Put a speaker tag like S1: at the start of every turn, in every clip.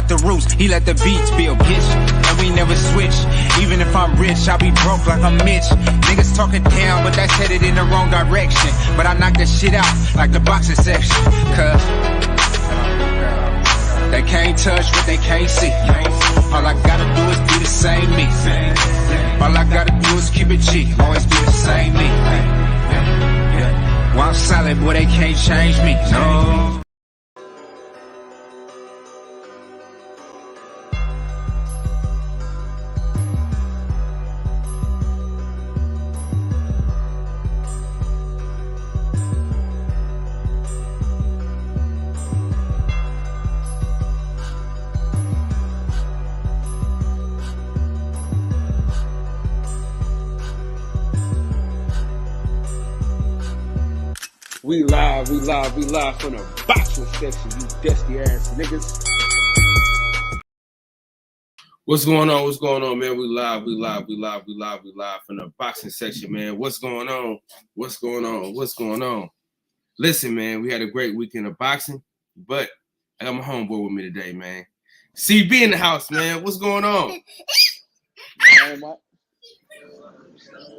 S1: let the roots, he let the beats build, bitch. And we never switch. Even if I'm rich, I'll be broke like I'm Mitch. Niggas talking down, but that's headed in the wrong direction. But I knock that shit out like the boxing section. Cause they can't touch what they can't see. All I gotta do is be the same me. All I gotta do is keep it G. Always be the same me. While I'm solid, boy, they can't change me. No.
S2: We live from the boxing section, you dusty ass niggas. What's going on, man? We live from the boxing section, man. What's going on? Listen, man, we had a great weekend of boxing, but I got my homeboy with me today, man. CB in the house, man. What's going on?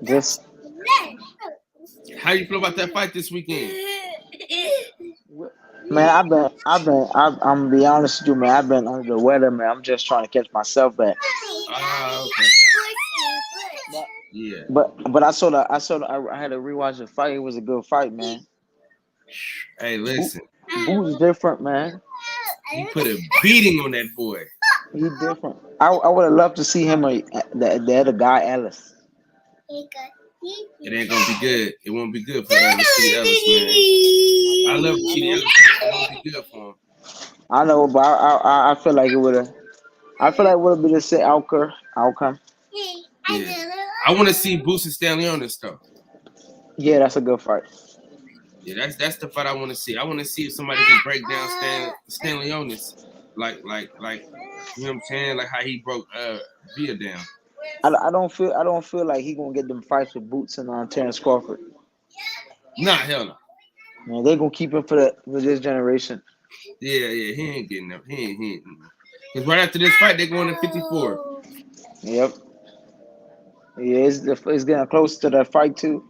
S3: Just
S2: how you feel about that fight this weekend?
S3: Man, I'm gonna be honest with you, man. I've been under the weather, man. I'm just trying to catch myself back.
S2: Okay. Yeah.
S3: But I had to rewatch the fight. It was a good fight, man.
S2: Hey, listen.
S3: Boo's different, man.
S2: He put a beating on that boy.
S3: He's different. I would have loved to see him the other guy, Ellis.
S2: It ain't gonna be good. It won't be good for Chidi Ellis, man. I love Chidi Ellis. It won't be good for him.
S3: I know, but I feel like it would have. I feel like it would have been the same outcome.
S2: Yeah. I want to see Boots and Stanley on this stuff.
S3: Yeah, that's a good fight.
S2: Yeah, that's the fight I want to see. I want to see if somebody can break down Stanley on this, like you know what I'm saying, like how he broke Villa down.
S3: I don't feel like he gonna get them fights with Boots and Terrence Crawford.
S2: Nah, hell no.
S3: Man, they gonna keep him for this generation.
S2: Yeah, he ain't getting up. He ain't. Cause right after this fight, they're going to 54.
S3: Yep. Yeah, it's getting close to that fight too.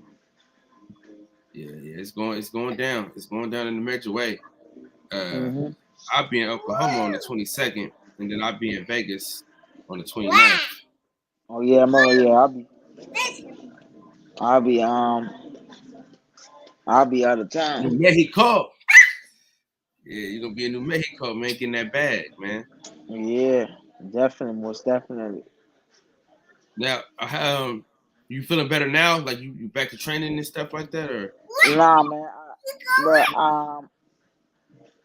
S2: Yeah, it's going down. It's going down in a major way. I'll be in Oklahoma on the 22nd, and then I'll be in Vegas on the 29th.
S3: Oh yeah, I'll be out of town.
S2: New Mexico. Yeah, you're gonna be in New Mexico, making that bag, man.
S3: Yeah, definitely, most definitely.
S2: Now, you feeling better now? Like you back to training and stuff like that, or?
S3: Nah, man.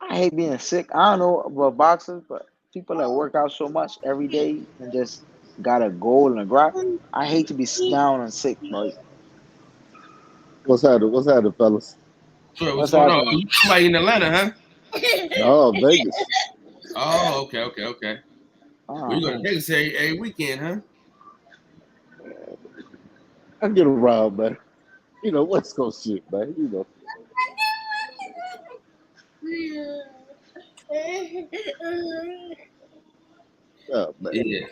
S3: I hate being sick. I don't know about boxers, but people that work out so much every day and just got a goal and a grind. I hate to be down and sick, bro.
S4: What's happening, fellas?
S2: Sure, what's going on? You somebody in Atlanta, huh?
S4: Oh, Vegas.
S2: Oh, okay. Well, you go to Vegas every weekend, huh?
S4: I get around, man. You know, West Coast shit, man. You know. Oh, man.
S2: Yeah.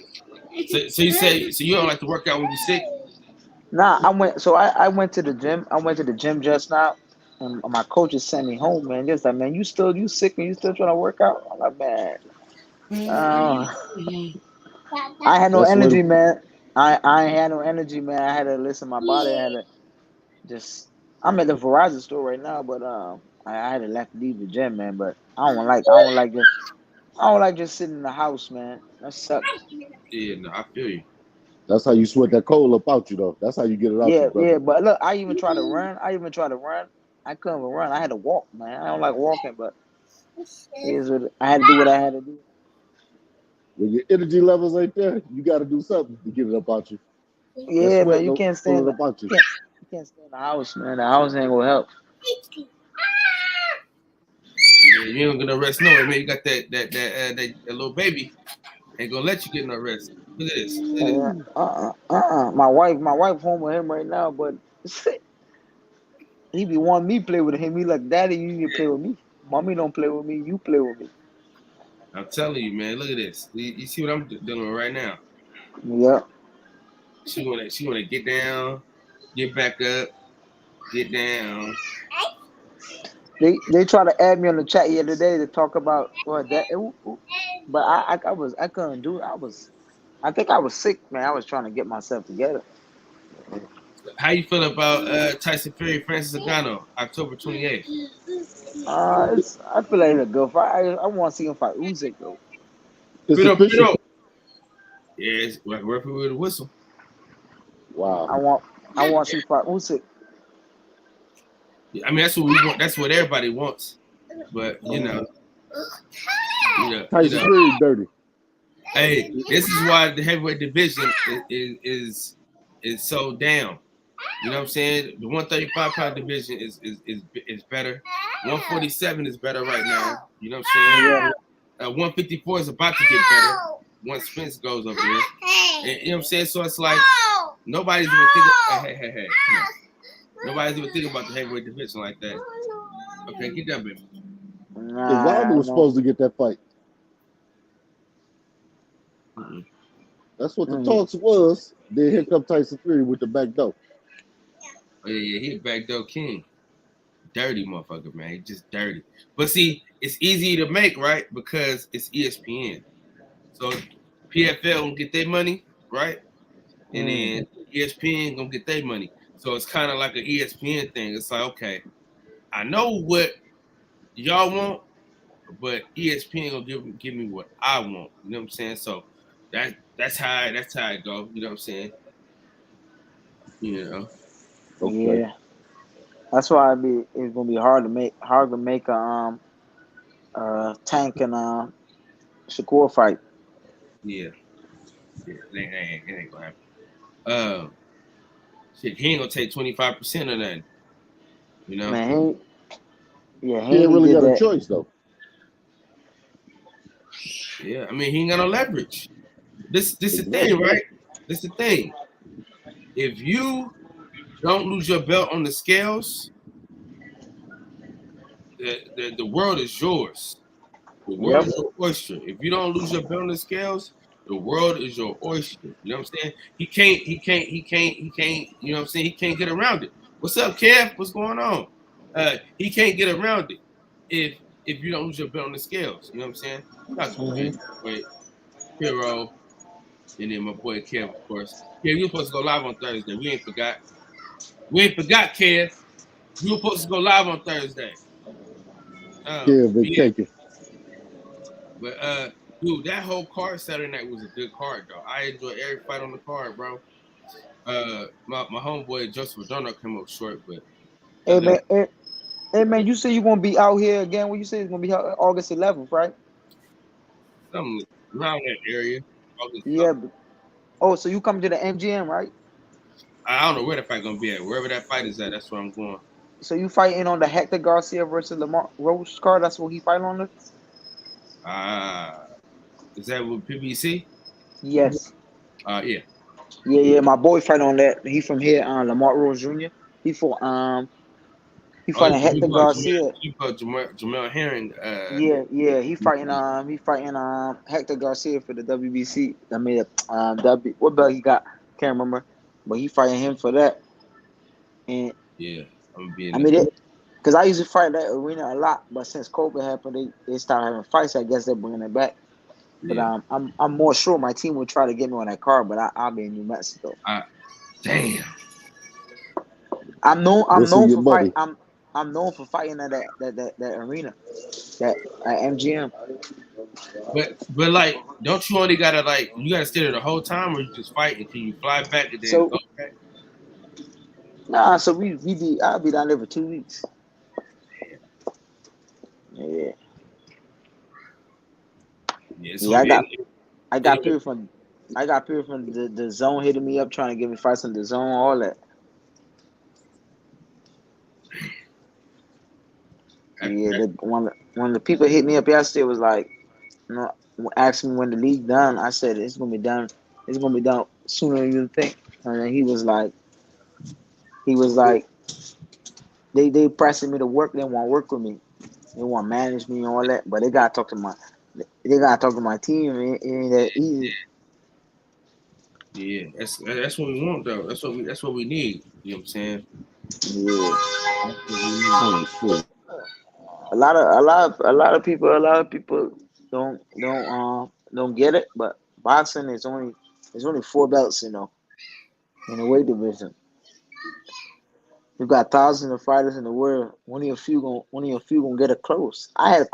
S2: So you say you don't like to work out when you're sick?
S3: Nah, I went to the gym. I went to the gym just now, and my coach just sent me home, man. Just like, man, you sick and you still trying to work out? I'm like, man. I had no energy, man. I ain't had no energy, man. I had to listen to my body. I had to just. I'm at the Verizon store right now, but I had to leave the gym, man. But I don't like just sitting in the house, man. That sucks.
S2: Yeah, no, I feel you.
S4: That's how you sweat that cold up out you, though. That's how you get it out you, brother.
S3: Yeah, but look, I even tried to run. I couldn't even run. I had to walk, man. I don't like walking, but I had to do what I had to do.
S4: When your energy levels ain't there, you got to do something to get it up out you.
S3: Yeah, man, you can't stay in the house, man. The house ain't gonna help.
S2: Yeah, you ain't gonna rest no way, man. You got that little baby. Ain't gonna let you get no rest. Look at this.
S3: My wife home with him right now, but he be wanting me to play with him. He like, Daddy, you need to play with me. Mommy don't play with me. You play with me.
S2: I'm telling you, man. Look at this. You see what I'm dealing with right now?
S3: Yep.
S2: She wanna get down, get back up, get down.
S3: They tried to add me on the chat the other day to talk about what that, but I couldn't do it. I think I was sick, man. I was trying to get myself together.
S2: How you feel about Tyson Fury, Francis Ngannou, October 28th?
S3: I feel like it's a good fight. I want to see him fight Usyk though.
S4: It's official.
S2: Yeah, it's like referee with a whistle.
S4: Wow.
S3: I want to see fight Usyk.
S2: Yeah, I mean, that's what we want. That's what everybody wants. But you know,
S4: Tyson Fury dirty.
S2: Hey, this is why the heavyweight division is so down. You know what I'm saying? The 135-pound division is better. 147 is better right now. You know what I'm saying? 154 is about to get better once Spence goes over there. And, you know what I'm saying? So it's like nobody's even thinking. Hey. Nobody's even thinking about the heavyweight division like that. Okay, get that, baby.
S4: Wilder was supposed to get that fight. That's what the talks was. Then here come Tyson Fury with the back door.
S2: Oh, yeah, he's back door king. Dirty motherfucker, man. He's just dirty. But see, it's easy to make, right? Because it's ESPN. So PFL gonna get their money, right? And then ESPN gonna get their money. So it's kind of like an ESPN thing. It's like, okay, I know what y'all want, but ESPN gonna give me what I want. You know what I'm saying? So that's how it go. You know what I'm saying? You know.
S3: Okay. Yeah. That's why it's gonna be hard to make a Tank and Shakur fight.
S2: Yeah. It ain't gonna happen. Shit, he ain't gonna take 25% of that. You know?
S3: Man, he
S4: ain't really got a choice though.
S2: Yeah, I mean he ain't got no leverage. This is the thing, right? This is the thing. If you don't lose your belt on the scales, the world is yours. The world is your oyster. If you don't lose your belt on the scales, the world is your oyster. You know what I'm saying? He can't, you know what I'm saying? He can't get around it. What's up, Kev? What's going on? He can't get around it if you don't lose your belt on the scales. You know what I'm saying? That's wait, Hero, and then my boy Kev, of course. Kev, you were supposed to go live on Thursday. We ain't forgot. Kev. You were supposed to go live on Thursday.
S4: Kev been taking.
S2: But dude, that whole card Saturday night was a good card, though. I enjoyed every fight on the card, bro. My homeboy Joseph Redondo came up short, but
S3: hey man, you say you're gonna be out here again? What you say it's gonna be out August 11th, right?
S2: Something around that area.
S3: Yeah. Oh, so you come to the MGM, right?
S2: I don't know where the fight gonna be at. Wherever that fight is at, that's where I'm going.
S3: So you fighting on the Hector Garcia versus Lamar Roach card? That's what he fight on it.
S2: Is that with PBC?
S3: Yes.
S2: Yeah.
S3: Yeah. My boy fight on that. He from here, Lamar Rose Jr. He fighting Hector Garcia.
S2: You fought Jamel Herring.
S3: Yeah. He fighting Hector Garcia for the WBC. I mean, what belt he got? Can't remember, but he fighting him for that. And
S2: yeah,
S3: because I used to fight that arena a lot, but since COVID happened, they started having fights. I guess they're bringing it back. But I'm more sure my team will try to get me on that card, but I'll be in New Mexico.
S2: Damn.
S3: I'm known for fighting at that arena, that MGM.
S2: But like, don't you only gotta you gotta stay there the whole time, or you just fight until you fly back and then go back?
S3: Nah, so I'll be down there for 2 weeks. Yeah. I got people from the zone hitting me up trying to get me fights in the zone, all that. Yeah, one of the people hit me up yesterday was like, asking me when the league done. I said it's gonna be done sooner than you think. And then he was like, they pressing me to work. They want to work with me. They want to manage me and all that. But they gotta talk to They gotta talk to my team. It ain't that easy.
S2: Yeah, that's what we want though. That's what we need. You know what I'm saying?
S3: Yeah.
S2: That's what we need.
S4: Oh shit.
S3: A lot of people don't get it. But boxing is only there's only 4 belts, in the weight division. You got thousands of fighters in the world. One of your few gonna get it close. I had a,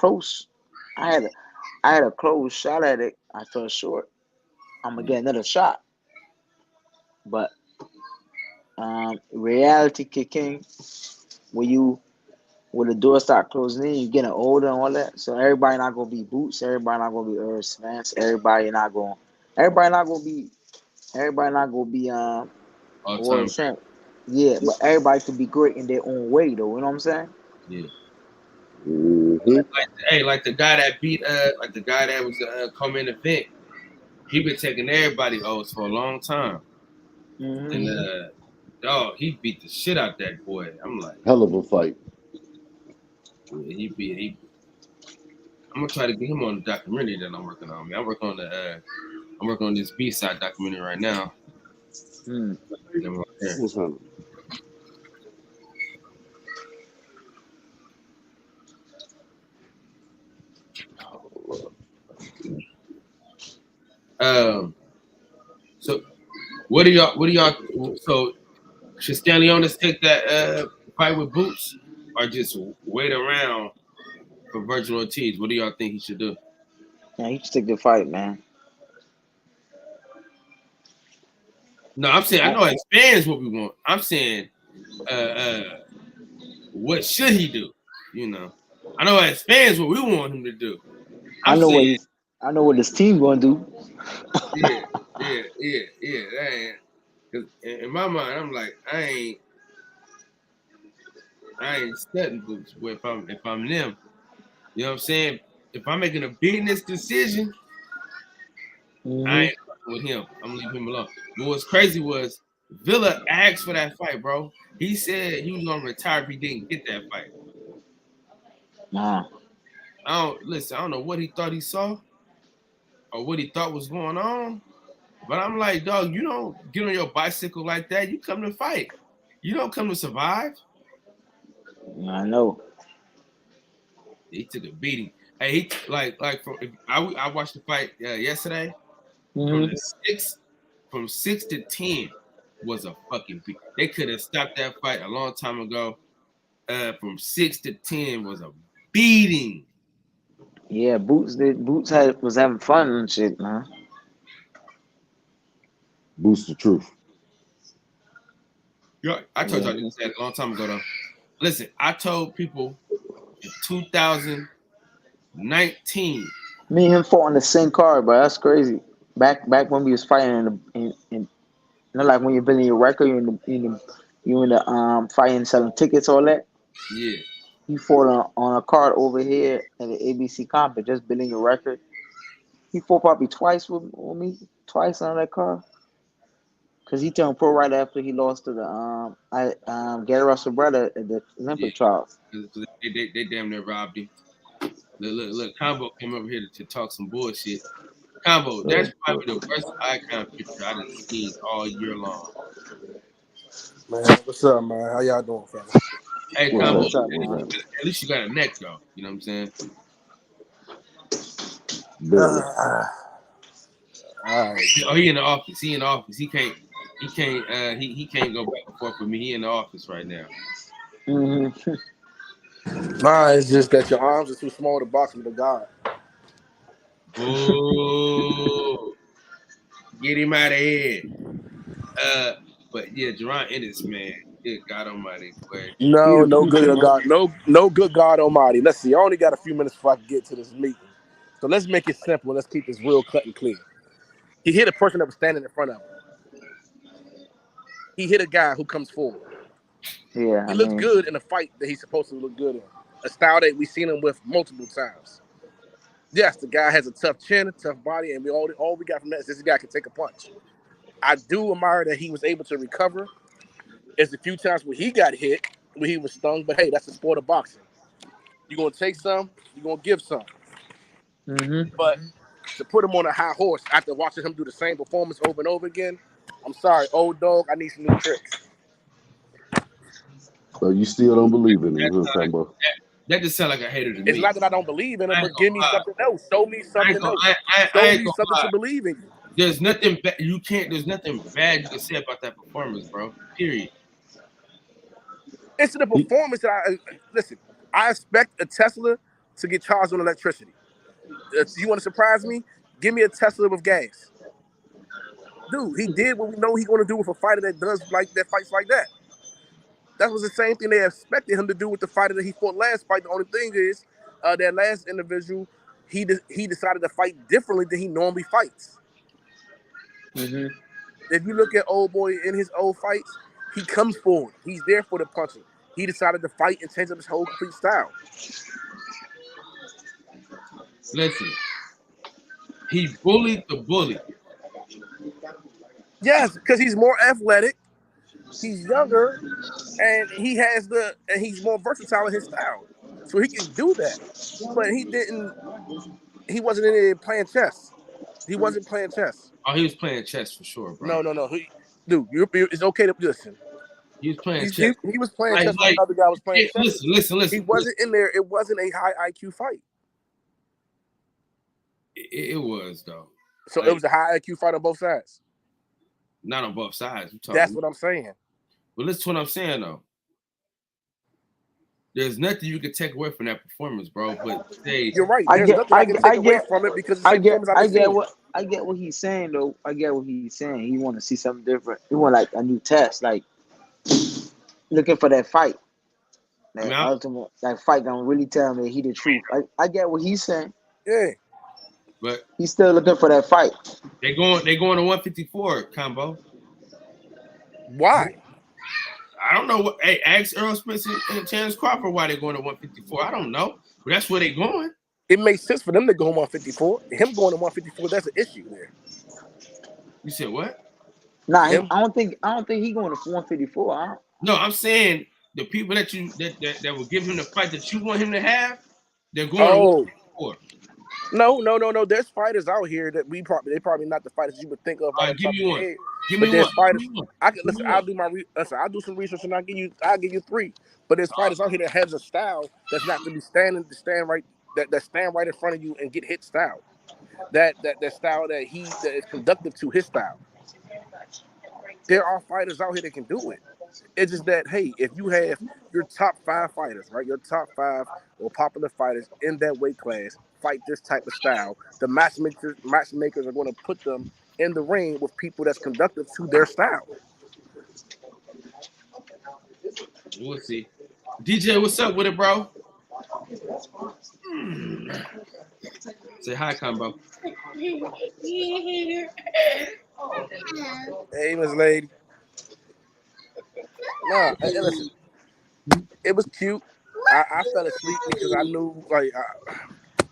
S3: I had a close shot at it. I fell short. I'm gonna get another shot, but reality kick in when when the doors start closing in. You getting older and all that. So everybody not gonna be Boots. Everybody not gonna be Earl Spence. Everybody not gonna be. Everybody not gonna be
S2: All
S3: Warren
S2: time.
S3: Sapp. Yeah, but everybody could be great in their own way, though. You know what I'm saying?
S2: Yeah.
S4: Mm-hmm.
S2: Like the guy that beat like the guy that was coming event. He been taking everybody O's for a long time. And
S3: Mm-hmm.
S2: dog, he beat the shit out that boy. I'm like,
S4: Hell of a fight.
S2: yeah, he I'm gonna try to get him on the documentary that I'm working on. Man, I'm working on this B-side documentary right now.
S3: Mm.
S2: Get him on there.
S4: What's happening?
S2: So what do y'all so should Stanley Onis take that fight with Boots or just wait around for Virgil Ortiz? What do y'all think he should do?
S3: Yeah, he should take the fight, man.
S2: No, I'm saying I know as fans what we want. I'm saying what should he do? You know. I know as fans what we want him to do.
S3: I
S2: I'm
S3: know what
S2: saying,
S3: he's. I know what his team gonna do.
S2: yeah. That ain't, 'cause in my mind, I'm like, I ain't studying Boots. But if I'm them, you know what I'm saying? If I'm making a business decision, I
S3: Mm-hmm.
S2: ain't fucking with him. I'm gonna leave him alone. But what's crazy was Villa asked for that fight, bro. He said he was gonna retire if he didn't get that fight.
S3: Nah.
S2: I don't know what he thought he saw or what he thought was going on. But I'm like, dog, you don't get on your bicycle like that. You come to fight. You don't come to survive.
S3: I know.
S2: He took a beating. Hey, he like from I watched the fight yesterday from
S3: Mm-hmm.
S2: the from 6 to 10 was a fucking beat. They could have stopped that fight a long time ago. From 6 to 10 was a beating.
S3: Yeah, Boots was having fun and shit, man.
S4: Boost the truth.
S2: Yeah, I told
S3: Yeah.
S2: y'all this a long time ago though. Listen, I told people in 2019.
S3: Me and him fought on the same card, bro. That's crazy. Back when we was fighting like when you're building your record, you in the fighting, selling tickets, all that.
S2: Yeah.
S3: He fought on a card over here at the ABC Comp, just building your record. He fought probably twice with me, twice on that card. Cause he turned pro right after he lost to the Gary Russell brother at the
S2: Yeah.
S3: Olympic trials.
S2: Cause they damn near robbed him. Look, Combo came over here to talk some bullshit. Combo, that's probably the worst icon picture I done seen all year long.
S5: Man, what's up, man? How y'all doing, fella?
S2: Hey,
S4: What's
S2: Combo,
S4: up?
S3: What's up,
S4: What's
S3: man?
S4: up?
S2: at least you got a neck though. You know what I'm saying?
S4: Barely.
S5: All right.
S2: Oh, he in the office. He in the office. He can't he can't go back and forth with me. He in the office right now.
S3: Mm-hmm.
S5: Nah, it's just that your arms are too small to box with a god.
S2: Oh, get him out of here. But yeah, Jerron Ennis, man. Good God Almighty, boy.
S5: No,
S3: He,
S5: no
S3: he,
S5: good God, no good God Almighty. Let's see. I only got a few minutes before I can get to this meeting, so let's make it simple. Let's keep this real cut and clear. He hit a person that was standing in front of him. He hit a guy who comes forward.
S3: yeah,
S5: He
S3: I
S5: looks
S3: mean,
S5: good in a fight that he's supposed to look good in. A style that we've seen him with multiple times. Yes, the guy has a tough chin, a tough body, and all we got from that is this guy can take a punch. I do admire that he was able to recover. There's a few times where he got hit, where he was stung, but hey, that's the sport of boxing. You're gonna take some, you're gonna give some.
S3: Mm-hmm.
S5: But to put him on a high horse after watching him do the same performance over and over again, I'm sorry, old dog. I need some new tricks.
S4: So you still don't believe in him, huh, Combo?
S2: That just sound like a hater to
S5: It's
S2: me.
S5: not that I don't believe in him,
S2: I
S5: but
S2: ain't
S5: give
S2: gonna
S5: me
S2: lie.
S5: something else. Show me
S2: I ain't
S5: something
S2: gonna,
S5: else.
S2: I
S5: Show
S2: ain't
S5: me
S2: gonna
S5: something
S2: lie.
S5: to believe in you.
S2: There's nothing bad. You can't. There's nothing bad you can say about that performance, bro. Period.
S5: It's the performance that listen. I expect a Tesla to get charged on electricity. You want to surprise me? Give me a Tesla with gas. Dude, he did what we know he's going to do with a fighter that fights like that. That was the same thing they expected him to do with the fighter that he fought last fight. The only thing is, that last individual, he decided to fight differently than he normally fights.
S3: Mm-hmm.
S5: If you look at old boy in his old fights, he comes forward. He's there for the punching. He decided to fight and change up his whole complete style.
S2: Listen, he bullied the bully.
S5: Yes, because he's more athletic, he's younger, and he's more versatile in his style. So he can do that. But he wasn't in there playing chess. He wasn't playing chess.
S2: Oh, he was playing chess for sure, bro.
S5: No. Dude, it's okay to listen.
S2: He was playing chess.
S5: He was playing chess when another guy was playing chess.
S2: Listen.
S5: He wasn't in there. It wasn't a high IQ fight.
S2: It was, though.
S5: So it was a high IQ fight on both sides.
S2: Not on both sides.
S5: That's what I'm saying.
S2: But listen to what I'm saying, though. There's nothing you can take away from that performance, bro. But
S5: you're right. There's nothing I can take away from it because
S3: I get what he's saying, though. I get what he's saying. He want to see something different. He want like a new test, like looking for that fight. That ultimate, that fight gonna really tell me he the truth. I get what he's saying.
S5: Yeah.
S2: But
S3: he's still looking for that fight.
S2: They going to 154 combo.
S5: Why?
S2: I don't know. Hey, ask Earl Spence and Terrence Crawford why they're going to 154. I don't know, but that's where they're going.
S5: It makes sense for them to go 154. Him going to 154, that's an issue there.
S2: You said what?
S3: Nah, I don't think he going to 154.
S2: No, I'm saying the people that will give him the fight that you want him to have, they're going to 154.
S5: No. There's fighters out here that they probably not the fighters you would think of.
S2: Right, give me one.
S5: Give me one. I'll do some research and I'll give you three. But there's fighters out here that has a style that's not going to stand right in front of you and get hit style. That style that is conductive to his style. There are fighters out here that can do it. It's just that, hey, if you have your top 5 fighters, right, your top 5 or popular fighters in that weight class fight this type of style, the matchmakers are going to put them in the ring with people that's conductive to their style.
S2: We'll see. DJ, what's up with it, bro? Say hi, combo.
S5: Hey, Miss Lady. Nah, listen. It was cute. I fell asleep because I knew, like,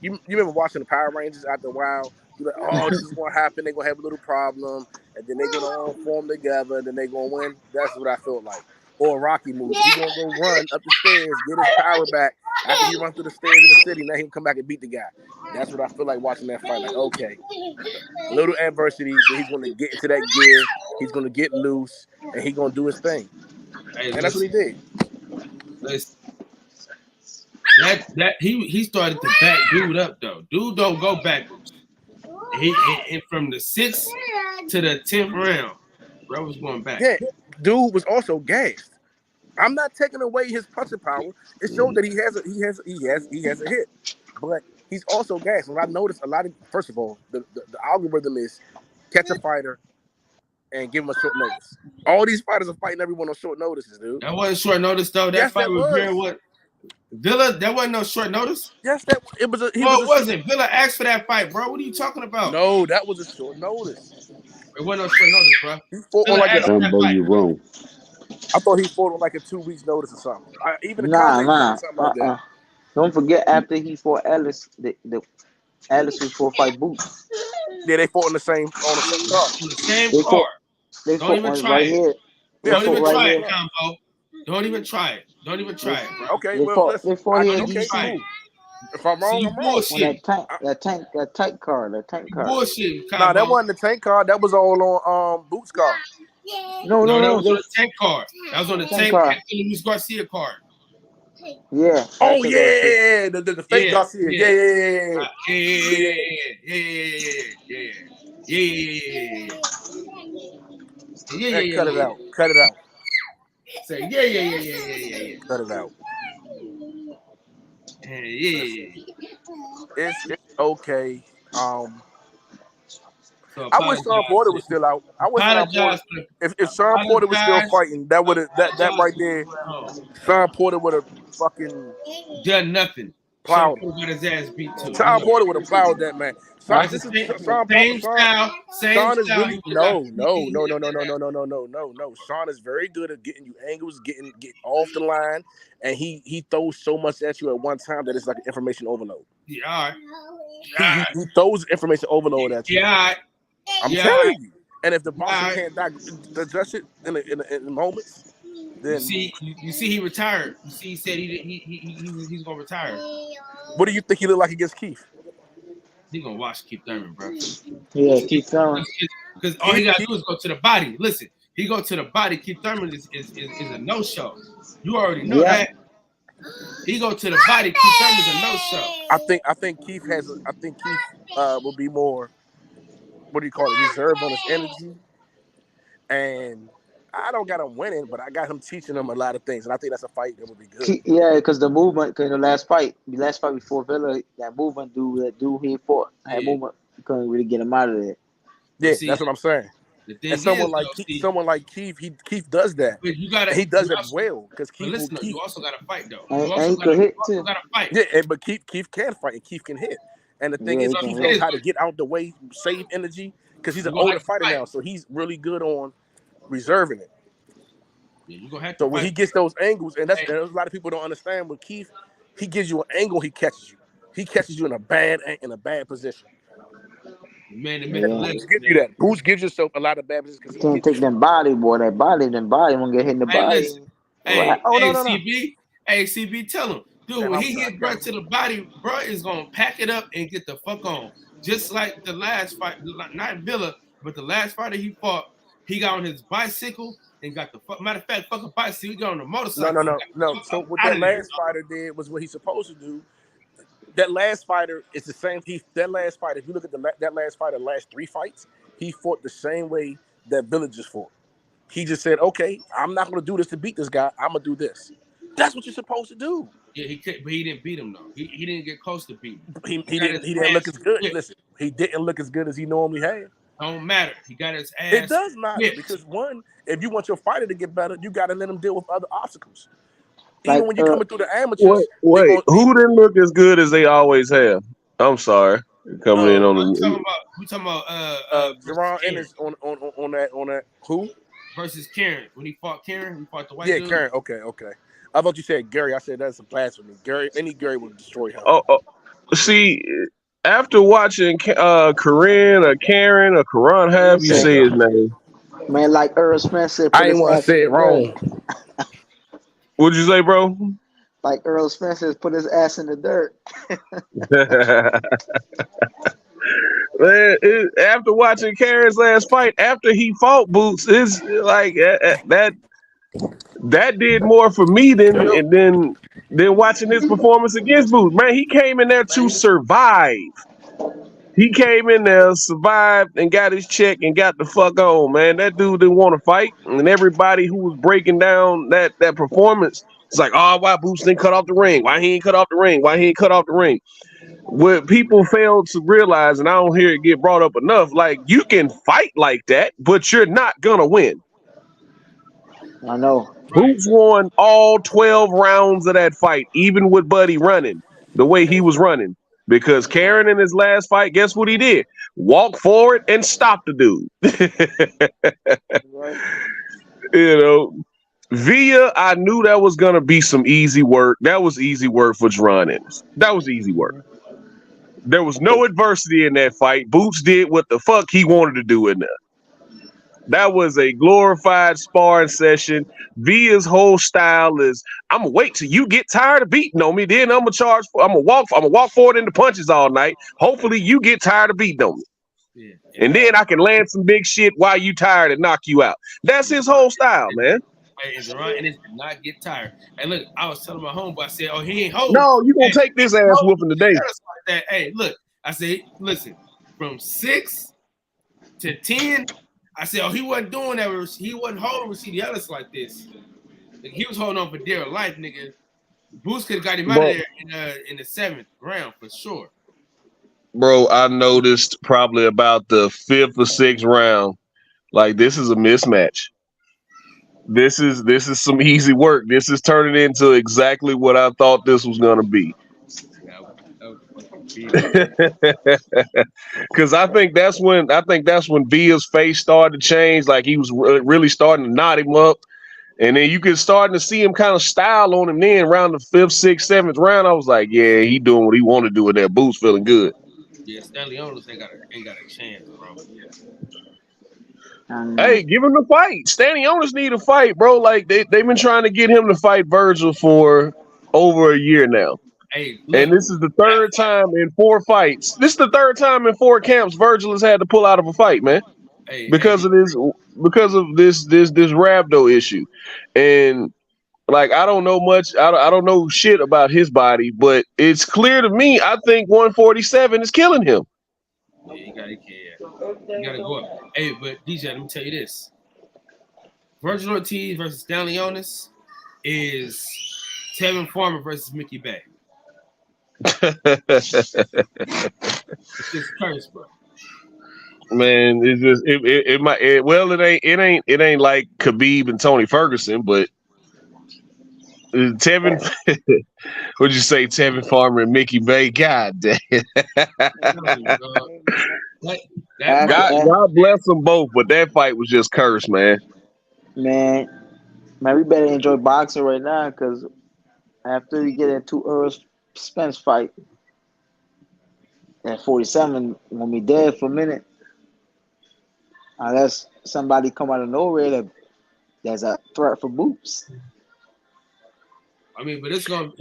S5: you remember watching the Power Rangers after a while? You're like, oh, this is what happened. They're going to have a little problem, and then they're going to all form together, and then they're going to win. That's what I felt like. Or a Rocky movie. He's going to go run up the stairs, get his power back. After he runs through the stairs in the city, now he can come back and beat the guy. That's what I feel like watching that fight. Like, okay, a little adversity, but he's going to get into that gear. He's going to get loose, and he's going to do his thing.
S2: Hey,
S5: and that's what he did.
S2: Listen. He started to back dude up though. Dude don't go backwards. He from the 6th to the 10th round, bro was going back.
S5: Yeah, dude was also gassed. I'm not taking away his punching power. It showed that he has a hit, but he's also gassed. And I noticed a lot of, first of all, the algorithm is catch a fighter and give him a short notice. All these fighters are fighting everyone on short notices, dude.
S2: That wasn't short notice though. That fight was very what. Villa, that wasn't no short notice.
S5: Yes, it was. It
S2: wasn't. Villa asked for that fight, bro. What are you talking about?
S5: No, that was a short notice.
S2: It wasn't no short notice, bro.
S5: He fought on like
S4: you're wrong.
S5: I thought he fought on like a 2 weeks notice or something.
S3: Something like that. Don't forget after he fought Ellis, the Ellis was for fight Boots.
S5: Yeah, they fought on the same card.
S2: On the same card. Don't even try it. Don't even try it, combo. Don't even try it. Don't even try it, bro.
S5: Okay, well,
S3: they fought here.
S2: Don't try it.
S5: If I'm
S2: See,
S5: wrong,
S2: you
S5: I'm wrong.
S3: When
S2: bullshit.
S3: that tank car.
S2: You bullshit,
S5: Nah, that
S2: Combo.
S5: wasn't the tank card. That was all on Boots car.
S3: No,
S2: No, that
S3: no,
S2: was on
S3: no.
S2: the tank card. That was on the
S3: Tank
S2: tank
S3: car.
S2: Hector Luis Garcia card.
S3: Yeah.
S5: Oh
S3: Hector Garcia.
S5: yeah, the fake
S2: Yeah,
S5: Garcia.
S2: yeah.
S5: Yeah. Man, cut it out. Cut it out.
S2: Say
S5: Cut it out. It's okay.
S2: So
S5: I wish Sean Porter was still out. I wish Sean Porter. If Sean Porter was still fighting, that would have that right there. Sean Porter would have fucking
S2: done nothing.
S5: plowed
S2: Sean Porter got his ass beat too.
S5: Sean Porter would have plowed that man.
S2: That's the same style.
S5: Sean is really no. Sean is very good at getting you angles, getting off the line, and he throws so much at you at one time that it's like an information overload.
S2: Yeah, all right.
S5: He throws information overload at you.
S2: Yeah, all right.
S5: I'm telling you. And if the boxer can't digest it in moments, then
S2: you see he retired. You see he said he's gonna retire.
S5: What do you think he looked like against Keith?
S2: He gonna watch Keith Thurman, bro.
S3: Yeah, Keith Thurman.
S2: Because all he gotta do is go to the body. Listen, he go to the body. Keith Thurman is a no show. You already know that. He go to the body. Keith Thurman is a no show.
S5: I think Keith will be more. What do you call it? Reserved on his energy, and I don't got him winning, but I got him teaching him a lot of things, and I think that's a fight that would be good.
S3: Yeah, because the movement, because the last fight before Villa, that movement dude he fought, that movement couldn't really get him out of there.
S5: Yeah, that's what I'm saying.
S2: And
S5: someone like Keith, Keith does that.
S2: But he
S5: does it well because Keith.
S2: But listen, you also got to fight though.
S3: And he could hit too.
S2: Got to fight.
S5: Yeah, but Keith can fight and Keith can hit. And the thing is, Keith knows how to get out the way, save energy, because he's an older fighter now, so he's really good on reserving it.
S2: Yeah, you gonna have to
S5: so when he gets those angles, and there's a lot of people don't understand. With Keith, he gives you an angle, he catches you. He catches you in a bad position.
S2: Man,
S5: Boots gives you that. Boots gives yourself a lot of bad positions because
S3: he can't take them body, boy. That body won't get hit in the body.
S2: Listen. CB, tell him. Dude, when he hit bro to the body, bro is gonna pack it up and get the fuck on. Just like the last fight, not Villa, but the last fighter he fought, he got on his bicycle and got the fuck. Matter of fact, fucking bicycle, he got on the motorcycle.
S5: No. So what that last fighter did was what he's supposed to do. That last fighter is the same. That last fighter, if you look at that last fighter, last 3 fights, he fought the same way that Villa just fought. He just said, "Okay, I'm not gonna do this to beat this guy. I'm gonna do this." That's what you're supposed to do.
S2: Yeah, he could, but he didn't beat him though. He didn't get close to beating him.
S5: He didn't look as good. Listen, he didn't look as good as he normally had.
S2: Don't matter. He got his ass.
S5: It does matter because one, if you want your fighter to get better, you got to let him deal with other obstacles. Even when you're coming through the amateurs.
S6: Wait, who didn't look as good as they always have? I'm sorry, coming in on the.
S2: We talking about
S5: Jerron Ennis on that who
S2: versus Karen when he fought Karen. He fought the white dude.
S5: Yeah, Karen. Okay. I thought you said Gary. I said that's a blasphemy. Any Gary would destroy him.
S6: See, after watching Karen or Karan, however you say his name.
S3: Man, like Earl Spencer.
S5: I didn't want to say it wrong.
S6: What'd you say, bro?
S3: Like Earl Spencer put his ass in the dirt.
S6: Man, after watching Karen's last fight, after he fought Boots, it's like that did more for me than watching his performance against Boots. Man, he came in there to survive. He came in there, survived, and got his check and got the fuck on, man. That dude didn't want to fight. And everybody who was breaking down that performance, it's like, oh, why Boots didn't cut off the ring? Why he ain't cut off the ring? Why he ain't cut off the ring? What people fail to realize, and I don't hear it get brought up enough, like, you can fight like that, but you're not going to win.
S3: I know.
S6: Boots won all 12 rounds of that fight, even with Buddy running the way he was running. Because Karen in his last fight, guess what he did? Walk forward and stop the dude. You know, Villa, I knew that was going to be some easy work. That was easy work for Jerron Ennis. That was easy work. There was no adversity in that fight. Boots did what the fuck he wanted to do in there. That was a glorified sparring session. Via's whole style is, I'm gonna wait till you get tired of beating on me, then I'm gonna walk forward into punches all night. Hopefully you get tired of beating on me.
S2: Yeah.
S6: And then I can land some big shit while you tired and knock you out. That's his whole style, man.
S2: And Jerron Ennis did not get tired. And look, I was telling my homeboy, I said, "Oh, he ain't holding."
S6: No, you gonna take this ass whooping today.
S2: Like hey, look, I said, listen, from 6 to 10, I said, oh, he wasn't doing that. He wasn't holding Rashidi Ellis like this. Like, he was holding on for dear life, nigga. Boots could have got him out of there in the 7th round for sure.
S6: Bro, I noticed probably about the 5th or 6th round, like this is a mismatch. This is some easy work. This is turning into exactly what I thought this was gonna be. Because I think that's when Via's face started to change. Like he was really starting to knot him up, and then you could starting to see him kind of style on him. Then around the 5th, 6th, 7th round, I was like, yeah, he doing what he want to do with that boots, feeling good.
S2: Yeah, Stanley Onis ain't got a chance, bro.
S6: Hey, give him the fight. Stanley Onis need a fight, bro. Like they've been trying to get him to fight Virgil for over a year now.
S2: Hey, look,
S6: and this is the 3rd time in 4 fights. This is the 3rd time in 4 camps Virgil has had to pull out of a fight, man. Because of this rhabdo issue. And like I don't know much, I don't know shit about his body, but it's clear to me, I think 147 is killing him.
S2: Yeah, you gotta go up. Hey, but DJ, let me tell you this. Virgil Ortiz versus Stanley Onis is Tevin Farmer versus Mickey Bay. It's just cursed, bro.
S6: Man, it's just it ain't like Khabib and Tony Ferguson, but Tevin, what'd you say, Tevin Farmer and Mickey Bay? God damn. God bless them both, but that fight was just cursed, man.
S3: Man, we better enjoy boxing right now because after we get into Earl Spence fight at 47, when we dead for a minute, unless somebody come out of nowhere that's a threat for Boots.
S2: I mean, but it's gonna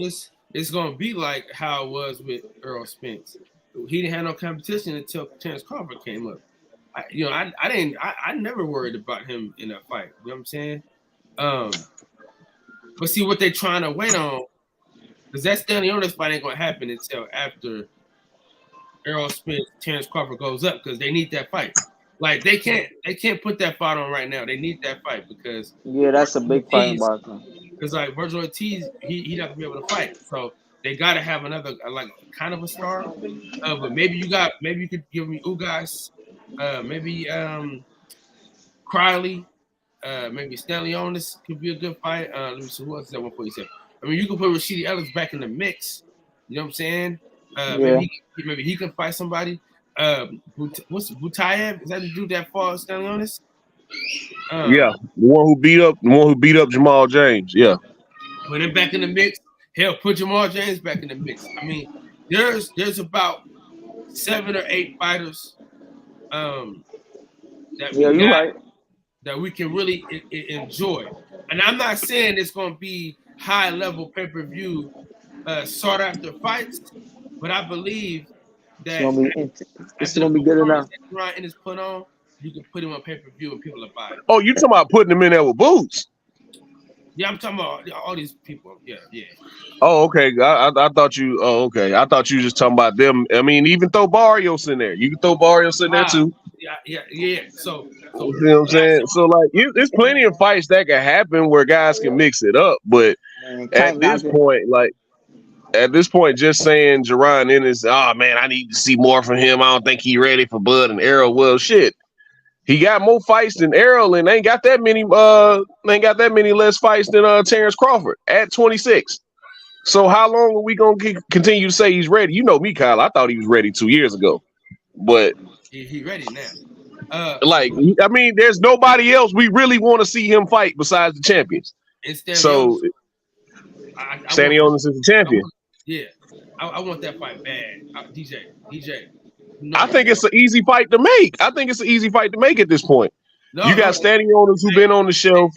S2: be like how it was with Earl Spence. He didn't have no competition until Terrence Crawford came up. I never worried about him in that fight. You know what I'm saying? But see what they're trying to wait on, because that Stanley Onis fight ain't gonna happen until after Errol Spence, Terrence Crawford goes up, because they need that fight. Like they can't put that fight on right now. They need that fight because
S3: that's a big fight in boxing.
S2: Because like Virgil Ortiz, he not gonna be able to fight, so they gotta have another like kind of a star. But maybe you could give me Ugas, maybe Crowley, maybe Stanley Onis could be a good fight. Let me see who else is at 147. I mean, you can put Rashidi Ellis back in the mix. You know what I'm saying? Maybe he can fight somebody. What's Butayev? Is that the dude that fought Stanley Onis?
S6: Yeah, the one who beat up Jamal James. Yeah,
S2: put him back in the mix. Hell, put Jamal James back in the mix. I mean, there's about 7 or 8 fighters that we can really enjoy. And I'm not saying it's going to be high level pay-per-view sought after fights, but I believe that
S3: it's gonna be good enough.
S2: Ryan is put on. You can put him on pay-per-view and people are buying.
S6: Oh, you talking about putting him in there with Boots?
S2: Yeah, I'm talking about all these people. Yeah.
S6: Oh, okay. I thought you. Oh, okay. I thought you were just talking about them. I mean, even throw Barrios in there. You can throw Barrios in there too.
S2: Yeah. So
S6: you know what I'm saying? So like, there's plenty of fights that can happen where guys can mix it up. But at this point, just saying Jerron Ennis, oh man, I need to see more from him. I don't think he's ready for Bud and Errol. Well, shit. He got more fights than Errol, and ain't got that many less fights than Terrence Crawford at 26. So how long are we gonna continue to say he's ready? You know me, Kyle. I thought he was ready 2 years ago, but
S2: he ready now.
S6: I mean, there's nobody else we really want to see him fight besides the champions. So Stanley Onis is the champion.
S2: I want that fight bad. DJ.
S6: I think it's an easy fight to make. At this point.
S2: No,
S6: You got standing owners who've been on the shelf.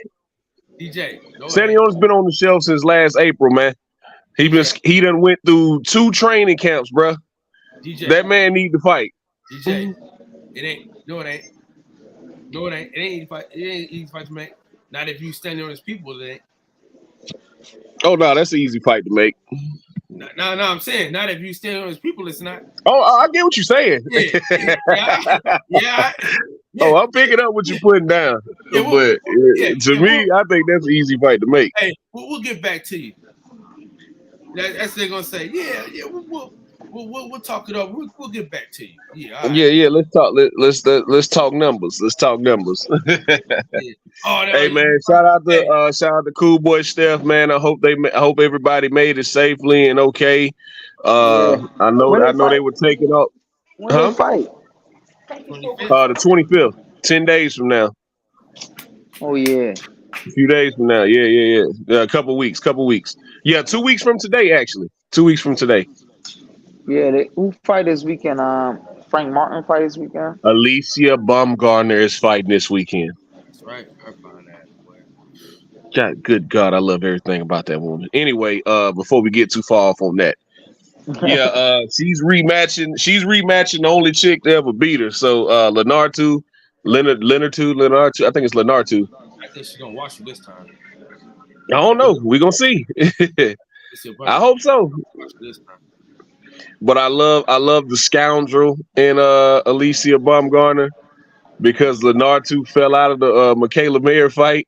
S2: DJ.
S6: Standing owners been on the shelf since last April, man. He done went through 2 training camps, bro.
S2: DJ.
S6: That man need to fight.
S2: DJ. It ain't. No, it ain't. No, it ain't. It ain't easy fight. It ain't easy fight to make. Not if you standing on his people, it ain't.
S6: Oh no, that's an easy fight to make.
S2: No, I'm saying not if you stand on his people, it's not.
S6: Oh, I get what you're saying.
S2: Yeah.
S6: Oh, I'm picking up what you're putting down.
S2: Yeah,
S6: but to me, I think that's an easy fight to make.
S2: Hey, we'll get back to you. That's they're gonna say. Yeah. We'll talk it over. We'll get back to you. Yeah. Right.
S6: Yeah. Let's talk. Let's talk numbers. Let's talk numbers.
S2: Yeah. Oh,
S6: hey man, shout out to Cool Boy Steph, man. I hope everybody made it safely and okay. I know they were taking up.
S3: When they fight?
S6: The 25th, 10 days from now.
S3: Oh yeah.
S6: A few days from now. Yeah. A couple weeks. Yeah, 2 weeks from today, actually. 2 weeks from today.
S3: Yeah, who fight this weekend? Frank Martin fight this weekend.
S6: Alicia Baumgartner is fighting this weekend.
S2: That's right. I found that.
S6: God, good God, I love everything about that woman. Anyway, before we get too far off on that, yeah, she's rematching the only chick to ever beat her. So Leonard, I think it's Leonard.
S2: I think she's gonna watch you this time.
S6: I don't know. We're gonna see. I hope so. But I love the scoundrel in Alicia Baumgartner because Leonard fell out of the Michaela Mayer fight.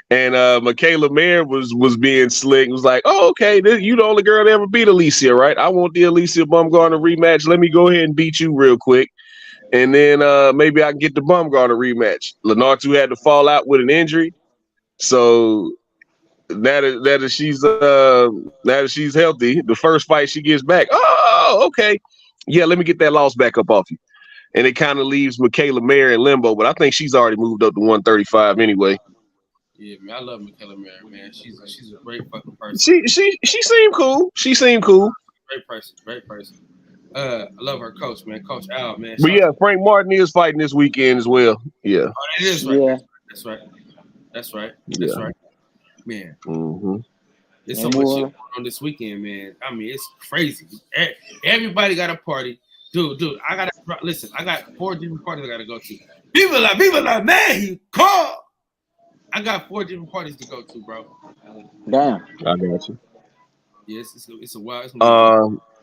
S6: And Michaela Mayer was being slick. It was like, oh, okay, you the only girl that ever beat Alicia, right? I want the Alicia Baumgartner rematch. Let me go ahead and beat you real quick. And then maybe I can get the Baumgartner rematch. Leonard had to fall out with an injury. So now that she's healthy, the first fight she gets back. Oh, okay. Yeah, let me get that loss back up off you. And it kind of leaves Michaela Mayer in limbo, but I think she's already moved up to 135 anyway.
S2: Yeah, man, I love Michaela Mayer, man. She's a great fucking person.
S6: She seemed cool.
S2: Great person. I love her coach, man. Coach Al, man.
S6: But yeah, Frank Martin is fighting this weekend as well. Yeah.
S2: Oh, it is right.
S3: Yeah.
S2: That's right.
S6: Yeah.
S2: Man.
S6: Mm-hmm.
S2: There's so much shit going on this weekend, man. I mean, it's crazy. Everybody got a party. Dude, I got 4 different parties I gotta go to. People like, man, he called. I got 4 different parties to go to, bro.
S3: Damn.
S6: I got you.
S2: Yes, it's a wild.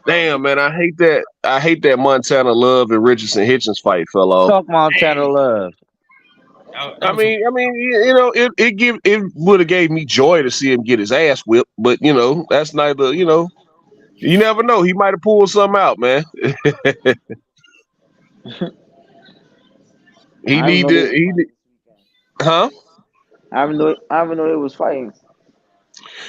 S6: Damn, man, I hate that Montana Love and Richardson Hitchens fight fell off.
S3: Talk Montana Love.
S6: I mean, you know, it would have gave me joy to see him get his ass whipped, but you know, that's neither, you know. You never know. He might have pulled something out, man. Huh?
S3: I even know they was fighting.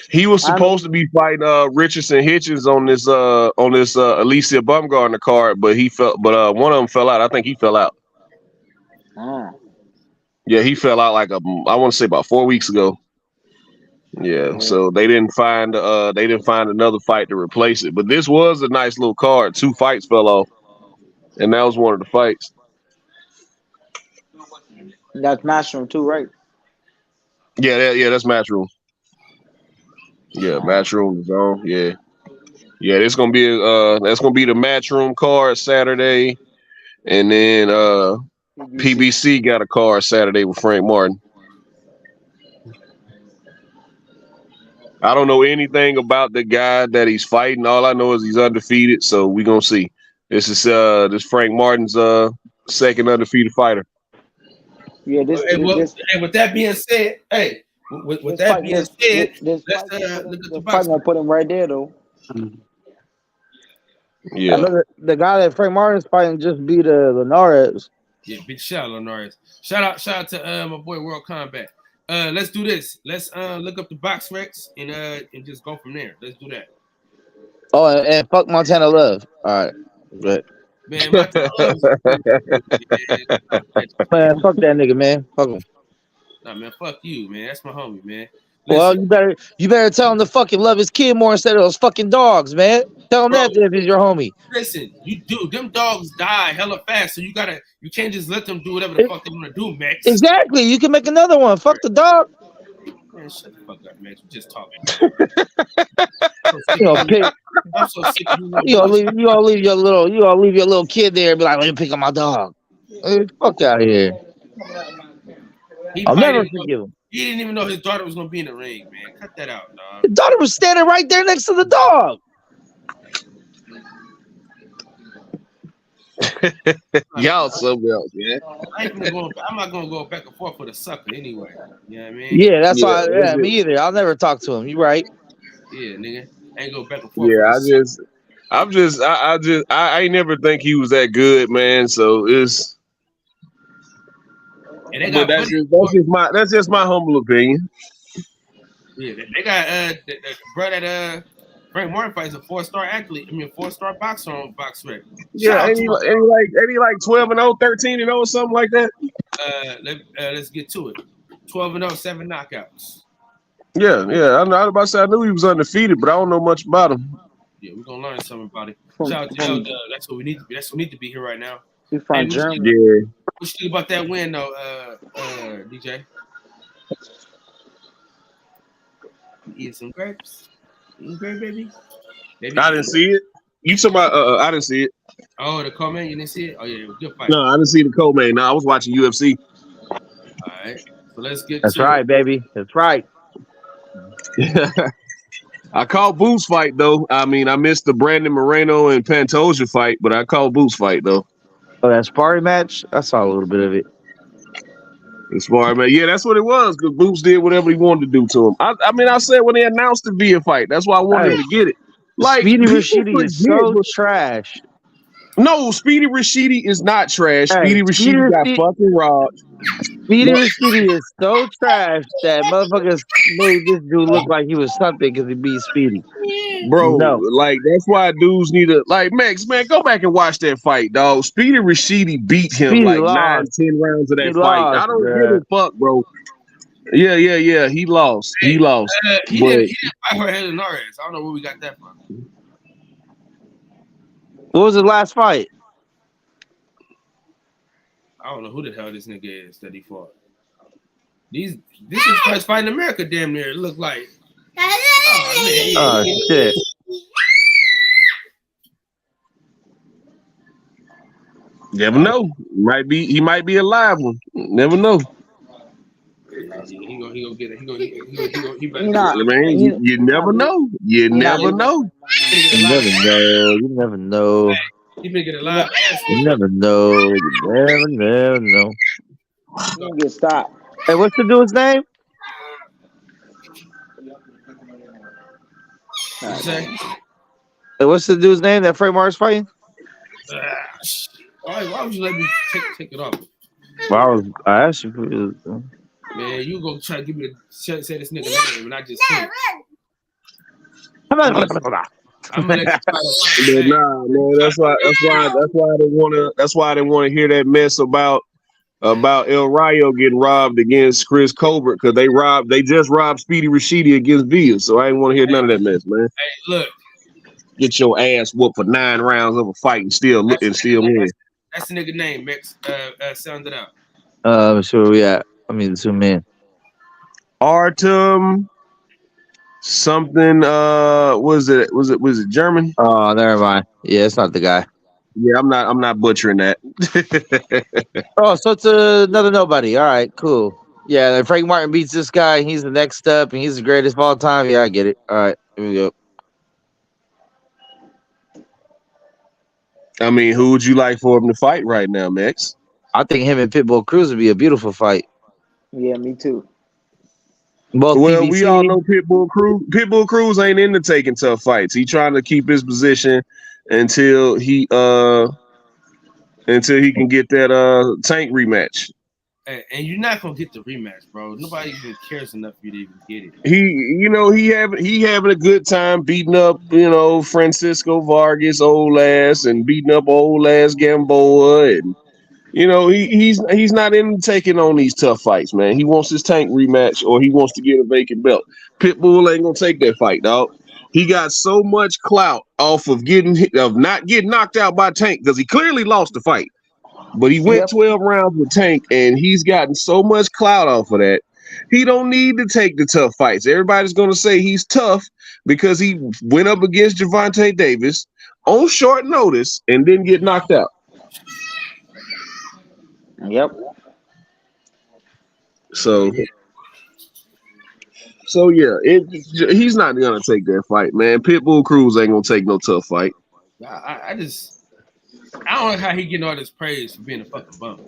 S6: He was supposed to be fighting Richardson Hitchens on this Alicia Baumgartner card, but one of them fell out. I think he fell out.
S3: Oh.
S6: Yeah, he fell out I want to say about 4 weeks ago. Yeah, so they didn't find another fight to replace it. But this was a nice little card. 2 fights fell off, and that was one of the fights.
S3: That's Matchroom too, right?
S6: Yeah, that's Matchroom. Yeah, Matchroom is on. Yeah, that's gonna be the Matchroom card Saturday, and then PBC got a card Saturday with Frank Martin. I don't know anything about the guy that he's fighting. All I know is he's undefeated, so we're gonna see. This is Frank Martin's second undefeated fighter.
S3: Yeah,
S2: with that being said, with that being said, let's look at the box.
S3: Gonna put him right there though.
S6: Yeah,
S3: the guy that Frank Martin's fighting just beat Linares.
S2: Yeah, big shout out Linares. Shout out to my boy World Combat. Let's do this. Let's look up the box recs and just go from there. Let's do that.
S3: Oh, and fuck Montana Love. All right, good.
S2: Man, Montana Love.
S3: Man, fuck that nigga, man. Fuck him.
S2: Nah, man, fuck you, man. That's my homie, man.
S7: Well,
S2: Listen,
S7: you better tell him to fucking love his kid more instead of those fucking dogs, man. Tell him
S2: bro.
S7: that if he's your homie.
S2: Listen, you do them dogs die hella fast, so you can't just let them do whatever the fuck they want to do, Max.
S7: Exactly. You can make another one. Fuck the dog.
S2: Man, shut the fuck up, Max. We just talking.
S7: You know, pick.
S2: I'm so sick of you.
S7: You gonna leave your little kid there and be like, let me pick up my dog. Hey, fuck out of here.
S2: He
S7: I'll
S2: probably
S7: never
S2: didn't know-
S7: forgive him.
S2: He didn't even know his daughter was gonna be in the ring, man. Cut that out, dog.
S7: His daughter was standing right there next to the dog.
S6: Y'all something else, man.
S2: I'm not gonna go back and forth with a sucker anyway. You know what I mean?
S7: Yeah, that's
S6: Yeah,
S7: why.
S6: that's
S7: Yeah, me either. I'll never talk to him. You right?
S2: Yeah, nigga. I ain't go back and forth.
S6: Yeah,
S2: with a sucker.
S6: I ain't never think he was that good, man. So it's,
S2: And they
S6: but
S2: got
S6: that's just my humble opinion.
S2: yeah, they got the bro that Frank Martin fights a 4-star athlete. I mean, 4-star boxer on BoxRec.
S6: Yeah, ain't he like 12-0, 13-0, something like that?
S2: Let's get to it. 12-0, 7 knockouts.
S6: Yeah. I about to say I knew he was undefeated, but I don't know much about him.
S2: Yeah, we're gonna learn something about it.
S3: From-
S2: Shout out to
S3: from-
S2: L-Dub. That's what we need to be. That's what we need to be here right now.
S3: He's from
S2: Hey,
S3: Germany.
S6: Yeah.
S2: What you think about that win though, DJ? You eating some grapes? Eating grape, baby?
S6: I didn't see it. You talking about? I didn't see it.
S2: Oh, the comment, you didn't see it? Oh yeah, it was a good fight.
S6: No, I didn't see the co-main. No, I was watching UFC.
S2: All right, so let's get
S7: That's
S2: to
S7: right,
S2: it.
S7: baby. That's right.
S6: I called Boots fight though. I mean, I missed the Brandon Moreno and Pantoja fight, but I called Boots fight though.
S7: Oh, that sparring match. I saw a little bit of it.
S6: As far as, man, yeah, that's what it was. Because Boots did whatever he wanted to do to him. I mean, I said when they announced the Via fight, that's why I wanted him to get it. Like
S7: Speedy
S6: people
S7: Rashidi is
S6: forget,
S7: so
S6: but-
S7: trash.
S6: No, Speedy Rashidi is not trash.
S7: Hey,
S6: Speedy Rashidi got
S7: Speedy-
S6: fucking robbed.
S7: Speedy Rashidi is so trash that motherfuckers made this dude look like he was something because he beat Speedy.
S6: Bro,
S7: No.
S6: like that's why dudes need to like Max, man, go back and watch that fight, dog. Speedy Rashidi beat him
S7: Speedy
S6: like
S7: lost.
S6: 9-10 rounds of that
S7: He
S6: fight.
S7: lost,
S6: I don't
S7: bruh.
S6: give a fuck, bro. Yeah. He lost. He lost.
S2: He
S6: But-
S2: didn't fight her head in our ass. I don't know where we got that from.
S7: What was his last fight?
S2: I don't know who the hell this nigga is that he fought. This is first fight in America, damn near. It looked like. Oh, man.
S7: Oh shit!
S6: Never know. He might be a live one. Never know.
S2: He gonna get it. He better
S3: He not-
S6: I mean, you never know. You never know.
S7: You never know. You never know.
S2: He been getting a live ass.
S7: You never know. You never know.
S3: He's gonna get stopped.
S7: Hey, what's the dude's name?
S2: What you say?
S7: Hey, what's the dude's name that Frank Martin's fighting?
S2: Why would you let me take it off?
S7: Well, I asked you.
S2: Man, you go try to give me say this nigga name and I just said it. I'm gonna let you try
S6: But
S2: to
S6: nah, man, that's why I didn't want to hear that mess about El Rayo getting robbed against Chris Colbert because they just robbed Speedy Rashidi against Villa, so I didn't want to hear none of that mess, man.
S2: Hey, look,
S6: Get your ass whooped for 9 rounds of a fight and still win.
S2: that's the nigga name, Max. Sound it out.
S7: I'm sure we at. I mean, 2 men.
S6: Artem something. Was it German?
S7: Oh, never mind. Yeah, it's not the guy.
S6: Yeah, I'm not butchering that.
S7: Oh, so it's another nobody. All right, cool. Yeah, then Frank Martin beats this guy. He's the next step, and he's the greatest of all time. Yeah, I get it. All right, here we go.
S6: I mean, who would you like for him to fight right now, Max?
S7: I think him and Pitbull Cruz would be a beautiful fight.
S3: Yeah, me too.
S7: Both
S6: Well,
S7: PBC.
S6: we all know Pitbull Cruz. Pitbull Cruz ain't into taking tough fights. He trying to keep his position until he can get that Tank rematch.
S2: Hey, and you're not gonna get the rematch, bro. Nobody even cares enough for you to even get it.
S6: He having a good time beating up Francisco Vargas old ass and beating up old ass Gamboa and You know, he's not in taking on these tough fights, man. He wants his Tank rematch or he wants to get a vacant belt. Pitbull ain't gonna take that fight, dog. He got so much clout off of not getting knocked out by Tank because he clearly lost the fight. But he went
S3: Yep.
S6: 12 rounds with Tank, and he's gotten so much clout off of that. He don't need to take the tough fights. Everybody's gonna say he's tough because he went up against Gervonta Davis on short notice and didn't get knocked out.
S3: Yep.
S6: So yeah, he's not gonna take that fight, man. Pitbull Cruz ain't gonna take no tough fight.
S2: I don't know how he getting all this praise for being a fucking bum.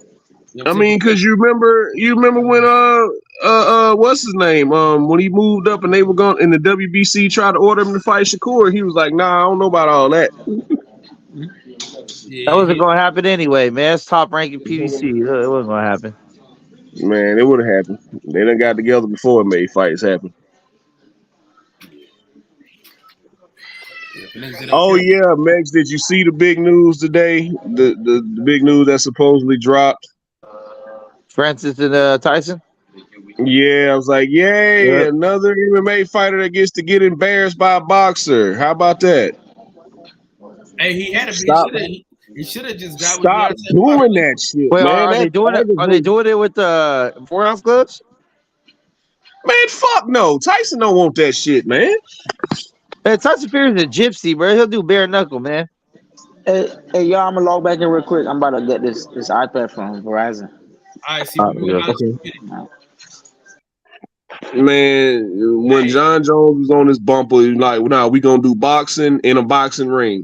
S2: You know
S6: I
S2: what I'm
S6: mean, because you remember when what's his name? When he moved up and they were going in the WBC tried to order him to fight Shakur, he was like, "Nah, I don't know about all that."
S2: Yeah,
S7: That wasn't going to happen anyway, man. It's top ranking PBC. It wasn't going to happen.
S6: Man, it would have happened. They done got together before it made fights happen. Oh yeah, Megs, did you see the big news today? The big news that supposedly dropped.
S7: Francis and Tyson.
S6: Yeah, I was like, yay,
S7: Yep.
S6: another MMA fighter that gets to get embarrassed by a boxer. How about that?
S2: Hey, he had a
S7: Stop.
S2: he should have just got
S6: Stop
S2: with Deontay
S6: doing
S2: Wilder.
S6: that shit,
S7: Wait,
S6: man.
S7: are they doing it? Are they doing it with the 4-ounce gloves?
S6: Man, fuck no. Tyson don't want that shit, man.
S7: Hey, Tyson Fury is a gypsy, bro. He'll do bare knuckle, man.
S3: Hey, y'all, I'm gonna log back in real quick. I'm about to get this iPad from Verizon.
S2: All right, see,
S6: Man, when John Jones was on his bumper, he was like, "Nah, we gonna do boxing in a boxing ring."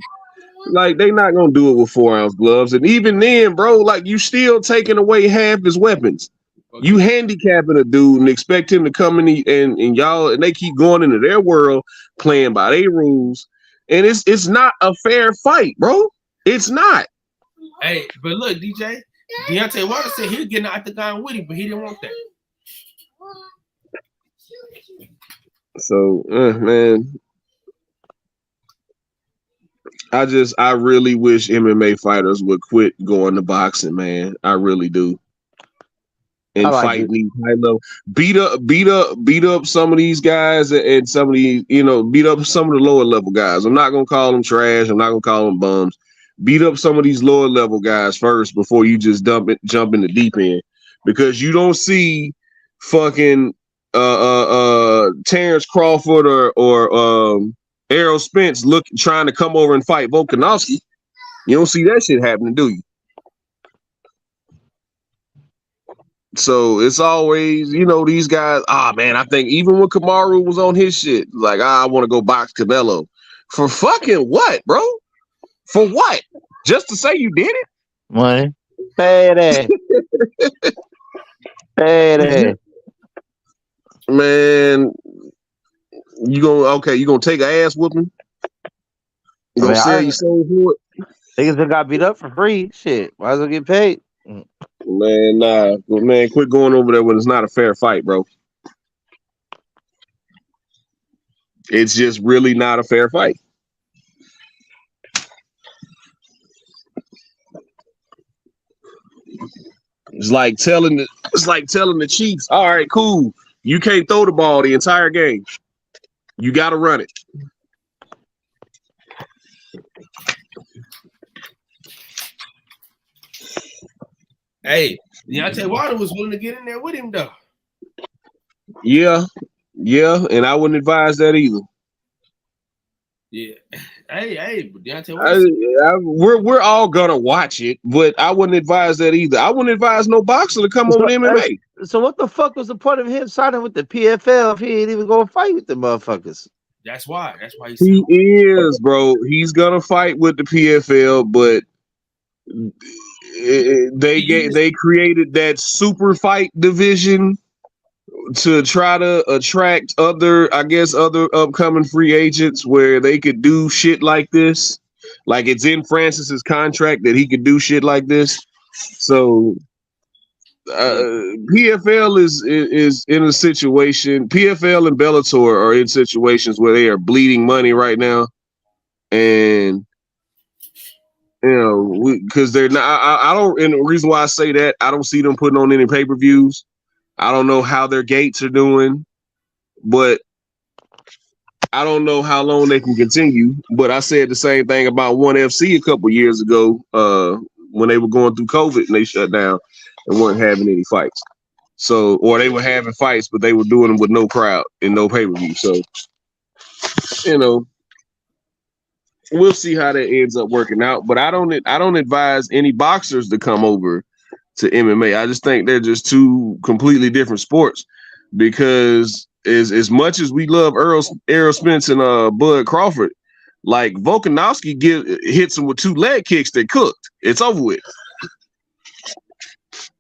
S6: Like they not gonna do it with 4-ounce gloves, and even then, bro, like you still taking away half his weapons.
S2: Okay.
S6: You handicapping a dude and expect him to come in and y'all and they keep going into their world playing by their rules, and it's not a fair fight, bro. It's not.
S2: Hey, but look, DJ, Deontay Wilder said he'd get an octagon with him, but he didn't want that.
S6: So, man, I really wish MMA fighters would quit going to boxing, man. I really do. And fighting these high level, beat up some of these guys and some of these, beat up some of the lower level guys. I'm not gonna call them trash. I'm not gonna call them bums. Beat up some of these lower level guys first before you just jump in the deep end, because you don't see fucking Terrence Crawford or Errol Spence trying to come over and fight Volkanovski. You don't see that shit happening, do you? So it's always, these guys, man, I think even when Kamaru was on his shit, like, I want to go box Canelo. For fucking what, bro? For what? Just to say you did it?
S7: Money. Payday. Payday.
S6: Man, you gonna take an ass whooping? You gonna sell your soul for it?
S7: Niggas that got beat up for free. Shit. Might as well get paid.
S6: Man, nah. Man, quit going over there when it's not a fair fight, bro. It's just really not a fair fight. It's like telling the Chiefs, all right, cool. You can't throw the ball the entire game. You got to run it.
S2: Hey, Deontay Wilder was willing to get in there with him, though.
S6: Yeah, and I wouldn't advise that either.
S2: Yeah. Hey, but Deontay Wilder.
S6: We're all gonna watch it, but I wouldn't advise that either. I wouldn't advise no boxer to come over to MMA.
S7: So what the fuck was the point of him signing with the PFL if he ain't even gonna fight with the motherfuckers?
S2: That's why
S6: he is, bro. He's gonna fight with the PFL, but they created that super fight division to try to attract other upcoming free agents where they could do shit like this. Like it's in Francis's contract that he could do shit like this. So PFL is in a situation. PFL and Bellator are in situations where they are bleeding money right now, and You know, because they're not. I don't. And the reason why I say that, I don't see them putting on any pay-per-views. I don't know how their gates are doing, but I don't know how long they can continue. But I said the same thing about ONE FC a couple years ago when they were going through COVID and they shut down and weren't having any fights. So, or they were having fights, but they were doing them with no crowd and no pay-per-view. So, you know, we'll see how that ends up working out. But I don't advise any boxers to come over to MMA. I just think they're just two completely different sports. Because as much as we love Errol Spence and Bud Crawford, like Volkanovski hits him with 2 leg kicks that cooked. It's over with.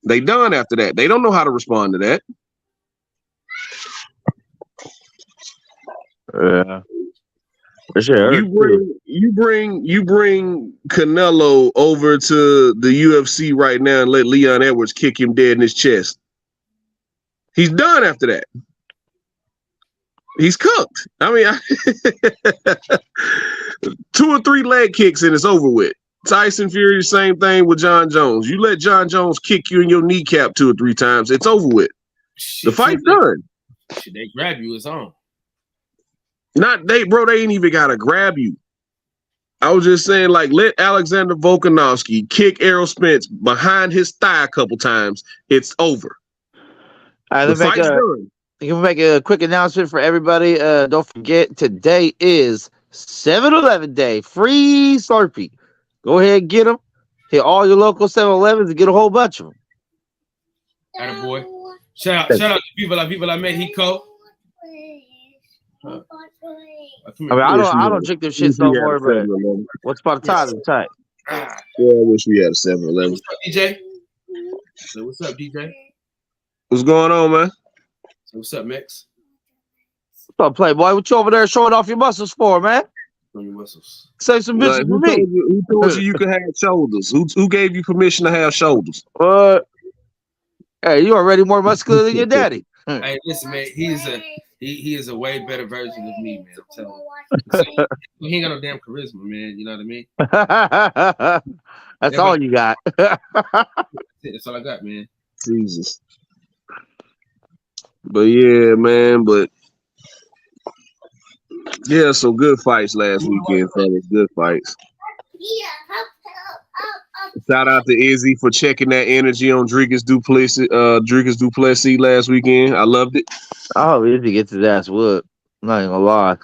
S6: They done after that. They don't know how to respond to that.
S7: Yeah. For sure.
S6: You bring Canelo over to the UFC right now and let Leon Edwards kick him dead in his chest. He's done after that. He's cooked. I mean, 2 or 3 leg kicks and it's over with. Tyson Fury, same thing with John Jones. You let John Jones kick you in your kneecap 2 or 3 times, it's over with. The fight's done.
S2: Should they grab you? It's on.
S6: Not they, bro. They ain't even gotta grab you. I was just saying, like, let Alexander Volkanovski kick Errol Spence behind his thigh a couple times. It's over.
S7: All right, you can make a quick announcement for everybody. Don't forget, today is 7-Eleven day. Free Slurpee. Go ahead and get them. Hit all your local 7-Elevens and get a whole bunch of them.
S2: Attaboy. Shout out to people like Mexico.
S7: I don't drink them shits no more, but what's about the time? Tight.
S6: Yeah, I wish we had a 7-Eleven.
S2: What's up, DJ? So what's up, DJ?
S6: What's going on, man?
S2: So what's up, Mix?
S7: What's up, Playboy? What you over there showing off your muscles for, man?
S2: Show your muscles.
S7: Say some bitches for me.
S6: Who told you can have shoulders? Who gave you permission to have shoulders?
S7: Hey, you already more muscular than your daddy.
S2: Hey, listen, man. He is a way better version of me, man. I'm telling you. He ain't got no damn charisma, man. You know what I mean?
S7: That's all you got.
S2: That's all I got, man.
S6: Jesus. But yeah, man. But yeah, so good fights last weekend, fellas. Good fights. Shout out to Izzy for checking that energy on Dricus Duplessis last weekend. I loved it.
S7: Oh, Izzy gets his ass whooped. I'm not even gonna lie.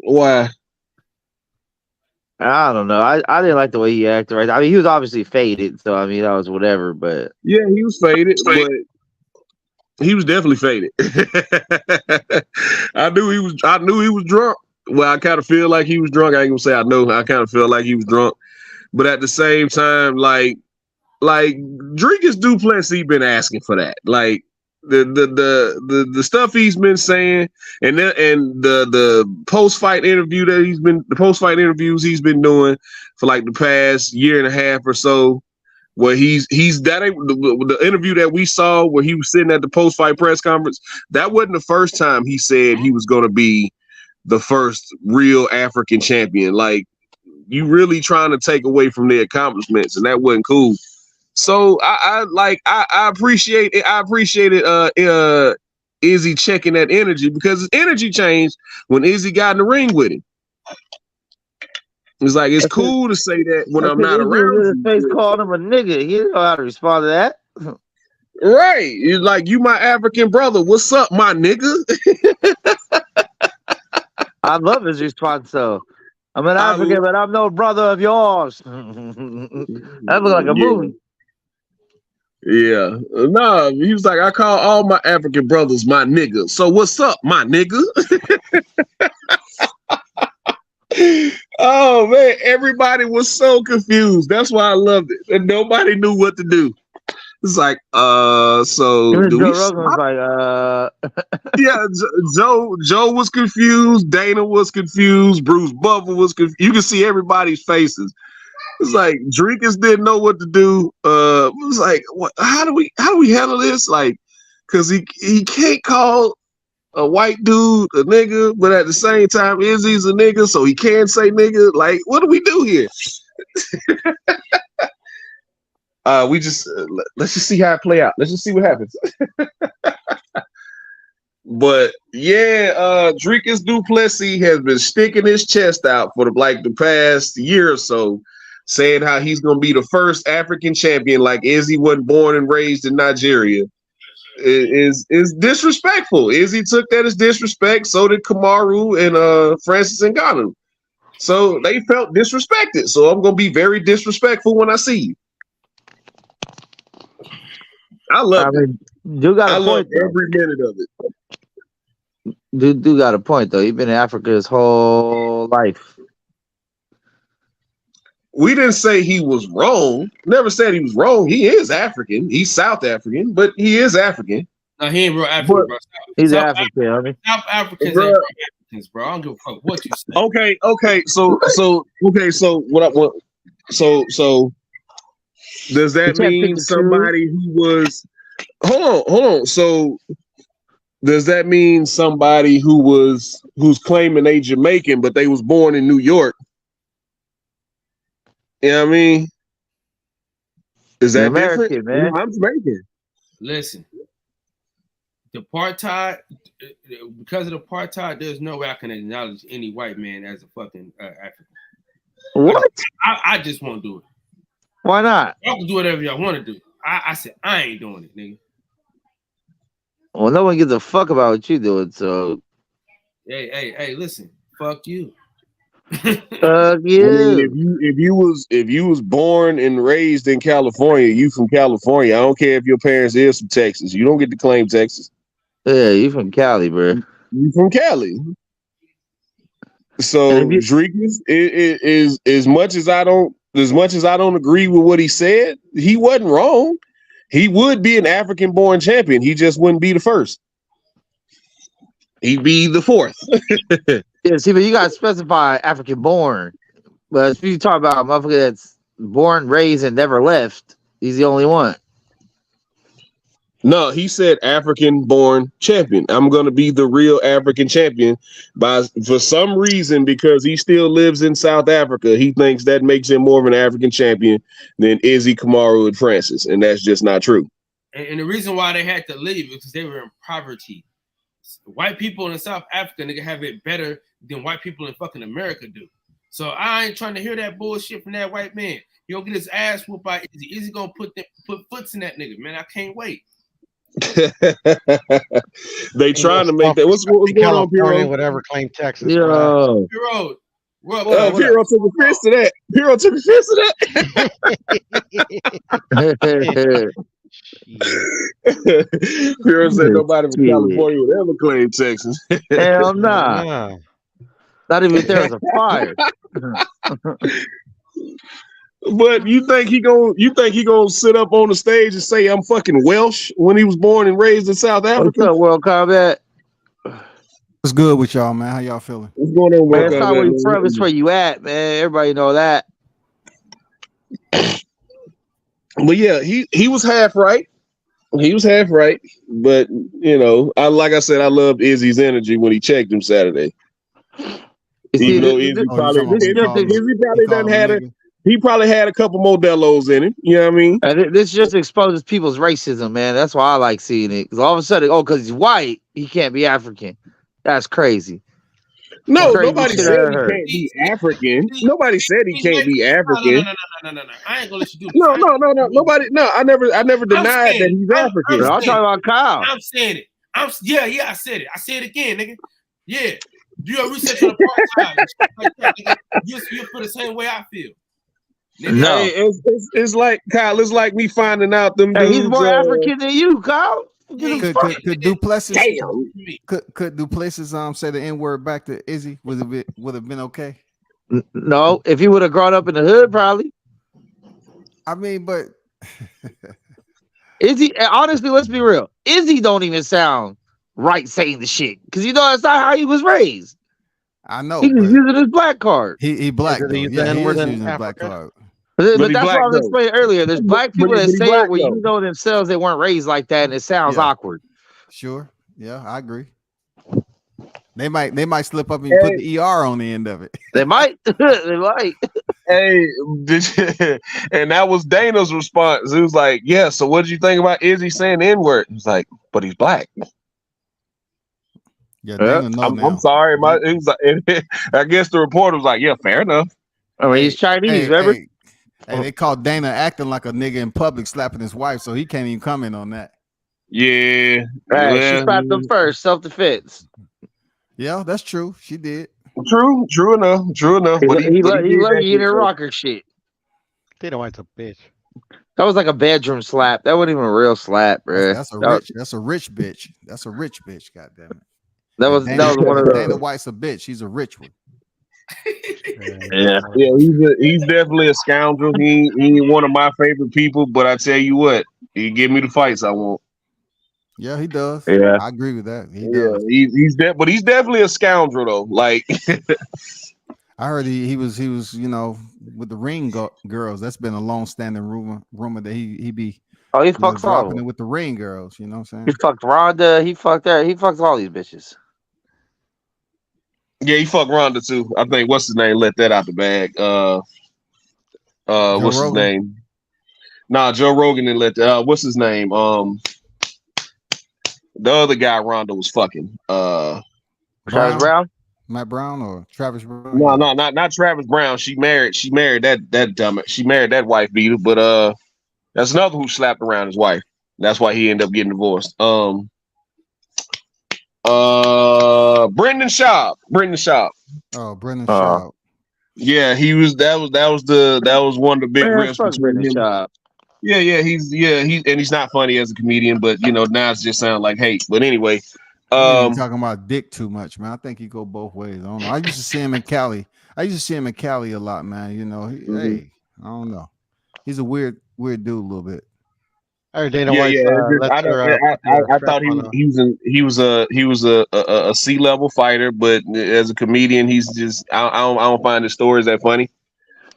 S6: Why?
S7: I don't know. I didn't like the way he acted. Right. I mean, he was obviously faded, so I mean that was whatever. But
S6: yeah, he was faded, but he was definitely faded. I knew he was drunk. Well, I kind of feel like he was drunk. I ain't gonna say I know. I kind of feel like he was drunk. But at the same time, like Dricus Duplessis been asking for that. Like the stuff he's been saying, and the post-fight interviews he's been doing for like the past year and a half or so, where the interview that we saw where he was sitting at the post-fight press conference, that wasn't the first time he said he was going to be the first real African champion. Like, you really trying to take away from their accomplishments, and that wasn't cool. So I appreciate it. I appreciated Izzy checking that energy, because his energy changed when Izzy got in the ring with him. It's like, it's cool to say that when I'm not around.
S7: His face called him a nigga. He didn't know how to respond to that.
S6: Right. It's like, you my African brother. What's up, my nigga?
S7: I love his response though. I'm an African, but I'm no brother of yours. That looked like a movie.
S6: Yeah. No, he was like, I call all my African brothers my nigga. So what's up, my nigga? Oh man, everybody was so confused. That's why I loved it. And nobody knew what to do. It's like, so do we stop? Yeah, Joe was confused, Dana was confused, Bruce Buffer was confused. You can see everybody's faces. It's like Dricus didn't know what to do. It was like, what? How do we handle this? Like, because he can't call a white dude a nigga, but at the same time, Izzy's a nigga, so he can say nigga. Like, what do we do here? We just let's just see how it play out. Let's just see what happens. But yeah, Dricus Du Plessis has been sticking his chest out for the past year or so, saying how he's gonna be the first African champion, like Izzy wasn't born and raised in Nigeria. Is disrespectful. Izzy took that as disrespect. So did Kamaru and Francis Ngannou. So they felt disrespected. So I'm gonna be very disrespectful when I see you. I love it.
S7: You got
S6: I love every minute of it.
S7: Dude got a point though. He's been in Africa his whole life.
S6: We didn't say he was wrong. Never said he was wrong. He is African. He's South African, but he is African.
S2: No, he ain't real African, bro.
S7: He's African, I mean.
S2: South Africans ain't real Africans, bro. I don't give a fuck what you say.
S6: Okay. So what? So does that mean somebody who was? Hold on. So does that mean somebody who's claiming they Jamaican, but they was born in New York? You know what I mean? Is that
S7: American,
S6: different?
S7: man?
S6: No, I'm Jamaican.
S2: Listen, the apartheid, because of the apartheid, there's no way I can acknowledge any white man as a fucking African.
S7: What?
S2: I just won't do it.
S7: Why not?
S2: Y'all can do whatever y'all want to do. I said I ain't doing it, nigga.
S7: Well, no one gives a fuck about what you doing, so.
S2: Hey, listen, fuck you.
S7: Fuck you.
S6: I mean, if you was born and raised in California, you from California. I don't care if your parents is from Texas. You don't get to claim Texas.
S7: Yeah, you from Cali, bro.
S6: You from Cali. So Dricus is as much as I don't agree with what he said, he wasn't wrong. He would be an African-born champion. He just wouldn't be the first. He'd be the fourth.
S7: Yeah, see, but you gotta specify African-born. But if you talk about a motherfucker that's born, raised, and never left, he's the only one.
S6: No, he said African-born champion. I'm gonna be the real African champion. For some reason, because he still lives in South Africa, he thinks that makes him more of an African champion than Izzy, Kamaru, and Francis, and that's just not true.
S2: And the reason why they had to leave is because they were in poverty. White people in South Africa, nigga, have it better than white people in fucking America do. So I ain't trying to hear that bullshit from that white man. He'll get his ass whooped by Izzy. Izzy gonna put foots in that nigga, man. I can't wait.
S6: They trying to make that. What's going on, Piro?
S8: Whatever claim Texas.
S7: Yo,
S2: Piro,
S6: Piro took offense to that. Piro took offense to that. Piro said nobody from California would ever claim Texas.
S7: Hell nah. Not even if there was a fire.
S6: But you think he gonna sit up on the stage and say I'm fucking Welsh when he was born and raised in South Africa?
S7: What's up, World Combat?
S9: What's good with y'all, man? How y'all feeling?
S6: What's going on,
S7: Man, it's not where you from, it's where you at, man. Everybody know that.
S6: But yeah, he was half right. He was half right. But you know, like I said, I loved Izzy's energy when he checked him Saturday. Even though Izzy probably had a couple Modelos in him. You know what I mean?
S7: This just exposes people's racism, man. That's why I like seeing it. Because all of a sudden, because he's white, he can't be African. That's crazy.
S6: No, nobody said he can't be African. Nobody said he can't be African.
S2: No. I ain't gonna let you do this.
S6: No. Nobody. No, I never denied that he's African.
S7: I'm talking about Kyle.
S2: I'm saying it. Yeah. I said it. I say it again, nigga. Yeah. Do your research on the part-time. Like that, nigga. You feel the same way I feel. Nigga.
S6: No, it's like Kyle. It's like me finding out them dudes.
S7: He's more African than you, Kyle.
S9: Could Duplessis? Could Duplessis say the N-word back to Izzy? Would have been okay?
S7: No, if he would have grown up in the hood, probably.
S9: I mean, but
S7: Izzy, honestly, let's be real. Izzy don't even sound right saying the shit because that's not how he was raised.
S9: I know.
S7: He was using his black card.
S9: He black.
S8: He
S9: using his black card.
S7: But that's what I was explaining earlier. There's black people that say it where you know themselves they weren't raised like that, and it sounds awkward.
S9: Sure. Yeah, I agree. They might slip up and put the ER on the end of it.
S7: They might. They might.
S6: Hey, and that was Dana's response. It was like, yeah, so what did you think about Izzy saying the N-word? He was like, but he's black.
S9: Yeah, Dana know
S6: I'm sorry. It was like, I guess the reporter was like, yeah, fair enough.
S7: I mean, he's Chinese, remember?
S9: Hey, they called Dana acting like a nigga in public, slapping his wife, so he can't even comment on that.
S6: Yeah.
S7: Right, she slapped him first, self-defense.
S9: Yeah, that's true. She did.
S6: True enough. But
S7: he let you eat a rocker shit.
S8: Dana White's a bitch.
S7: That was like a bedroom slap. That wasn't even a real slap, bro.
S9: That's a rich bitch. That's a rich bitch. Goddamn it.
S7: That was one of the.
S9: Dana White's a bitch. He's a rich one.
S6: Yeah. He's definitely a scoundrel. He ain't one of my favorite people, but I tell you what, he give me the fights I want.
S9: Yeah, he does.
S6: Yeah,
S9: I agree with that. He does.
S6: But he's definitely a scoundrel though. Like
S9: I heard he was with the ring girls. That's been a long-standing rumor that he be.
S7: Oh, he fucks all
S9: dropping it with the ring girls. You know what I'm saying?
S7: He fucked Rhonda. He fucked her. He fucked all these bitches.
S6: Yeah, he fucked Rhonda too. I think what's his name let that out the bag. What's his name? Nah, Joe Rogan didn't let that. What's his name? The other guy Rhonda was fucking.
S7: Travis Brown?
S9: Matt Brown or Travis Brown?
S6: No, not Travis Brown. She married that dumb. She married that wife beater, but that's another who slapped around his wife. That's why he ended up getting divorced. Brendan Schaub.
S9: Oh, Brendan Schaub.
S6: Yeah, he was. That was one of the big rips between him. Schaub. Yeah, he's not funny as a comedian, but now it just sounds like hate. But anyway,
S9: talking about dick too much, man. I think he go both ways. I don't know. I used to see him in Cali. A lot, man. Hey, I don't know. He's a weird dude a little bit.
S8: I
S6: thought he was a C-level fighter, but as a comedian, he's just I don't find his stories that funny.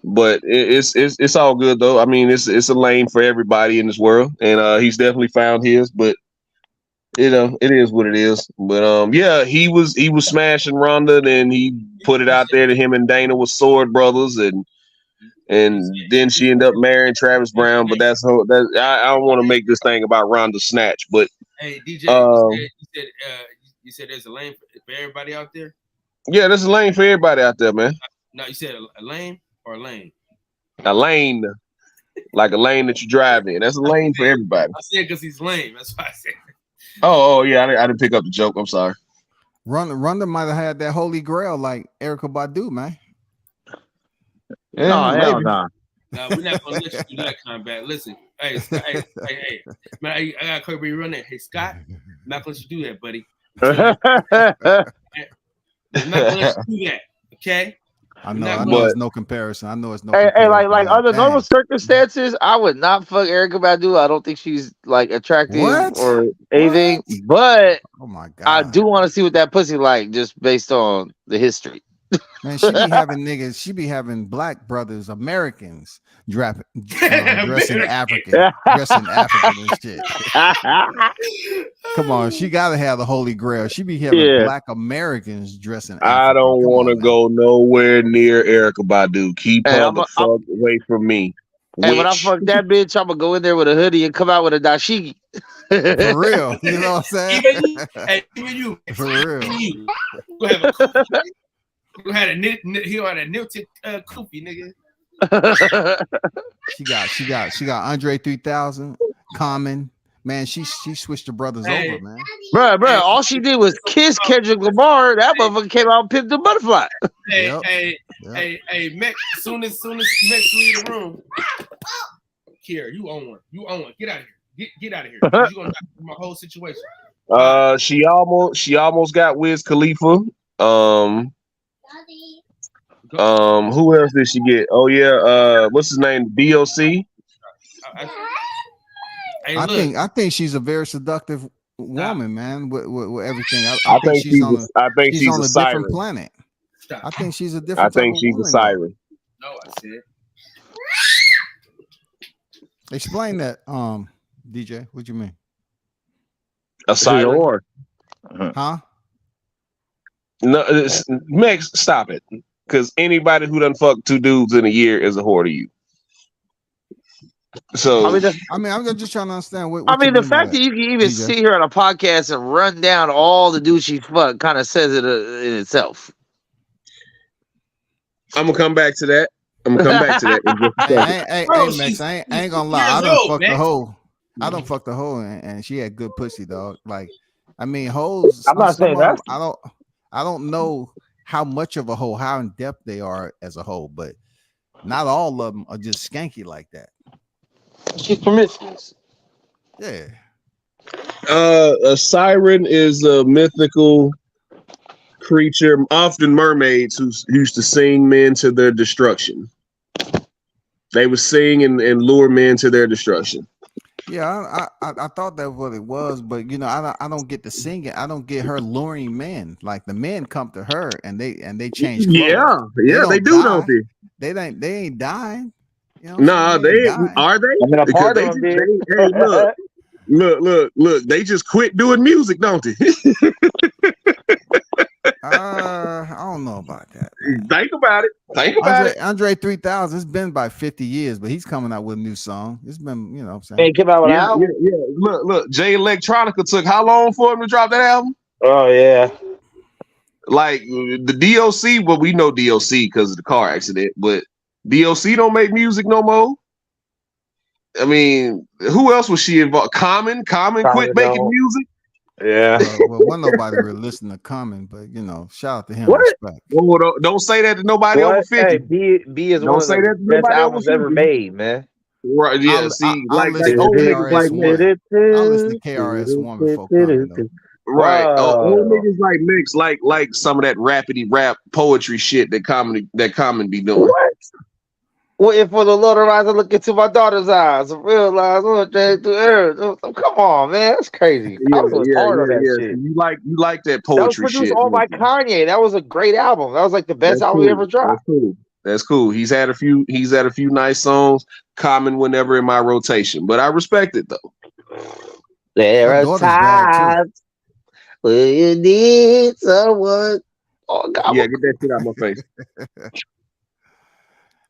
S6: But it's all good though. I mean, it's a lane for everybody in this world, and he's definitely found his. But it is what it is. But yeah, he was smashing Rhonda, and he put it out there that him and Dana was sword brothers, and then she ended up marrying Travis Brown. But I don't want to make this thing about Rhonda snatch. But
S2: hey, DJ, you said there's a lane for everybody out there.
S6: Yeah, there's a lane for everybody out there, man.
S2: No, you said a lane or a lane?
S6: A lane, like a lane that you drive in. That's a lane for everybody.
S2: I said because he's lame. That's why I said.
S6: Oh yeah, I didn't pick up the joke. I'm sorry.
S9: Ronda might have had that holy grail like Erykah Badu, man.
S7: No, hell no.
S2: No, we're not gonna let you do that combat. Listen, hey, man, I got Kirby running. Hey, Scott, I'm not gonna let you do that, buddy. I'm not gonna let you do that, okay?
S9: I know it's no comparison. I know it's no.
S7: Hey, like under normal circumstances, I would not fuck Erykah Badu. I don't think she's like attractive or anything. But
S9: oh my god,
S7: I do want to see what that pussy like, just based on the history.
S9: Man, she be having niggas. She be having black brothers, Americans, dressing African and shit. Come on, she gotta have the holy grail. She be having black Americans dressing.
S6: I don't want to go nowhere near Erykah Badu. Keep her the fuck away from me.
S7: And when I fuck that bitch, I'm gonna go in there with a hoodie and come out with a dashiki.
S9: For real, you know what I'm saying?
S2: Even you,
S9: for real.
S2: You gonna have a kufi, you had a nilted kufi, nigga.
S9: She got Andre 3000, Common. Man, she switched the brothers over, man.
S7: Bro, all she did was kiss Kendrick Lamar. That motherfucker came out and pimped the butterfly.
S2: Hey, Max, soon as Max leave the room, here, you own one. Get out of here. Get out of here. You're gonna knock my whole situation.
S6: She almost got Wiz Khalifa. Who else did she get? Oh yeah, what's his name? DOC.
S9: I think she's a very seductive woman, man. With everything,
S6: I think she's on a
S9: different planet. I think she's a different.
S6: I think she's a siren.
S2: No, I said.
S9: Explain that, DJ. What you mean?
S6: A siren?
S9: Huh?
S6: No, Max, stop it. Because anybody who done fucked 2 dudes in a year is a whore to you. So
S9: I'm just trying to understand what
S7: I mean,
S9: you
S7: the
S9: mean by
S7: fact that you can even
S9: DJ.
S7: sit here on a podcast and run down all the dudes she fucked kind of says it in itself.
S6: I'm gonna come back to that. In just a second.
S9: Hey,
S2: Bro,
S9: Max,
S2: she's
S9: I ain't gonna lie.
S2: years
S9: I done
S2: old,
S9: fucked the
S2: Max.
S9: hoe. I done fucked the hoe, and she had good pussy, dog. Like, I mean, hoes.
S7: I'm not saying
S9: some of
S7: that's-
S9: them, I don't know how much of a hoe, how in depth they are as a hoe, but not all of them are just skanky like that.
S7: She's promiscuous.
S9: Yeah.
S6: A siren is a mythical creature, often mermaids, who used to sing men to their destruction. They would sing and lure men to their destruction.
S9: Yeah, I thought that's what it was, but you know, I don't get the singing. I don't get her luring men. Like the men come to her and they change clothes.
S6: Yeah, they do, don't they?
S9: They ain't dying. You know
S6: Nah, they
S9: dying.
S6: are they?
S7: I mean, a part of them did.
S6: Hey, look, they just quit doing music, don't they?
S9: I don't know about that.
S6: Think about it.
S9: Andre 3000. It's been about 50 years, but he's coming out with a new song. It's been, you know, what I'm saying.
S7: Hey, came out with an album.
S6: Yeah. Look. Jay Electronica took how long for him to drop that album?
S7: Oh yeah.
S6: Like the DOC, well, we know DOC because of the car accident, but DOC don't make music no more. I mean, who else was she involved? Common quit making music.
S7: Yeah.
S9: Well, wasn't nobody really listening to Common, but you know, shout out to him.
S7: What?
S9: Respect.
S6: Oh, don't say that to nobody over 50.
S7: Hey, B is
S6: Don't
S7: one of
S6: say
S7: the
S6: that to
S7: best
S6: nobody
S7: albums
S6: over
S7: ever
S6: 50.
S7: made, man.
S6: Right? Yeah.
S9: I'll listen to
S6: old niggas
S9: KRS
S6: like
S9: One.
S6: Mix.
S9: I'll listen to KRS-One before Common, though.
S6: Right.
S7: Wow.
S6: Old niggas like Mix, like some of that rapidy rap poetry shit that Common be doing.
S7: What? Waiting for the Lord to rise and look into my daughter's eyes and realize what they do. Come on, man, that's crazy. I was hard on that shit.
S6: You like that
S7: That was
S6: poetry
S7: produced
S6: shit.
S7: all by Kanye. That was a great album. That was like the best album he ever dropped.
S6: That's cool. He's had a few nice songs. Common were never in my rotation, but I respect it though.
S7: There are times when you need someone. Oh God.
S6: Yeah, get that shit out of my face.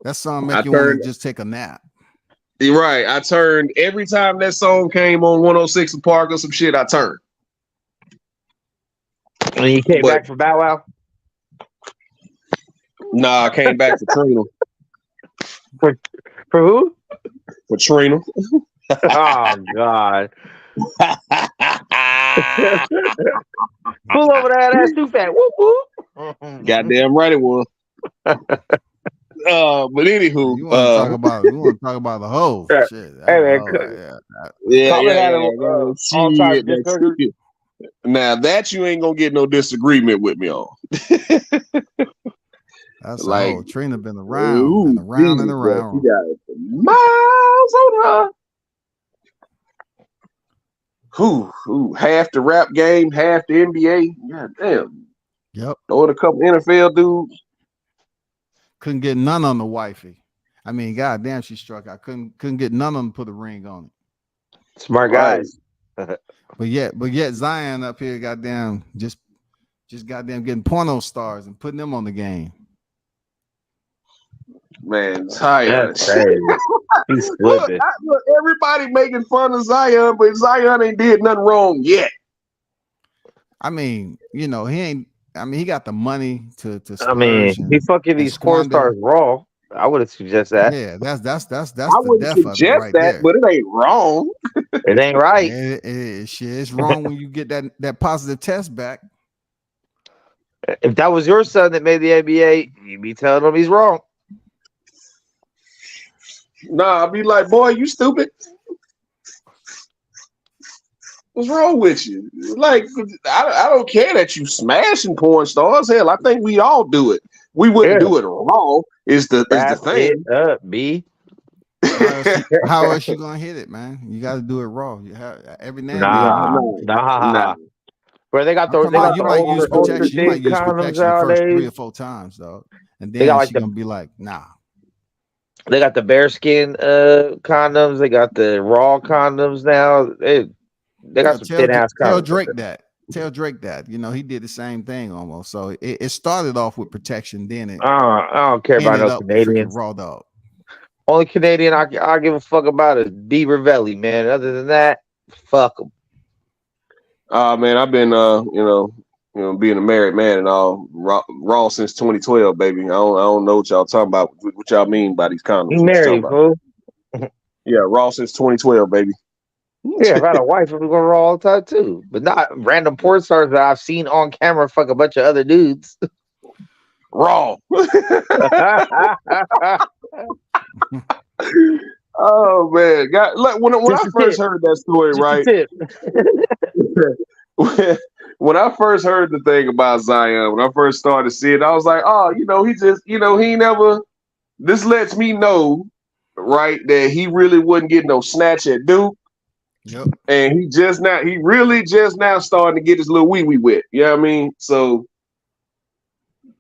S9: That song make you want to just take a nap.
S6: You're right. I turned every time that song came on 106 and Park or some shit. I turned.
S7: And you came back for Bow Wow?
S6: Nah, I came back for Trina.
S7: For who?
S6: For Trina.
S7: Oh God. Pull over that ass too fat. Whoop whoop.
S6: Goddamn right it was. But anywho,
S9: we want to talk about the whole shit.
S6: Now that you ain't gonna get no disagreement with me on.
S9: That's
S6: like
S9: like Trina been around and around and around.
S6: You got miles on her. Who half the rap game, half the NBA. God damn.
S9: Yep.
S6: Or a couple NFL dudes.
S9: Couldn't get none on the wifey. I mean, goddamn, she struck. I couldn't get none of them to put a ring on it.
S7: Smart guys.
S9: But yet Zion up here, goddamn, just goddamn getting porno stars and putting them on the game.
S6: Man, Zion.
S7: Look,
S6: everybody making fun of Zion, but Zion ain't did nothing wrong yet.
S9: I mean, you know, he got the money to
S7: I mean, he fucking these porn stars raw. I would suggest that.
S9: Yeah, that's
S6: I wouldn't suggest
S9: right
S6: that,
S9: there.
S6: but it ain't wrong.
S7: It ain't right.
S9: It's wrong when you get that positive test back.
S7: If that was your son that made the NBA, you'd be telling him he's wrong.
S6: Nah, I'd be like, boy, you stupid. What's wrong with you? Like, I don't care that you smashing porn stars. Hell, I think we all do it. We wouldn't do it wrong. Is the thing.
S7: It up, B.
S9: How else you gonna hit it, man? You got to do it raw. You have every now and then.
S7: Nah. Where they got the
S9: you might use protection the first 3 or 4 times, though, and then she's gonna be like, nah.
S7: They got the bearskin condoms. They got the raw condoms now. They got some thin ass condoms.
S9: Tell Drake that. Tell Drake that. You know, he did the same thing almost. So it started off with protection, then it
S7: I don't care about
S9: ended
S7: no
S9: up with freaking
S7: Canadians.
S9: Raw Dog.
S7: Only Canadian I give a fuck about is B. Ravelli, man. Other than that, fuck him.
S6: Man, I've been being a married man and all raw since 2012, baby. I don't know what y'all talking about. What y'all mean by these condoms?
S7: You married, fool.
S6: Yeah, raw since 2012, baby.
S7: Yeah, I've had a wife who's going raw all the time too, but not random porn stars that I've seen on camera fuck a bunch of other dudes.
S6: Raw. Oh man, when I first heard that story, right? When I first heard the thing about Zion, when I first started seeing it, I was like, oh, he just, he never. This lets me know, right, that he really wouldn't get no snatch at Duke.
S9: Yep.
S6: And he really just now starting to get his little wee wet. You know what I mean? So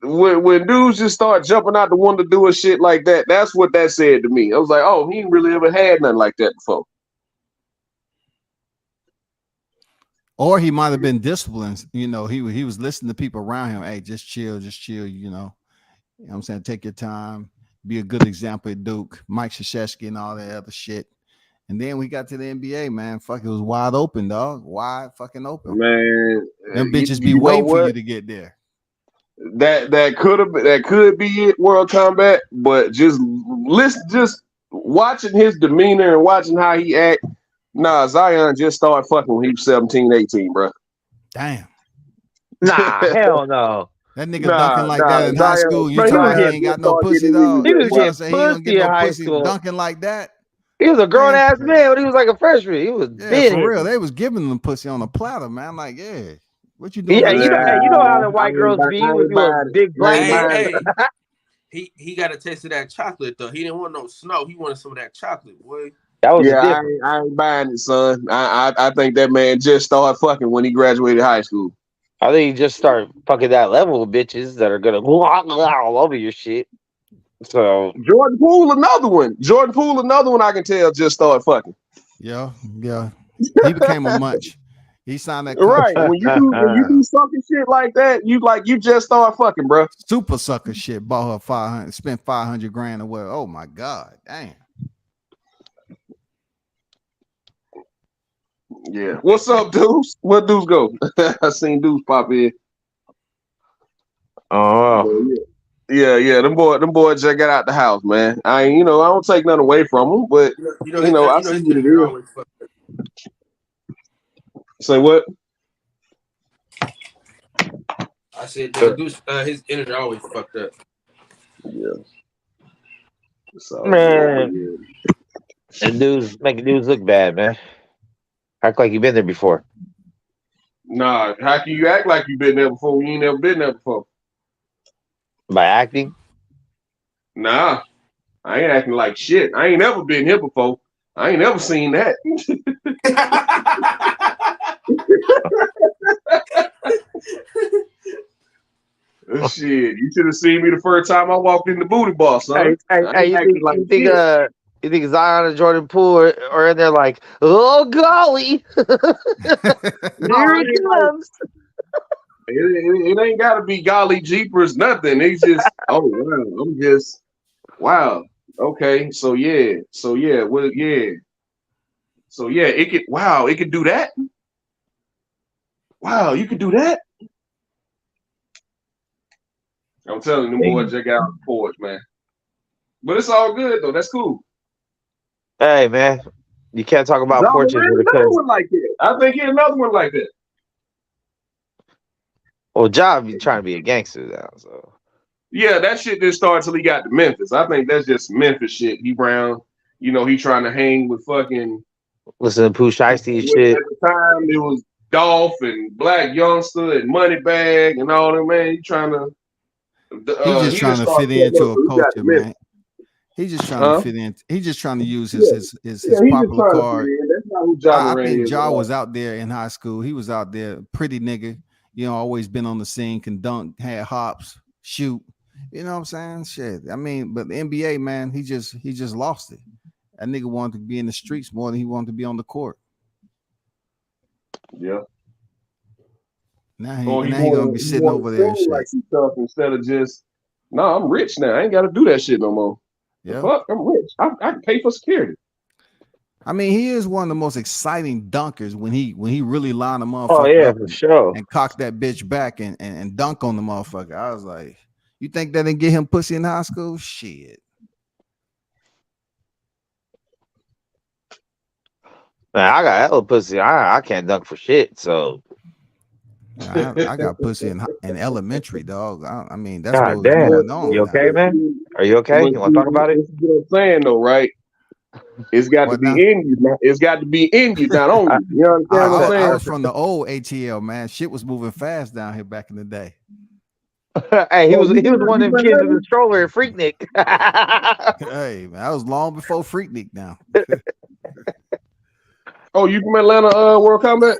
S6: when dudes just start jumping out the window doing shit like that, that's what that said to me. I was like, oh, he ain't really ever had nothing like that before.
S9: Or he might have been disciplined. He was listening to people around him. Hey, just chill. You know what I'm saying? Take your time. Be a good example at Duke, Mike Krzyzewski and all that other shit. And then we got to the NBA, man. Fuck, it was wide open, dog. Wide fucking open.
S6: Man,
S9: them bitches be waiting for you to get there.
S6: That could be it, World Combat. But just watching his demeanor and watching how he act. Nah, Zion just started fucking when he was 17, 18, bro.
S9: Damn.
S7: Nah, hell no.
S9: That nigga dunking like that in high school. You talking he ain't got no pussy, dog.
S7: He was getting
S9: he don't get
S7: pussy
S9: no
S7: in high
S9: pussy
S7: school.
S9: dunking like that.
S7: He was a grown ass man when he was like a freshman. He was big.
S9: For real. They was giving them pussy on a platter, man. I'm like, yeah. What you doing?
S7: Yeah, you know how the white girls be with you big black
S2: hey. He got a taste of that chocolate though. He didn't want no snow. He wanted some of that chocolate, boy.
S7: That was
S6: I ain't buying it, son. I think that man just started fucking when he graduated high school.
S7: I think he just started fucking that level of bitches that are gonna all over your shit. So
S6: Jordan Poole, another one. I can tell just started fucking.
S9: Yeah. He became a munch. He signed that
S6: contract. Right. When you do sucking shit like that, you just start fucking, bro.
S9: Super sucker shit. Bought her 500, spent 500 grand or what? Oh my god, damn.
S6: Yeah. What's up, Deuce? Where Deuce go? I seen Deuce pop in.
S7: Oh.
S6: Yeah. Them boys just got out the house, man. I don't take nothing away from them, but I see what it is. Say what?
S2: I said Deuce, his internet always fucked up.
S6: Yeah.
S7: Man. And dudes making dudes look bad, man. Act like you've been there before.
S6: Nah, how can you act like you've been there before when you ain't never been there before?
S7: By acting?
S6: Nah, I ain't acting like shit. I ain't never been here before. I ain't never seen that. Shit, you should have seen me the first time I walked in the booty bar, son.
S7: You think Zion and Jordan Poole are in there like, oh golly, here it comes.
S6: It ain't got to be golly jeepers, nothing. It's just, oh wow, I'm just, wow, okay, so yeah, it could do that. Wow, you could do that. I'm telling you, the boys just got on the porch, man. But it's all good though. That's cool.
S7: Hey man, you can't talk about porches with a
S6: another one like that. I think he's another one like that.
S7: Well, Ja be trying to be a gangster now, so
S6: yeah, that shit didn't start till he got to Memphis. I think that's just Memphis shit. He Brown, he trying to hang with fucking
S7: listen to Pooh Shiesty shit.
S6: At the time, it was Dolph and Black Youngster and Moneybag and all that, man. He trying to.
S9: He's just trying to fit into a culture, man. He's just trying to fit in. He's just trying to use his popular card.
S6: That's not who Ja
S9: I think Ja was out there in high school. He was out there, pretty nigga. Always been on the scene, can dunk, had hops, shoot. You know what I'm saying? Shit. I mean, but the NBA, man, he just lost it. That nigga wanted to be in the streets more than he wanted to be on the court.
S6: Yeah.
S9: Now he,
S6: Or
S9: now he gonna be sitting over there and shit.
S6: like some stuff instead of just, no, I'm rich now. I ain't got to do that shit no more.
S9: Yeah.
S6: Fuck, I'm rich. I can pay for security.
S9: I mean, he is one of the most exciting dunkers when he really lined the motherfucker
S7: Oh yeah,
S9: up
S7: for sure.
S9: and cocked that bitch back and dunk on the motherfucker. I was like, you think that didn't get him pussy in high school? Shit.
S7: Man, I got hella pussy. I can't dunk for shit. So
S9: I got pussy in elementary, dog. I mean, that's
S7: God
S9: what was
S7: damn.
S9: going on.
S7: You okay, man? Are you okay? You want to talk about it?
S6: This is what I'm saying though, right? It's got to be in you. Now. It's got to be in you, not on you. You understand what I'm saying?
S9: I was from the old ATL, man. Shit was moving fast down here back in the day.
S7: Hey, he was one of them kids in the stroller at Freaknik.
S9: Hey, man, I was long before Freaknik now.
S6: Oh, you from Atlanta World Combat?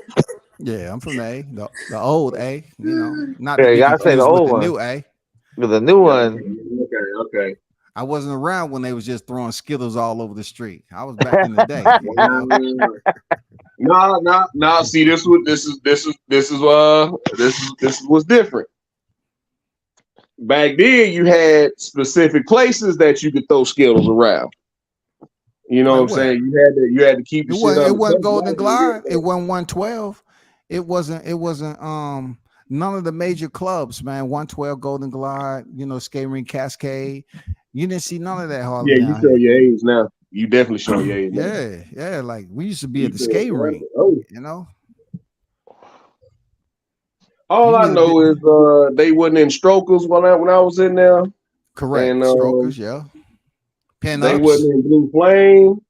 S9: Yeah, I'm from the A, the old A, you know. Not
S7: Yeah,
S9: to be
S7: you gotta say the
S9: confused with
S7: old
S9: the
S7: one.
S9: new A.
S7: The new one.
S6: Okay.
S9: I wasn't around when they was just throwing Skittles all over the street. I was back in the day.
S6: No. See, this is what's different. Back then, you had specific places that you could throw Skittles around. You know what I'm saying? You had to keep the shit.
S9: It wasn't Golden Glide. It wasn't 112. It wasn't none of the major clubs, man. 112 Golden Glide, you know, Skate Ring Cascade. You didn't see none of that. Harlem.
S6: Yeah, you show your age now. You definitely show your age.
S9: Yeah. Like we used to be at the skate ring, you know.
S6: All I know is they wasn't in Strokers when I was in there.
S9: Correct. And, Strokers, yeah.
S6: They wasn't in Blue Flame.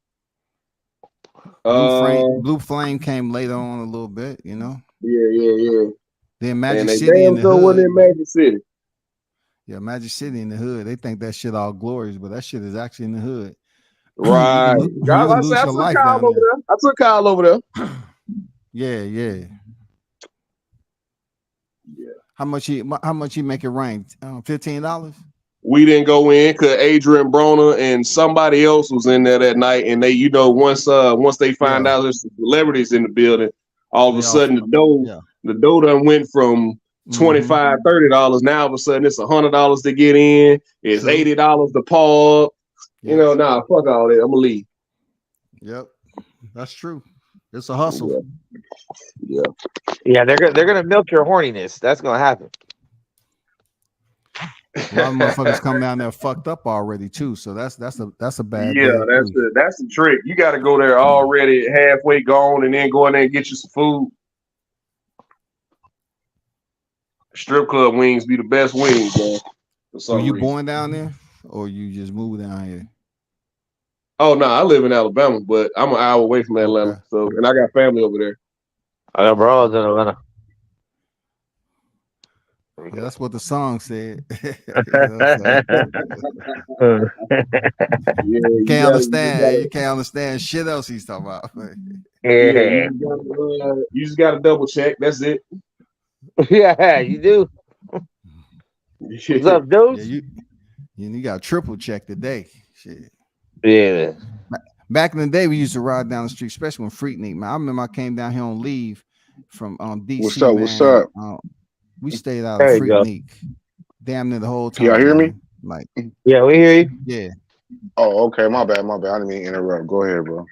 S9: Blue Flame came later on a little bit, you know.
S6: Yeah.
S9: Then Magic City in the hood.
S6: Wasn't in Magic City.
S9: Yeah, Magic City in the hood. They think that shit all glorious, but that shit is actually in the hood.
S6: Right. I took Kyle over there.
S9: Yeah. How much he make it rain? $15?
S6: We didn't go in because Adrian Broner and somebody else was in there that night, and they, you know, once they find out there's celebrities in the building, all of a sudden the dough done went from $25, $30. Now all of a sudden it's $100 to get in. It's $80 to park. You know, fuck all that. I'm gonna leave.
S9: Yep, that's true. It's a hustle.
S6: Yeah.
S7: They're gonna milk your horniness. That's gonna happen.
S9: A lot of motherfuckers come down there fucked up already too. So that's a bad.
S6: Yeah, that's the trick. You got to go there already halfway gone, and then go in there and get you some food. Strip club wings be the best wings, man.
S9: Were you born down there, or you just moved down here?
S6: Oh no, I live in Alabama, but I'm an hour away from Atlanta. Okay. So, and I got family over there.
S7: I got bros in Atlanta.
S9: Yeah, that's what the song said. You can't understand. You can't understand shit else he's talking about.
S6: Yeah, you just got to double check. That's it.
S7: Yeah, you do. What's up, dudes?
S9: Yeah, you got triple check today. Shit.
S7: Yeah.
S9: Back in the day, we used to ride down the street, especially when Freaknik, man. I remember I came down here on leave from DC.
S10: What's up?
S9: We stayed out of Freaknik damn near the whole time.
S10: Y'all hear me?
S9: Like,
S7: yeah, we hear you.
S9: Yeah.
S10: Oh, okay. My bad. I didn't mean to interrupt. Go ahead, bro.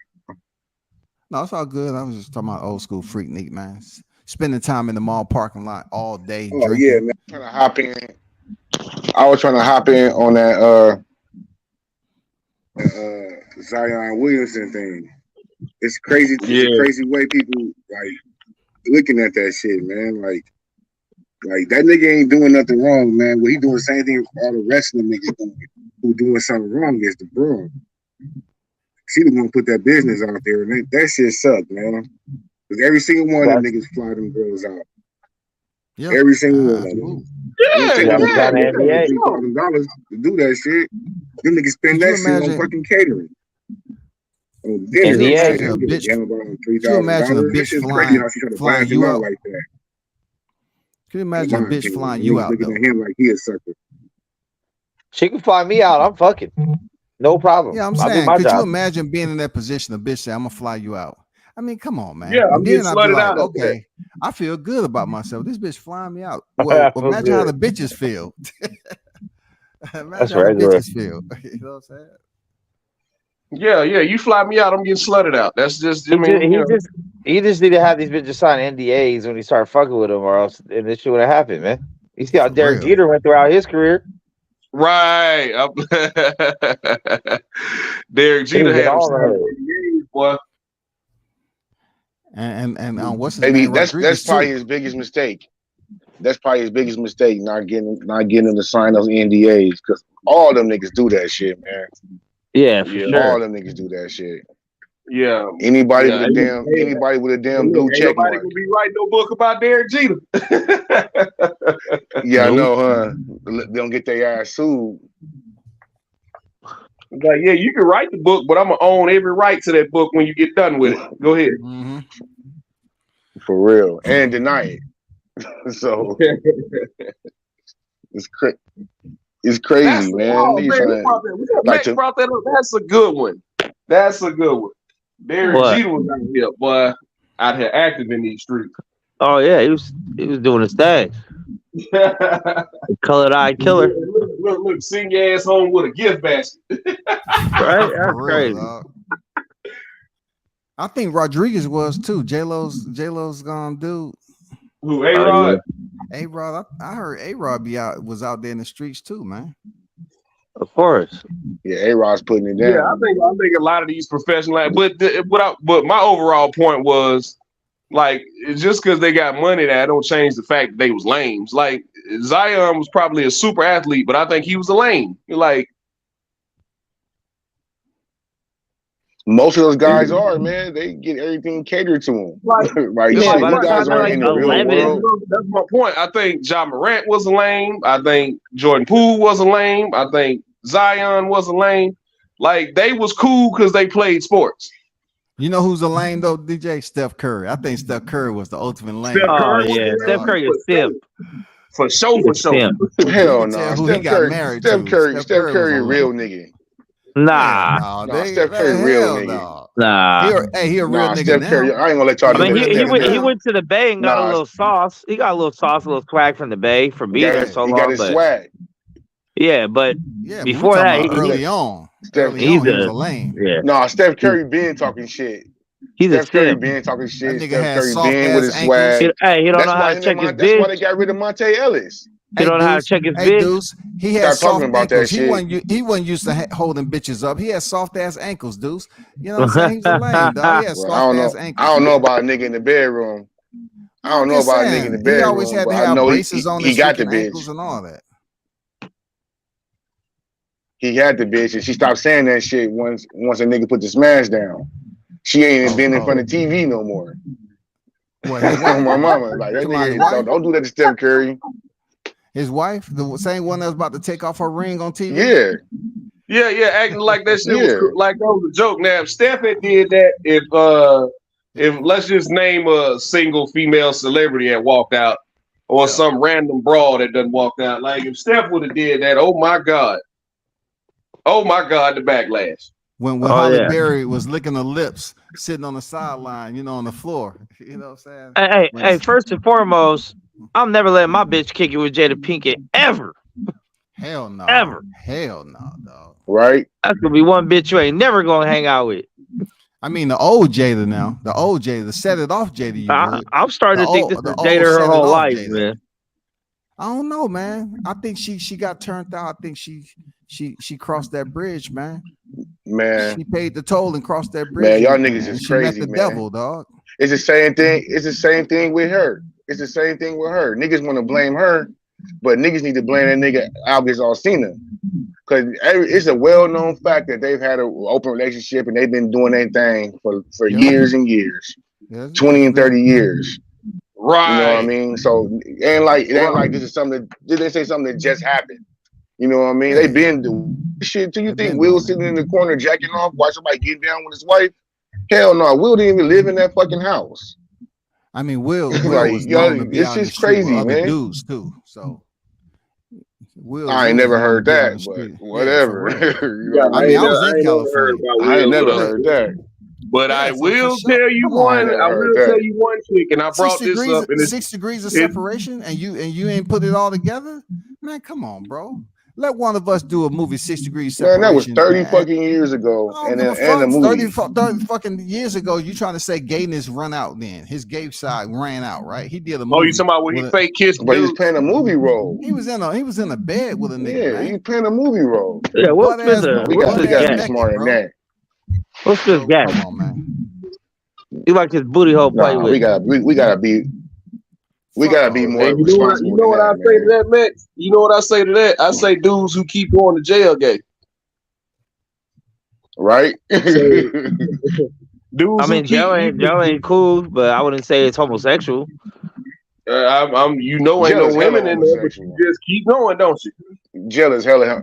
S9: No, it's all good. I was just talking about old school Freaknik, man. Spending time in the mall parking lot all day.
S10: Oh,
S9: drinking.
S10: yeah, man. Trying to hop in. I was trying to hop in on that Zion Williamson thing. It's crazy. It's a crazy way people like looking at that shit, man. Like that nigga ain't doing nothing wrong, man. Well, he doing the same thing all the rest of them niggas doing. Who doing something wrong is the bro. She the one put that business out there, and that shit sucked, man. Because every single one of them niggas fly them girls out.
S9: Yeah.
S10: Every single one of them.
S7: NBA.
S10: $3,000 to do that shit. Them niggas spend that shit on fucking catering.
S9: Could you imagine a bitch flying you out
S10: like that?
S9: Can you imagine a bitch flying you out?
S10: Looking at him like he a sucker.
S7: She can fly me out. I'm fucking. No problem.
S9: Yeah, I'm saying, could you imagine being in that position? A bitch say, "I'm gonna fly you out." I mean, come on, man.
S6: Yeah, I'm
S9: getting
S6: slutted out.
S9: Okay, I feel good about myself. This bitch flying me out. Well, imagine how the bitches feel. Imagine how the bitches feel. You know what I'm saying?
S6: Yeah. You fly me out, I'm getting slutted out. That's just. I mean,
S7: he just need to have these bitches sign NDAs when he start fucking with them, or else and this shit would have happened, man. You see how Derek Jeter went throughout his career.
S6: Right. Derek Jeter had all
S4: the
S6: boy.
S9: And what's his
S4: maybe
S9: name?
S4: That's probably his biggest mistake. That's probably his biggest mistake, not getting him to sign those NDAs, because all them niggas do that shit, man.
S7: Yeah, for sure.
S4: All them niggas do that shit.
S6: Yeah.
S4: Anybody with a damn blue check mark.
S6: Nobody gonna be writing no book about Derek Jeter.
S4: Yeah, I know, huh? They don't get their ass sued.
S6: Like, yeah, you can write the book, but I'm gonna own every right to that book when you get done with it. Go ahead.
S9: Mm-hmm.
S4: For real, and deny it. So it's crazy, man.
S6: Max brought that up. That's a good one. Derek Jeter was out here, boy, out here active in these streets.
S7: Oh yeah, he was doing his thing. Colored-eyed killer.
S6: Look, send your ass home with a gift basket.
S7: Right? That's crazy.
S9: I think Rodriguez was too. J-Lo's dude.
S6: Who, A-Rod?
S9: A-Rod. I heard A-Rod was out there in the streets too, man.
S7: Of course.
S4: Yeah, A-Rod's putting it down.
S6: Yeah, I think a lot of these professional, but my overall point was, like, just because they got money, that don't change the fact that they was lames. Like, Zion was probably a super athlete, but I think he was a lame. Like,
S4: most of those guys are, man. They get everything catered to them. Right?
S6: Yeah,
S4: you guys are in the real world.
S6: That's my point. I think Ja Morant was a lame. I think Jordan Poole was a lame. I think Zion was a lame. Like, they was cool because they played sports.
S9: You know who's a lame though, DJ? Steph Curry. I think Steph Curry was the ultimate lame.
S7: Steph Curry is simp.
S6: For sure.
S4: Hell no. Steph Curry a real nigga.
S7: Nah.
S4: Steph Curry real nigga.
S7: Nah.
S9: He a real nigga
S4: Steph Curry, I ain't gonna let y'all do that.
S7: He went to the Bay and got a little sauce. He got a little sauce, a little swag from the Bay for being there so long.
S4: He got his swag.
S7: Yeah, but before that,
S9: early on, he was a lame.
S7: Yeah.
S4: No, Steph Curry been talking shit. Steph Curry been talking shit. Steph Curry been with his swag.
S7: He don't know how to check his bitch.
S4: That's why they got rid of Monte Ellis.
S7: He don't know how to check his bitch.
S9: Deuce, he had soft
S4: about
S9: ankles.
S4: That shit.
S9: He wasn't used to holding bitches up. He had soft ass ankles, Deuce. You know what I'm saying? He was a lame, dog. He had soft ass ankles.
S4: I don't know about a nigga in the bedroom. I don't know about a nigga in the bedroom.
S9: He always had to have braces on his
S4: got the
S9: ankles and all that.
S4: He had the bitch, and she stopped saying that shit once a nigga put the smash down. She ain't even been in front of TV no more.
S9: What,
S4: my mama, like, that nigga, don't do that to Steph Curry.
S9: His wife, the same one that was about to take off her ring on TV.
S6: Yeah, acting like that shit was like that was a joke. Now, if Steph had did that, if let's just name a single female celebrity that walked out, or some random broad that done walked out, like if Steph would have did that, oh my god, the backlash.
S9: When Halle Berry was licking her lips, sitting on the sideline, on the floor. You know what I'm
S7: saying? Hey, first and foremost, I'm never letting my bitch kick it with Jada Pinkett ever.
S9: Hell no.
S7: Ever.
S9: Hell no, dog.
S4: Right?
S7: That's gonna be one bitch you ain't never gonna hang out with.
S9: I mean, the old Jada now. The old Jada, the set it off Jada.
S7: I'm starting to think this is Jada her whole life, Jada. Man.
S9: I don't know, man. I think she got turned out. I think she crossed that bridge, man.
S4: Man,
S9: she paid the toll and crossed that bridge.
S4: Man, y'all niggas is crazy,
S9: met the
S4: man.
S9: devil, dog.
S4: It's the same thing. It's the same thing with her. Niggas want to blame her, but niggas need to blame that nigga Albus Alsina, because it's a well-known fact that they've had an open relationship and they've been doing their thing for years and years, 20 and 30 years.
S6: Right.
S4: You know what I mean? So it ain't like this is something that did they say something that just happened? You know what I mean? They been doing shit. Do you think Will sitting in the corner jacking off while somebody getting down with his wife? Hell no, Will didn't even live in that fucking house.
S9: I mean, Will
S4: like,
S9: was
S4: it's just crazy, man.
S9: Dudes too. So
S4: I ain't never heard that, but whatever.
S9: I mean, I was in California.
S4: I ain't never heard that.
S6: But I will tell you
S9: Come on.
S6: one. I will
S4: that.
S6: tell you one chick, and I brought this up. And
S9: 6 degrees of separation, and you ain't put it all together, man. Come on, bro. Let one of us do a movie 6 degrees separation.
S4: Man, that was 30 fucking years ago, and a movie
S9: 30 fucking years ago. You trying to say gayness run out? Then his gay side ran out, right? He did a movie.
S6: Oh, you talking about when he fake kissed?
S4: But he was playing a movie role.
S9: He was in a bed with a nigga.
S4: Yeah,
S9: man.
S4: he was playing a movie role.
S7: Yeah,
S4: we gotta be smarter than that.
S7: What's this guy?
S9: Come on, man.
S7: You like his booty hole play with?
S4: We gotta be more
S6: You
S4: responsible.
S6: know what I say to that, Max? You know what I say to that? I say dudes who keep going to jail gay.
S4: Right?
S6: Dudes.
S7: I mean, Joe ain't cool, but I wouldn't say it's homosexual.
S6: I'm ain't no women in there, but you just keep going, don't you?
S4: Jail is hella.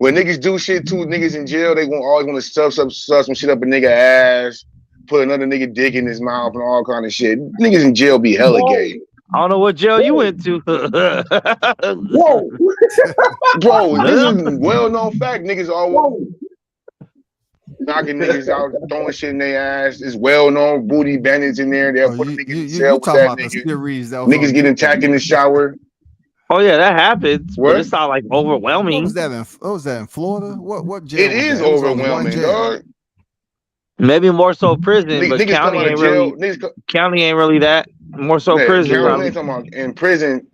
S4: When niggas do shit to niggas in jail, they always want to stuff some shit up a nigga ass, put another nigga dick in his mouth and all kind of shit. Niggas in jail be hella gay.
S7: I don't know what jail you went to.
S6: Whoa.
S4: Bro, this is well-known fact. Niggas always knocking niggas out, throwing shit in their ass. It's well-known booty bandits in there. They'll put a nigga in jail with that nigga. Niggas getting attacked in the shower.
S7: Oh yeah, that happens. But it's not like overwhelming.
S9: What was that in Florida? What jail?
S4: It is overwhelming, dog.
S7: Maybe more so prison, but county ain't really that. More so prison.
S4: Talking about in prison,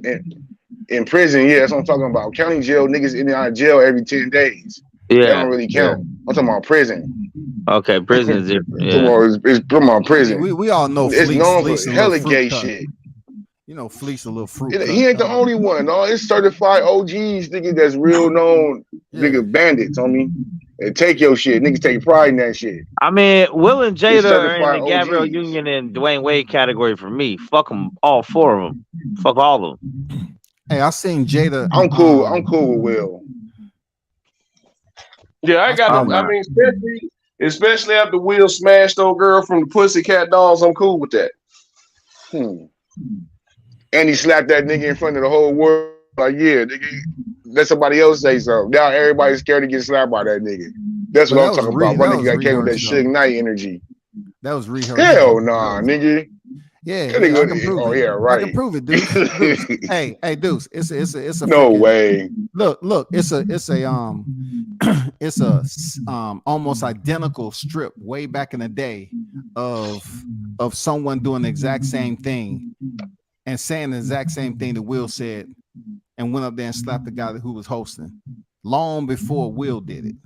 S4: in prison, yeah, that's what I'm talking about. County jail, niggas in and out of jail every 10 days.
S7: Yeah,
S4: they don't really count. I'm talking about prison.
S7: Okay, prison is different.
S4: It's talking about prison.
S9: We all know
S4: it's known for
S9: Fleece
S4: hella gay shit.
S9: You know, Fleece a little fruit.
S4: He ain't the only one. No, it's certified OGs, nigga. That's real known, nigga. Bandits, homie. They take your shit. Niggas take pride in that shit.
S7: I mean, Will and Jada are in the Gabrielle Union and Dwayne Wade category for me. Fuck them, all four of them. Fuck all of them.
S9: Hey, I seen Jada.
S4: I'm cool. I'm cool with Will.
S6: Yeah, I got. I mean, especially after Will smashed old girl from the Pussycat Dolls, I'm cool with that.
S4: And he slapped that nigga in front of the whole world. Like, yeah, nigga, let somebody else say so. Now everybody's scared to get slapped by that nigga. That's what I'm talking about. My nigga came with that Suge Knight energy.
S9: That was rehearsed.
S4: Hell nah, nigga.
S9: Yeah,
S4: I can prove it. Yeah, right.
S9: I can prove it, dude. Hey, Deuce, it's a
S4: no way.
S9: Look, it's a almost identical strip way back in the day of someone doing the exact same thing and saying the exact same thing that Will said, and went up there and slapped the guy who was hosting. Long before Will did it.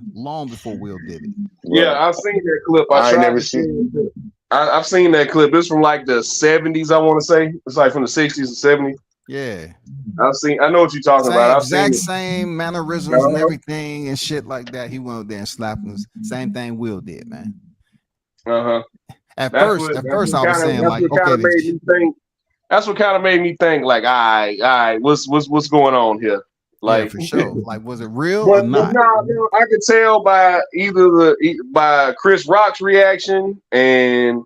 S6: Yeah, I've seen that clip. I've seen that clip. It's from like the 70s, I want to say. It's like from the 60s and 70s.
S9: Yeah.
S6: I know what you're talking about.
S9: Exact same mannerisms and everything and shit like that. He went up there and slapped him. Same thing Will did, man. At first I was saying like, okay.
S6: That's what kind of made me think, like, all right, what's going on here? Like,
S9: yeah, for sure. Like, was it real or not?
S6: No, I could tell by by Chris Rock's reaction and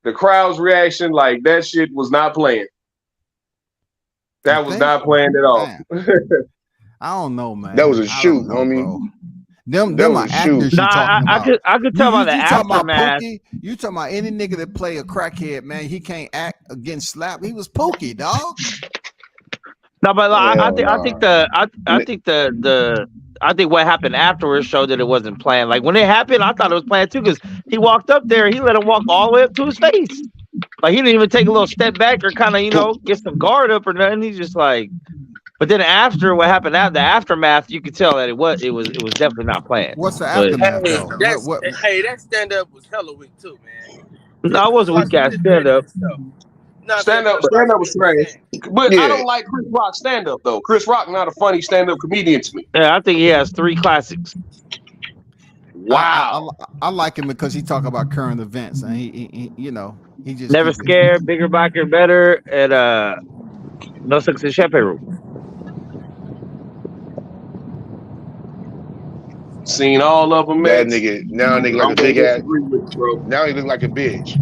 S6: the crowd's reaction, like that shit was not playing. That was not planned at all.
S9: I don't know, man.
S4: That was a shoot, homie.
S9: Them are actors.
S7: I could tell by the aftermath.
S9: You talking about any nigga that play a crackhead, man? He can't act against slap. He was Pookie, dog.
S7: No, but I think what happened afterwards showed that it wasn't planned. Like when it happened, I thought it was planned too, because he walked up there, he let him walk all the way up to his face. Like he didn't even take a little step back or kind of, get some guard up or nothing. He's just like. But then after what happened, the aftermath, you could tell that it was definitely not planned.
S9: What's the aftermath?
S5: Hey, that stand up was hella weak too, man.
S7: No, it wasn't weak ass stand up.
S6: Stand up was trash. But I don't like Chris Rock stand up though. Chris Rock not a funny stand up comedian to me.
S7: Yeah, I think he has 3 classics.
S6: Wow.
S9: I like him because he talk about current events and he just
S7: Never Scared, Bigger, Blacker, Better, and No Success Champagne Room.
S6: Seen all of them, man.
S4: That nigga now like a big ass. Now he look like a bitch.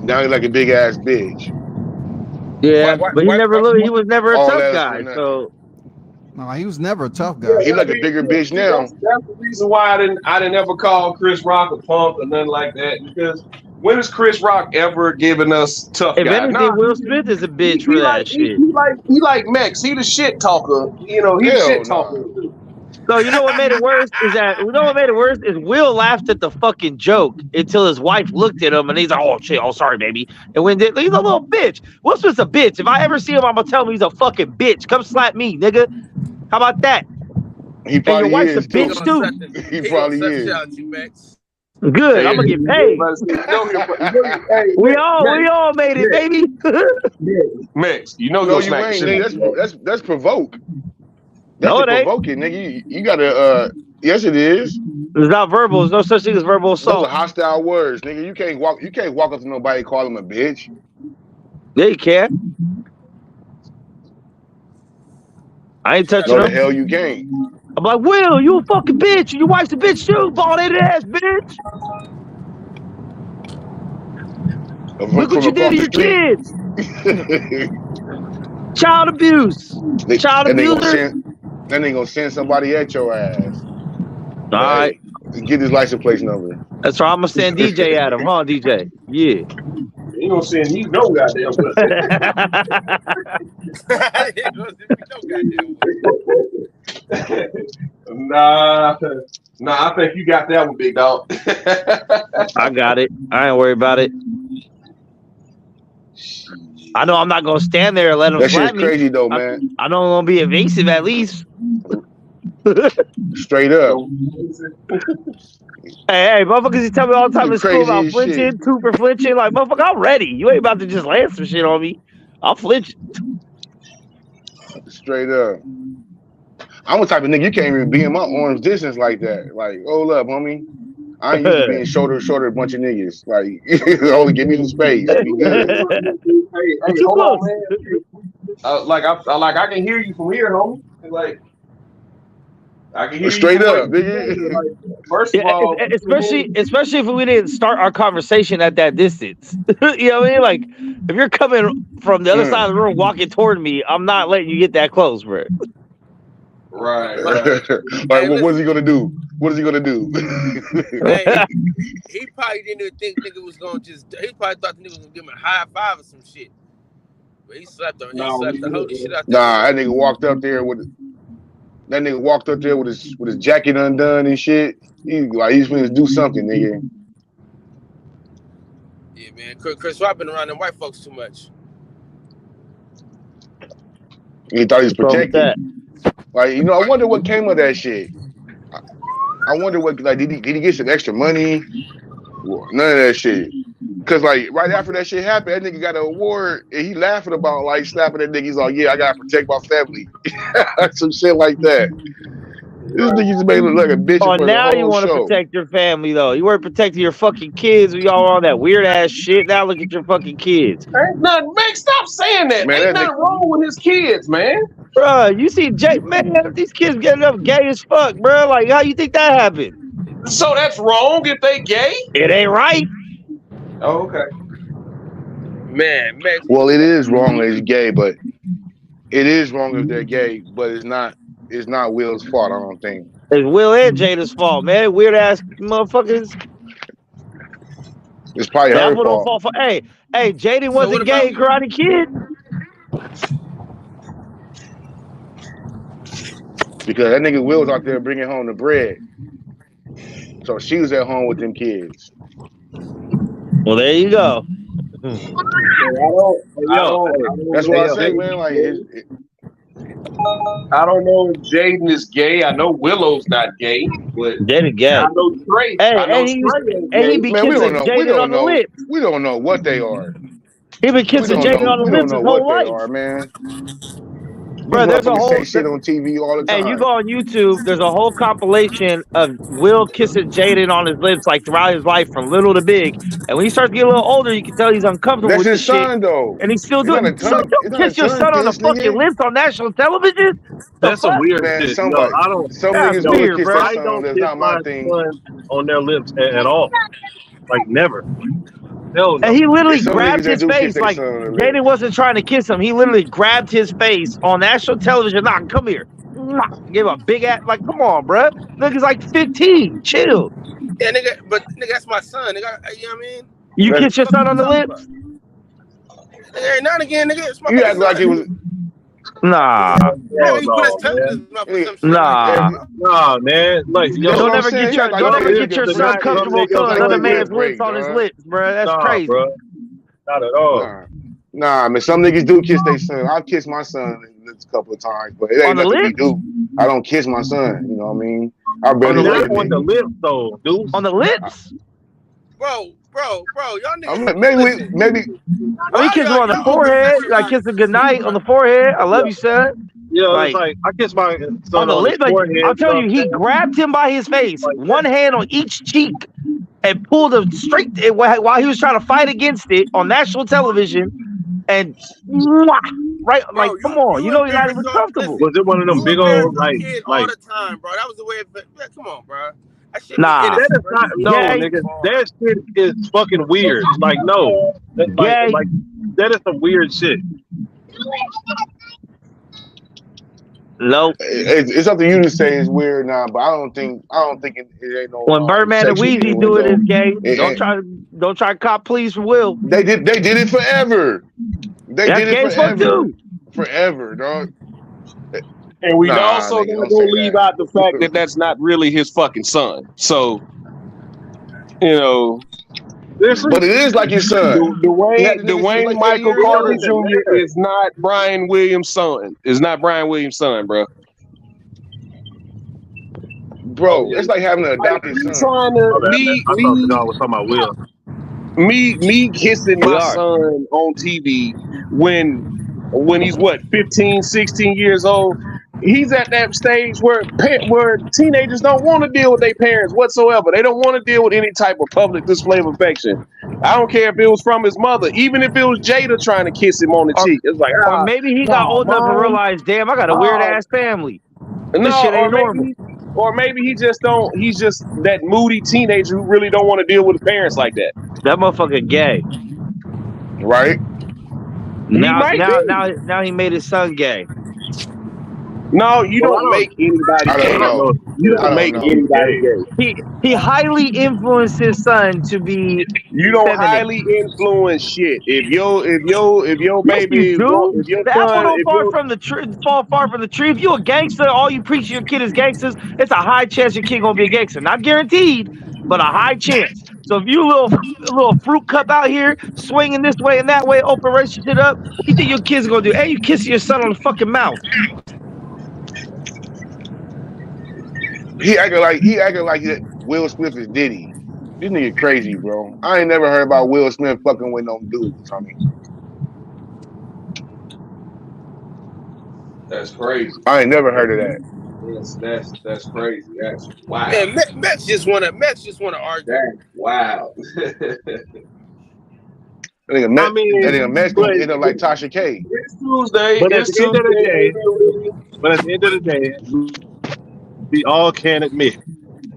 S4: Now he like a big ass bitch.
S7: Yeah, but he was never a tough guy. So
S9: No, he was never a tough guy.
S4: He like a bigger bitch now.
S6: That's the reason why I didn't ever call Chris Rock a punk or nothing like that. Because when has Chris Rock ever given us tough
S7: If
S6: guy?
S7: anything, Will Smith is a bitch for that shit.
S6: He like Max. He the shit talker. You know, he the shit talker.
S7: So you know what made it worse is Will laughed at the fucking joke until his wife looked at him and he's like, "Oh shit, oh sorry, baby." And when he's a little bitch. Will Smith's a bitch. If I ever see him, I'm gonna tell him he's a fucking bitch. Come slap me, nigga. How about that?
S4: He probably
S7: and your wife's
S4: is
S7: a bitch too.
S4: He probably is.
S7: Good. I'm gonna get paid. We all made it, baby.
S6: Max, you know
S4: No, you ain't, nigga. That's provoke. That's
S7: No, it ain't.
S4: provoking, nigga. You gotta yes it is.
S7: It's not verbal. There's no such thing as verbal
S4: Those
S7: assault.
S4: are hostile words, nigga. You can't walk up to nobody and call him a bitch.
S7: Yeah, you can. I ain't touching
S4: No, the
S7: him.
S4: hell you can't.
S7: I'm like, Will, you a fucking bitch. Your wife's a bitch too. Bald-headed ass bitch. Look what you did to your kids. Child abuse. Child abuser.
S4: Then they gonna send somebody at your ass.
S7: All right.
S4: Get his license plate number.
S7: That's right. I'm gonna send DJ at him, huh, DJ? Yeah.
S6: He gonna send you no goddamn Nah, I think you got that one, big dog.
S7: I got it. I ain't worried about it. I know I'm not gonna stand there and let him
S4: That
S7: slap
S4: shit's
S7: me.
S4: crazy though, man.
S7: I know I'm gonna be evasive at least.
S4: Straight up.
S7: Hey, motherfuckers, you tell me all the time in school about
S4: Crazy as
S7: flinching,
S4: shit.
S7: two for flinching. Like, motherfucker, I'm ready. You ain't about to just land some shit on me. I'm flinching.
S4: Straight up. I'm the type of nigga you can't even be in my arm's distance like that. Like, hold up, homie. I ain't used to being shoulder to shoulder a bunch of niggas. Like, only give me some space. Be good.
S6: Hey, hold on, man. I can hear you from here, homie. Like, I can hear
S4: Straight
S6: you
S4: up, nigga.
S6: Like, first of all,
S7: especially if we didn't start our conversation at that distance. You know what I mean? Like, if you're coming from the other side of the room walking toward me, I'm not letting you get that close, bro.
S6: Right.
S4: Like, what is he gonna do? What is he gonna do?
S2: Hey, he probably didn't even think nigga was gonna he probably thought the nigga was gonna give him a high five or some shit. But he slapped him. He slapped the whole shit out there.
S4: Nah, that nigga walked up there with his jacket undone and shit. He's gonna do something, nigga.
S2: Yeah, man. Chris Rock been around them white folks too much.
S4: He thought he was protected. Like, you know, I wonder what came of that shit. I wonder what, like, did he get some extra money? None of that shit. Cause like right after that shit happened, that nigga got an award and he laughing about like slapping that nigga. He's like, yeah, I gotta protect my family. Some shit like that. This nigga just made it look like a bitch.
S7: Oh, now you want to protect your family though. You weren't protecting your fucking kids when y'all were on that weird ass shit. Now look at your fucking kids.
S6: Ain't nothing, man. Stop saying that.
S4: Man,
S6: ain't nothing wrong with his kids, man.
S7: Bruh, you see Jake, man, these kids getting up gay as fuck, bruh. Like, how you think that happened?
S6: So that's wrong if they gay?
S7: It ain't right.
S6: Oh, okay.
S2: Man.
S4: Well, it is wrong that he's gay, but it is wrong if they're gay, but it's not Will's fault, I don't think.
S7: It's Will and Jada's fault, man. Weird ass motherfuckers.
S4: It's probably her fault.
S7: Hey, Jada wasn't gay, Karate Kid.
S4: Because that nigga Will was out there bringing home the bread. So she was at home with them kids.
S7: Well, there you go.
S4: That's what I say, man. Like,
S6: I don't know if Jaden is gay. I know Willow's not gay, but
S7: Jada gay.
S6: I know Trey.
S7: He be kissing Jaden on the lips.
S4: We don't know what they are.
S7: He been kissing Jaden on the lips his whole life.
S4: They are, man.
S7: Bro, there's a whole
S4: say shit on TV all the time.
S7: Hey, you go on YouTube. There's a whole compilation of Will kissing Jaden on his lips like throughout his life, from little to big. And when he starts getting a little older, you can tell he's uncomfortable with this shit. That's his son, though. And he's still doing it. So don't kiss your son on the fucking lips on national television.
S6: That's some weird
S4: man,
S6: shit.
S4: Some
S6: niggas
S4: will kiss
S6: bro.
S4: their son. That's not my thing.
S6: On their lips at all. Like never. No.
S7: And he literally grabbed his face. Like, Jaden wasn't trying to kiss him. He literally grabbed his face on national television. Nah, come here. Give a big ass. Like, come on, bro. Nigga's like 15. Chill.
S5: Yeah, nigga, but nigga, that's my son. Nigga, you know what I mean?
S7: You kiss your son on the lips?
S5: Every now and again, nigga, it's my
S4: You act like it was.
S7: Nah.
S5: Yeah, he put his tongue in his mouth or some shit.
S7: Nah.
S6: Nah, man. Like, yo,
S7: Don't ever get your son comfortable feeling another man's lips on his lips, bro. That's crazy.
S6: Bro. Not at all.
S4: Nah, man. Some niggas do kiss their son. I've kissed my son a couple of times, but it ain't nothing we do. I don't kiss my son. You know what I mean? I barely
S6: on the lips, though, dude.
S7: On the lips?
S5: Bro, y'all niggas.
S4: Maybe.
S7: I kiss him on the forehead. I kiss him goodnight on the forehead. I love you, son.
S6: Yeah, like, it's like I kiss my son
S7: on the lip. Like,
S6: forehead.
S7: I'll tell you, he grabbed him by his face, one hand on each cheek, and pulled him straight while he was trying to fight against it on national television. And right, bro, like, come on, you know he's not even comfortable.
S6: Was it one of them big old
S5: all the time, bro? That was the way. Come on, bro.
S7: Nah,
S6: that is not, no, nigga. That shit is fucking weird. Like, no, like that is some weird shit.
S7: No,
S4: it's up to you to say it's weird now, but I don't think it ain't no.
S7: When Birdman and Weezy do it, it's gay. Don't try to cop pleas for Will.
S4: They did it forever. That's did it forever. Forever, dog.
S6: And we also gonna go leave out the fact that that's not really his fucking son. So, you know,
S4: but it is like his son.
S6: Dwayne Michael Carter Jr. is not Brian Williams' son. Is not Brian Williams' son, bro.
S4: Bro, it's like having an adopted son.
S6: Me kissing my son on TV when he's 15, 16 years old. He's at that stage where teenagers don't want to deal with their parents whatsoever. They don't want to deal with any type of public display of affection. I don't care if it was from his mother, even if it was Jada trying to kiss him on the cheek. It's like,
S7: or maybe he got old enough to realize, damn, I got a weird ass family. This shit ain't normal.
S6: Or maybe he just don't. He's just that moody teenager who really don't want to deal with his parents like that.
S7: That motherfucker gay,
S4: right?
S7: Now he made his son gay.
S6: No, you don't make anybody gay. You don't make anybody gay.
S7: He highly influenced his son to be.
S6: You don't highly influence shit. If your baby,
S7: if your son, far from the tree. If you a gangster, all you preach to your kid is gangsters. It's a high chance your kid gonna be a gangster. Not guaranteed, but a high chance. So if you little fruit cup out here swinging this way and that way, open race shit up, you think your kid's gonna do? Hey, you kissing your son on the fucking mouth?
S4: He acting like Will Smith is Diddy. This nigga crazy, bro. I ain't never heard about Will Smith fucking with no dudes. I mean,
S6: that's crazy.
S4: I ain't never heard of that.
S6: Yes, that's crazy. That's wow.
S5: Man, Mets just wanna argue.
S6: That's wow.
S4: I think a Mets gonna end up like Tasha K.
S6: It's Tuesday. But at the end of the day, we all can admit,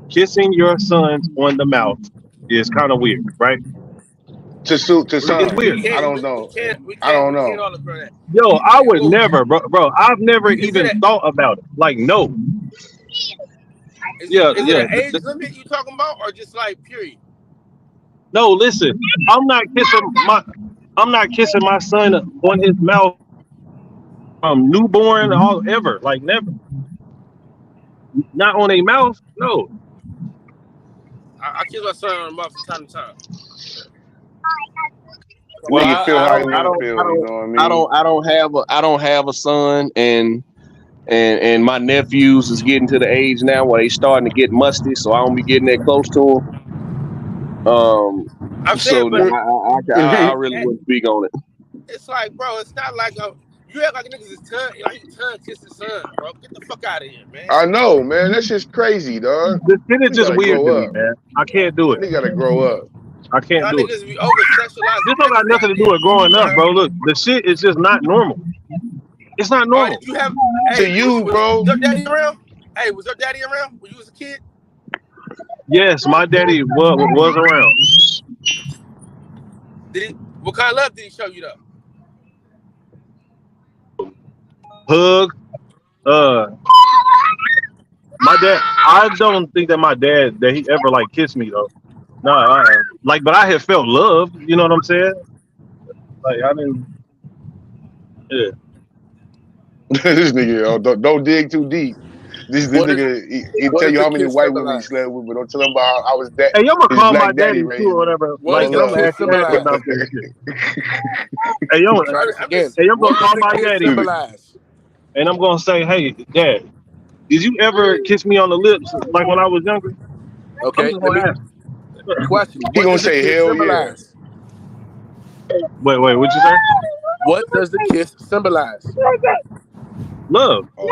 S6: kissing your sons on the mouth is kind of weird, right?
S4: To son.
S6: It's weird.
S4: I don't know. I don't know.
S6: Yo, I would never, bro. I've never even thought about it. Like, no.
S5: Is it an age limit you talking about, or just like period?
S6: No, listen. I'm not kissing my son on his mouth from newborn all ever. Like, never. Not on a mouth, no.
S5: I kiss my son on the mouth from time to time.
S6: Well, I don't have a son, and my nephews is getting to the age now where they starting to get musty, so I don't be getting that close to them. I really wouldn't speak on it.
S5: It's like, bro, it's not like you act like niggas is tongue kiss his son, bro. Get the fuck out of here, man.
S4: I know, man. That shit's crazy, dog.
S6: This shit is just weird to me, man. I can't do it.
S4: You gotta grow up.
S6: I can't do it.
S5: Be over-sexualized.
S6: This don't got nothing to do with growing up, bro. Look, the shit is just not normal. It's not normal.
S5: Did you have,
S4: bro.
S5: Was your daddy around? Hey, was your daddy around when you was a kid?
S6: Yes, my daddy was around.
S5: What kind of love did he show you, though?
S6: Hug,
S11: My dad, I don't think that my dad that he ever like kissed me though. No, like, but I had felt love. You know what I'm saying? Like I didn't. Yeah.
S4: This nigga, don't dig too deep. This
S5: What does
S4: nigga, he
S5: what
S4: tell
S5: does
S4: you
S5: the
S4: how many
S5: kiss
S4: white women he
S5: symbolize?
S4: slept with, but don't tell him about how I was that
S11: Hey, I'm gonna
S4: his
S11: call my
S4: black daddy
S11: daddy
S4: raised
S11: too or
S4: him.
S11: whatever.
S5: What
S11: Like,
S5: does
S11: and
S5: the
S11: I'm gonna
S5: kiss
S11: ask him questions
S5: symbolize?
S11: about that shit. Hey, yo,
S5: Try this again.
S11: hey, I'm
S5: What
S11: gonna
S5: does
S11: call
S5: the
S11: my
S5: kiss
S11: daddy
S5: symbolize?
S11: and I'm gonna say, hey, Dad, did you ever kiss me on the lips like when I was younger? I'm
S5: Okay,
S11: just
S5: let
S11: gonna
S5: me
S11: ask.
S5: question.
S4: He
S5: What
S4: gonna
S5: does the
S4: say
S5: kiss
S4: hell yeah.
S5: symbolize?
S11: Wait, what you say?
S5: What does the kiss symbolize?
S11: Love.
S4: Oh,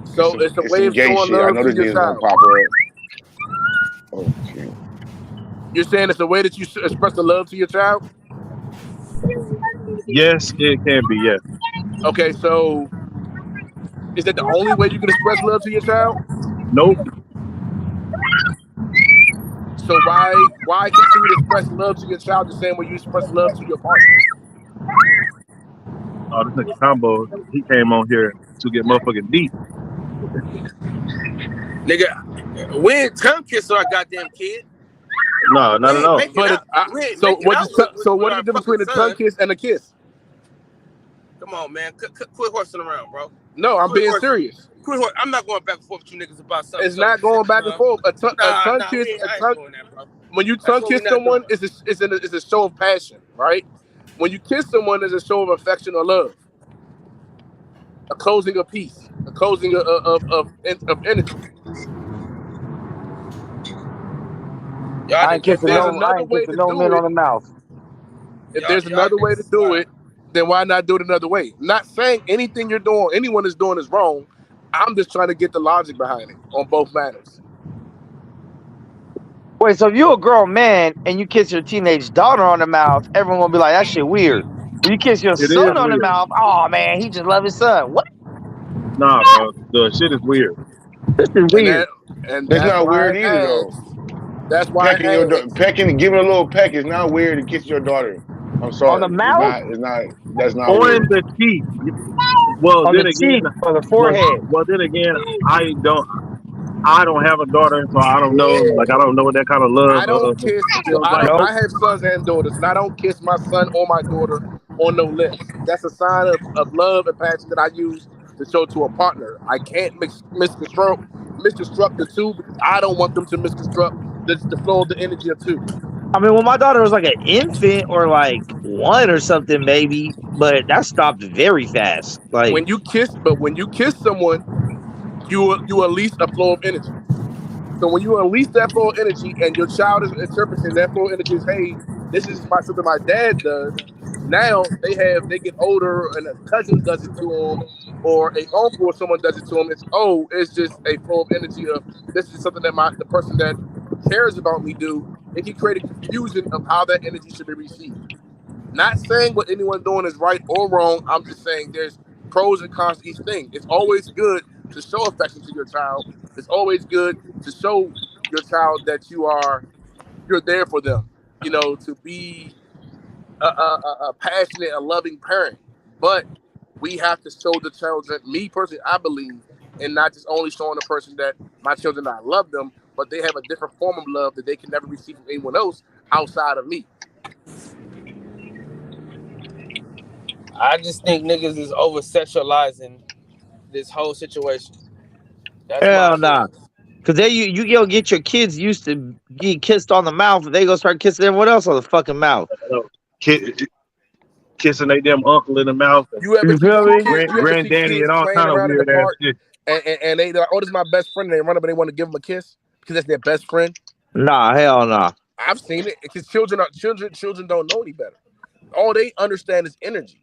S5: So it's a
S4: it's
S5: way
S4: some
S5: of
S4: gay
S5: showing
S4: shit. I
S5: love
S4: know
S5: to
S4: this
S5: your
S4: nigga's gonna
S5: child.
S4: pop up. Oh shit.
S5: You're saying it's a way that you express the love to your child?
S11: Yes, it can be. Yes.
S5: Okay, so is that the only way you can express love to your child?
S11: Nope.
S5: So why continue to express love to your child the same way you express love to your partner?
S11: Oh, this nigga Combo, he came on here to get motherfucking deep.
S2: Nigga, we ain't tongue kiss our goddamn kid.
S11: No, not at all.
S5: But
S2: We ain't
S5: so
S2: making
S5: what?
S2: out
S5: So
S2: with
S5: what is
S2: our
S5: the difference
S2: fucking
S5: between a tongue
S2: son.
S5: kiss and a kiss?
S2: Come on, man. Quit horsing around, bro.
S5: No, I'm being
S2: horsing.
S5: serious.
S2: I'm not going back and forth with you niggas about something.
S5: It's not going back and forth. A tongue
S2: Nah,
S5: kiss.
S2: I ain't doing that, bro.
S5: When you
S2: That's
S5: tongue
S2: what we
S5: kiss
S2: not
S5: someone,
S2: doing.
S5: it's a show of passion, right? When you kiss someone, it's a show of affection or love, a closing of peace, a closing of energy.
S3: I ain't
S5: If
S3: kissing
S5: there's
S3: no
S5: another way to do
S3: men
S5: it,
S3: on the mouth.
S5: if there's another way to do it, then why not do it another way? I'm not saying anything you're doing, anyone is doing is wrong. I'm just trying to get the logic behind it on both matters.
S7: Wait, so if you're a grown man and you kiss your teenage daughter on the mouth, everyone will be like, that shit weird. When you kiss your
S11: It
S7: son
S11: is
S7: on the
S11: weird.
S7: mouth, oh man, he just love his son. What?
S11: Nah, bro, the shit is weird.
S7: This is weird.
S4: That's
S5: That's
S4: not
S5: why
S4: weird
S5: I
S4: either though.
S5: asked. That's why I asked.
S4: Pecking, giving a little peck is not weird to kiss your daughter. I'm
S7: On
S4: sorry.
S7: the mouth?
S4: That's not
S11: On
S4: weird.
S11: the cheek. Well,
S7: On
S11: then
S7: the
S11: again,
S7: cheek or the forehead?
S11: well, then again, I don't have a daughter, so I don't know. Like, I don't know what that kind of love
S5: I don't kiss.
S11: feels like.
S5: I have sons and daughters, and I don't kiss my son or my daughter on no lips. That's a sign of love and passion that I use to show to a partner. I can't misconstruct the two because I don't want them to misconstruct the flow of the energy of two.
S7: I mean, when my daughter was like an infant or like one or something, maybe, but that stopped very fast. Like
S5: when you kiss someone, you unleash a flow of energy. So when you unleash that flow of energy and your child is interpreting that flow of energy as, hey, this is something my dad does. Now they get older and a cousin does it to them, or a uncle or someone does it to them. It's just a flow of energy of this is something that the person that cares about me do. It can create a confusion of how that energy should be received. Not saying what anyone's doing is right or wrong. I'm just saying there's pros and cons to each thing. It's always good to show affection to your child. It's always good to show your child that you're there for them. To be a passionate, a loving parent. But we have to show the children. Me personally, I believe, and not just only showing the person that my children, I love them, but they have a different form of love that they can never receive from anyone else outside of me.
S2: I just think niggas is over sexualizing this whole situation. That's
S7: hell nah. Cause then you go get your kids used to getting kissed on the mouth, and they gonna start kissing everyone else on the fucking mouth.
S11: Kissing they damn uncle in the mouth.
S5: You ever see
S11: granddaddy
S5: kids
S11: and all
S5: playing
S11: kind of
S5: around in the
S11: weird ass
S5: park,
S11: shit.
S5: and they like, oh, this is my best friend, and they run up and they want to give them a kiss because that's their best friend?
S7: Nah, hell nah.
S5: I've seen it because children don't know any better. All they understand is energy.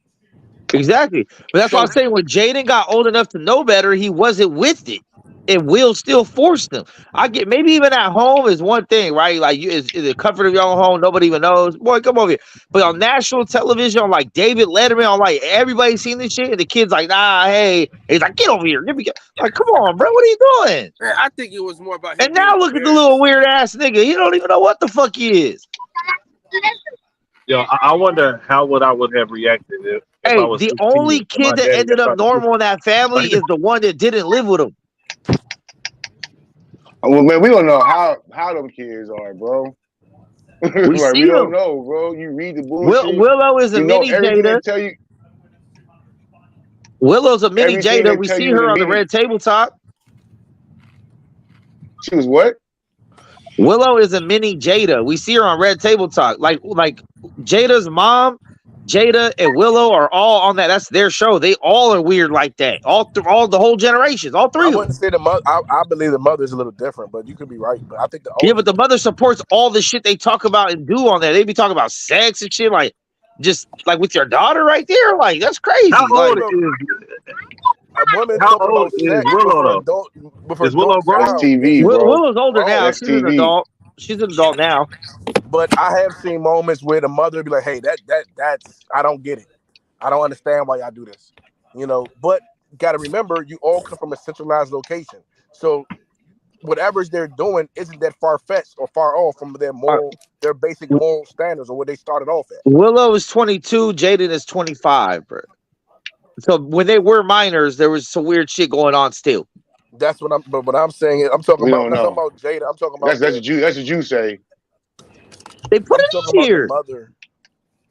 S7: Exactly. But that's why I'm saying when Jaden got old enough to know better, he wasn't with it. It will still force them. I get maybe even at home is one thing, right? Like is the comfort of your own home, nobody even knows. Boy, come over here. But on national television, on like David Letterman, on like everybody seen this shit, and the kid's like, nah, hey, he's like, get over here, like, come on, bro, what are you doing?
S2: Man, I think it was more about.
S7: And now look at the little weird ass nigga. He don't even know what the fuck he is.
S11: Yo, I wonder how I would have reacted if
S7: Hey,
S11: I was
S7: the
S11: 16
S7: only
S11: and
S7: kid
S11: my
S7: that
S11: daddy
S7: ended
S11: got
S7: up normal in that family is the one that didn't live with him.
S4: Well, man, we don't know how them kids are, bro.
S7: We
S4: Like
S7: see
S4: we don't
S7: them.
S4: know, bro. You read the bullshit.
S7: Willow is a
S4: You know
S7: mini
S4: everything they
S7: Jada.
S4: tell you.
S7: Willow's a mini
S4: Everything
S7: Jada.
S4: they
S7: We
S4: tell
S7: see
S4: you in the
S7: her on the
S4: media.
S7: Red Table Talk.
S4: She was what?
S7: Willow is a mini Jada. We see her on Red Table Talk. Like Jada's mom, Jada and Willow are all on that. That's their show. They all are weird like that. All the whole generations, all three
S5: I
S7: of them.
S5: wouldn't say the mother. I believe the mother's a little different, but you could be right. But I think the
S7: Yeah,
S5: older,
S7: but the mother supports all the shit they talk about and do on there. They be talking about sex and shit, like just like with your daughter right there. Like that's crazy.
S11: How
S7: Like
S11: old is
S5: a woman
S11: How
S5: talking
S11: old
S5: about
S11: is
S5: sex
S11: Willow though?
S5: with her
S11: Is Willow
S5: adult
S11: grown?
S4: That's
S5: child
S4: TV,
S5: is
S4: bro.
S7: Willow's older now.
S4: That's
S7: She's an
S4: TV.
S7: adult. She's an adult now.
S5: But I have seen moments where the mother be like, "Hey, that's I don't get it. I don't understand why y'all do this." You know, but got to remember, you all come from a centralized location, so whatever they're doing isn't that far fetched or far off from their basic moral standards or what they started off at.
S7: Willow is 22. Jaden is 25, bro. So when they were minors, there was some weird shit going on still.
S5: That's what I'm. But what I'm saying is, I'm talking
S4: We
S5: about.
S4: don't
S5: I'm not talking
S4: know.
S5: about Jada. I'm talking about
S4: That's what you say.
S7: They put
S5: I'm
S7: it
S5: talking
S7: in
S5: about the
S7: here.
S5: mother.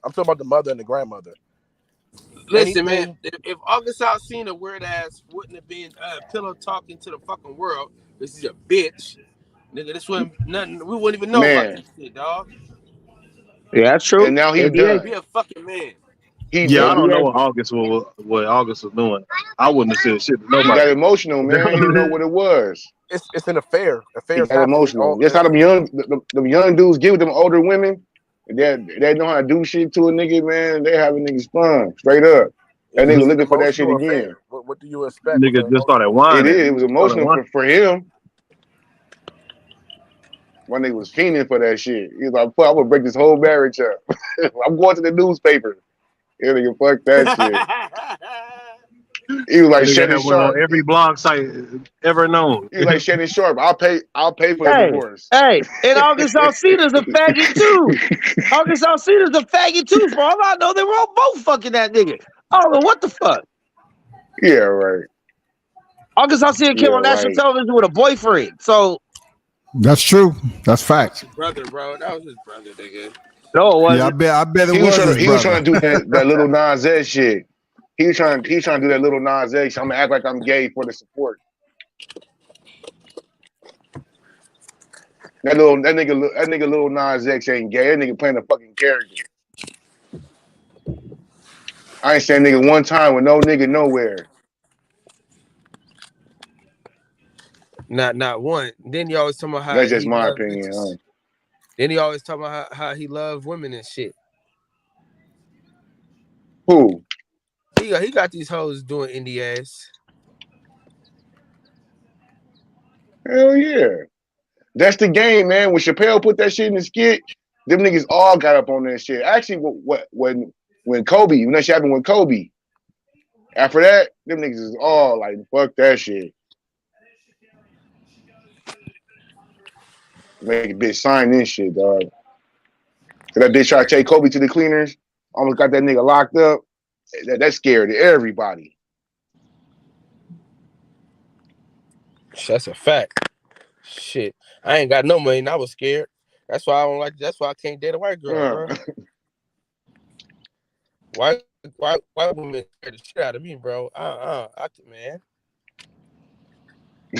S5: I'm talking about the mother and the grandmother.
S2: Listen, man, if August Alsina weird ass wouldn't have been pillow talking to the fucking world, this is a bitch, nigga. This wouldn't nothing. We wouldn't even know about this shit, dog.
S7: Yeah, that's true.
S4: And now he
S7: NBA.
S4: done.
S2: Be a fucking man.
S4: He
S11: Yeah, I
S4: done.
S11: don't know what August was doing. I wouldn't have said shit to
S4: He got
S11: nobody.
S4: emotional, man. He didn't know what it was.
S5: It's an affair.
S4: He
S5: Affairs
S4: got
S5: happen.
S4: emotional. That's how them young dudes get with them older women. They know how to do shit to a nigga, man. They having niggas fun, straight up. That nigga looking for that shit
S5: Emotional
S4: again.
S5: affair. What do you expect?
S11: Nigga just started
S4: It
S11: whining.
S4: is. It was emotional for him. My nigga was fiending for that shit. He was like, "Fuck, I'm gonna break this whole marriage up. I'm going to the newspaper." Yeah, nigga, fuck that shit. He was like
S11: Nigga
S4: Shannon
S11: had one
S4: Sharp.
S11: on every blog site ever known.
S4: He was like Shannon Sharp. I'll pay for the divorce.
S7: Hey, and August Alsina's a faggot too. August Alsina's a faggot too. For all I know, they were all both fucking that nigga. I don't know what the fuck.
S4: Yeah, right.
S7: August Alsina came on national television with a boyfriend. So
S9: that's true. That's fact.
S2: Brother, bro, that was his brother, nigga.
S7: No, it wasn't.
S9: Yeah, I bet it
S4: He
S9: was.
S4: was trying to do that little Nas X shit. He was trying to do that little Nas X. I'm gonna act like I'm gay for the support. That nigga little Nas X ain't gay. That nigga playing a fucking character. I ain't saying nigga one time with no nigga nowhere.
S2: Not one. Then he always talking about how
S4: that's just my opinion. Huh?
S2: Then he always talking about how he loves women and shit.
S4: Who?
S2: He got these hoes doing indie ass.
S4: Hell yeah. That's the game, man. When Chappelle put that shit in the skit, them niggas all got up on that shit. Actually, when Kobe, when that shit happened with Kobe, after that, them niggas is all like, fuck that shit. Make a bitch sign this shit, dog. So that bitch tried to take Kobe to the cleaners, almost got that nigga locked up. That scared everybody.
S2: That's a fact. Shit, I ain't got no money and I was scared. That's why I don't like. That's why I can't date a white girl, bro. White women scared the shit out of me, bro. Man.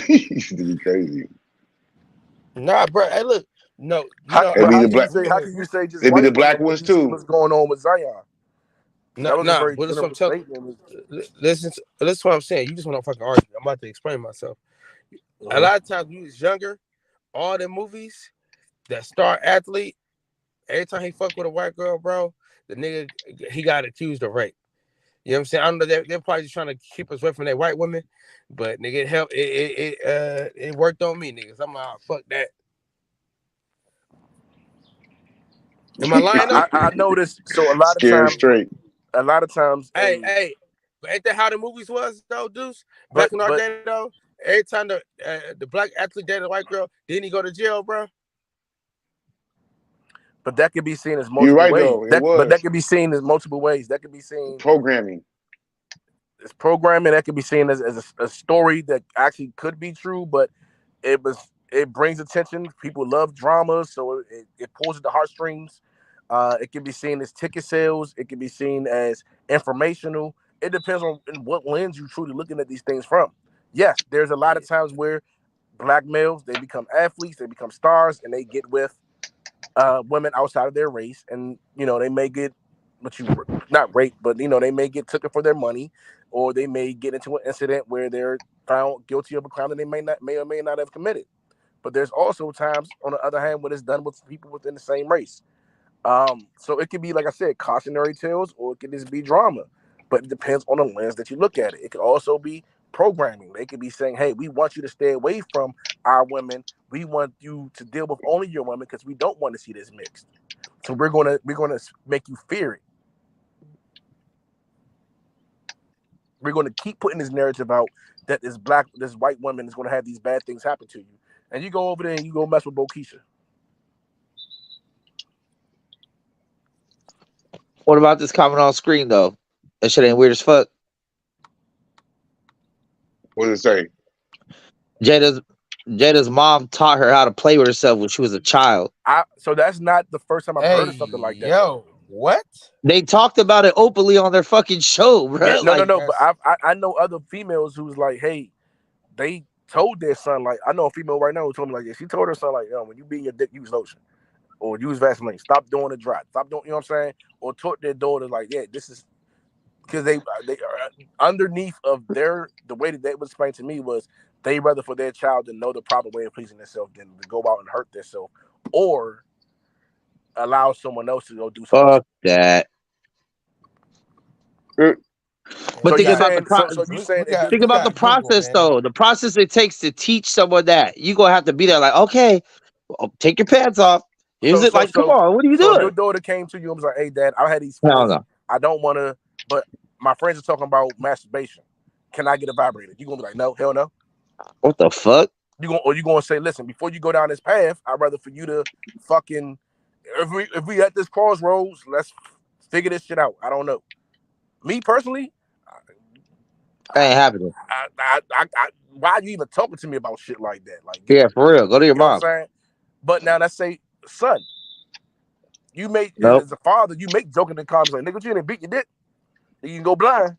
S4: He's crazy.
S2: Nah, bro. Hey, look. No,
S5: how can you say just
S4: they be
S5: white
S4: the black
S5: women
S4: ones too?
S5: What's going on with Zion?
S2: No, but that's what I'm telling you. Listen to what I'm saying. You just want to fucking argue. I'm about to explain myself. A lot of times when you was younger, all the movies, that star athlete, every time he fucked with a white girl, bro, the nigga, he got accused of rape. You know what I'm saying? I don't know, they're probably just trying to keep us away from that white women, but nigga, it helped. It worked on me, niggas. I'm like, fuck that. Am I lying?
S5: I noticed. So a lot of times.
S2: Hey, but ain't that how the movies was though, Deuce? Back in our day though, every time the black athlete dated a white girl, didn't he go to jail, bro?
S5: But that could be seen as multiple
S4: ways.
S5: Though. But that could be seen as multiple ways. That could be seen
S4: programming.
S5: It's programming. That could be seen as a story that actually could be true, but it was it brings attention. People love drama, so it pulls at the heartstrings. It can be seen as ticket sales. It can be seen as informational. It depends on in what lens you're truly looking at these things from. Yes, there's a lot of times where black males, they become athletes, they become stars, and they get with women outside of their race, and they may get not raped, but they may get taken for their money, or they may get into an incident where they're found guilty of a crime that they may or may not have committed. But there's also times, on the other hand, when it's done with people within the same race. So it could be, like I said, cautionary tales, or it could just be drama. But it depends on the lens that you look at it. It could also be programming. They could be saying, hey, we want you to stay away from our women. We want you to deal with only your women because we don't want to see this mixed. So we're gonna make you fear it. We're gonna keep putting this narrative out that this white woman is gonna have these bad things happen to you. And you go over there and you go mess with Bokeisha.
S7: What about this comment on screen though? That shit ain't weird as fuck.
S4: What does it say?
S7: Jada's mom taught her how to play with herself when she was a child.
S5: So that's not the first time I've heard of something like that.
S12: Yo, what?
S7: They talked about it openly on their fucking show, bro.
S5: Yeah, no. But I know other females who's like, hey, they told their son, like, I know a female right now who told me, like, yeah, she told her son, like, when you beat your dick, use lotion or use Vaseline. Stop doing the dry. Stop doing, you know what I'm saying? Or taught their daughter, like, yeah, this is because they are underneath of the way that they would explain to me was they rather for their child to know the proper way of pleasing themselves than to go out and hurt themselves or allow someone else to go do something.
S7: Fuck that. But think about the process, though. The process it takes to teach someone that. You're going to have to be there like, okay, well, take your pants off. Come on, what are you doing?
S5: Your daughter came to you and was like, hey, Dad, I had these feelings.
S7: No.
S5: I don't want to, but my friends are talking about masturbation. Can I get a vibrator? You're going to be like, no, hell no.
S7: What the fuck?
S5: You're going to say, listen, before you go down this path, I'd rather for you to fucking, if we at this crossroads, let's figure this shit out. I don't know. Me personally,
S7: I ain't happening.
S5: Why are you even talking to me about shit like that? Like,
S7: yeah, for real. Go to your mom.
S5: What I'm saying? But now let's say, son, you make as a father, you make joking in comments like, nigga, you didn't beat your dick. You can go blind.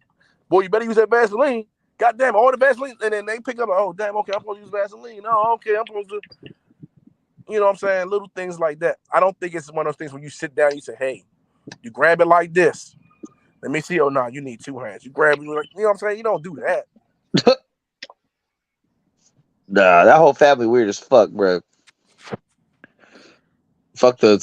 S5: Boy, you better use that Vaseline. Goddamn, all the Vaseline, and then they pick up, oh damn, okay, I'm supposed to use Vaseline. No, okay, I'm supposed to, you know what I'm saying? Little things like that. I don't think it's one of those things where you sit down and you say, hey, you grab it like this. Let me see. Oh no, you need two hands. You grab it, like, you know what I'm saying? You don't do that.
S7: Nah, that whole family weird as fuck, bro. Fuck the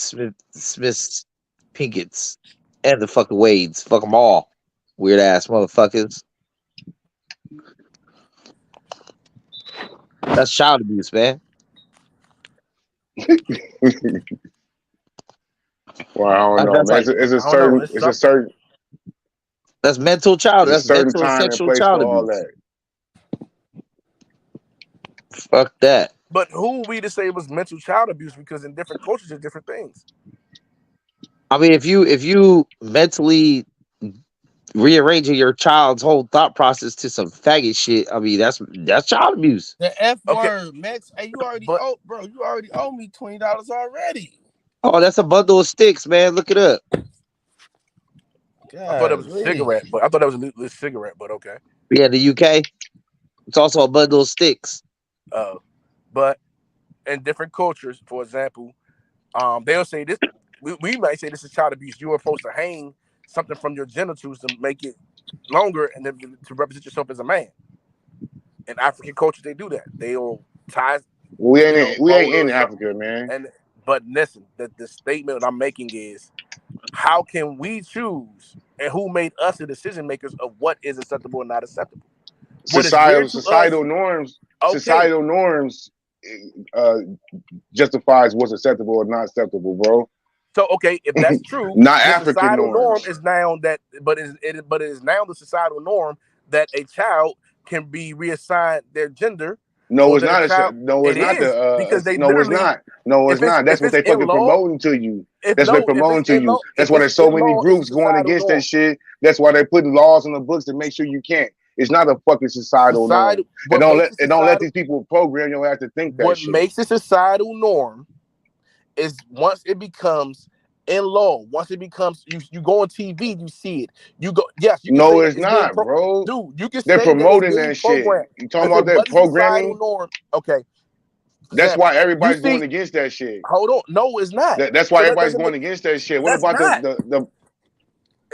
S7: Smiths, Pinketts, and the fucking Wades. Fuck them all. Weird ass motherfuckers. That's child abuse, man.
S4: Well, I don't know.
S7: That's
S4: It's a certain.
S7: That's mental child. That's mental and
S4: time
S7: sexual
S4: and place
S7: child
S4: for all
S7: abuse.
S4: that.
S7: Fuck that.
S5: But who are we to say it was mental child abuse? Because in different cultures, there's different things.
S7: I mean, if you mentally rearranging your child's whole thought process to some faggot shit, I mean that's child abuse.
S12: The F word, Max. Hey, you already owe me $20 already.
S7: Oh, that's a bundle of sticks, man. Look it up.
S5: I thought it was a cigarette, but I thought that was a cigarette, but okay.
S7: Yeah, the UK. It's also a bundle of sticks.
S5: But in different cultures, for example, they'll say this. We might say this is child abuse. You are supposed to hang something from your genitals to make it longer and then to represent yourself as a man. In African cultures, they do that. They'll tie.
S4: We ain't in Africa, man.
S5: But listen, the statement that I'm making is, how can we choose and who made us the decision makers of what is acceptable and not acceptable?
S4: Societal norms. Okay. Societal norms justifies what's acceptable or not acceptable, bro.
S5: So okay, if that's true,
S4: not African norms.
S5: Norm is now that, but it is now the societal norm that a child can be reassigned their gender.
S4: No, it's not. It's not. No, it's not. No, it's not. That's what they fucking promoting to you. That's what they're promoting to you. That's why there's so many groups going against that shit. That's why they put laws in the books to make sure you can't. It's not a fucking societal norm. And don't let these people program you have to think that
S5: what
S4: shit.
S5: makes a societal norm is once it becomes in law, once it becomes you go on TV, you see it. You go, yes, you can
S4: No,
S5: say
S4: it's not, bro.
S5: Dude, you can
S4: They're
S5: say
S4: promoting
S5: that,
S4: that shit.
S5: programmed.
S4: You talking
S5: If
S4: about that programming?
S5: Norm, okay.
S4: That's why everybody's going against that shit.
S5: Hold on, no, it's not.
S4: That's why everybody's going against that shit. What about the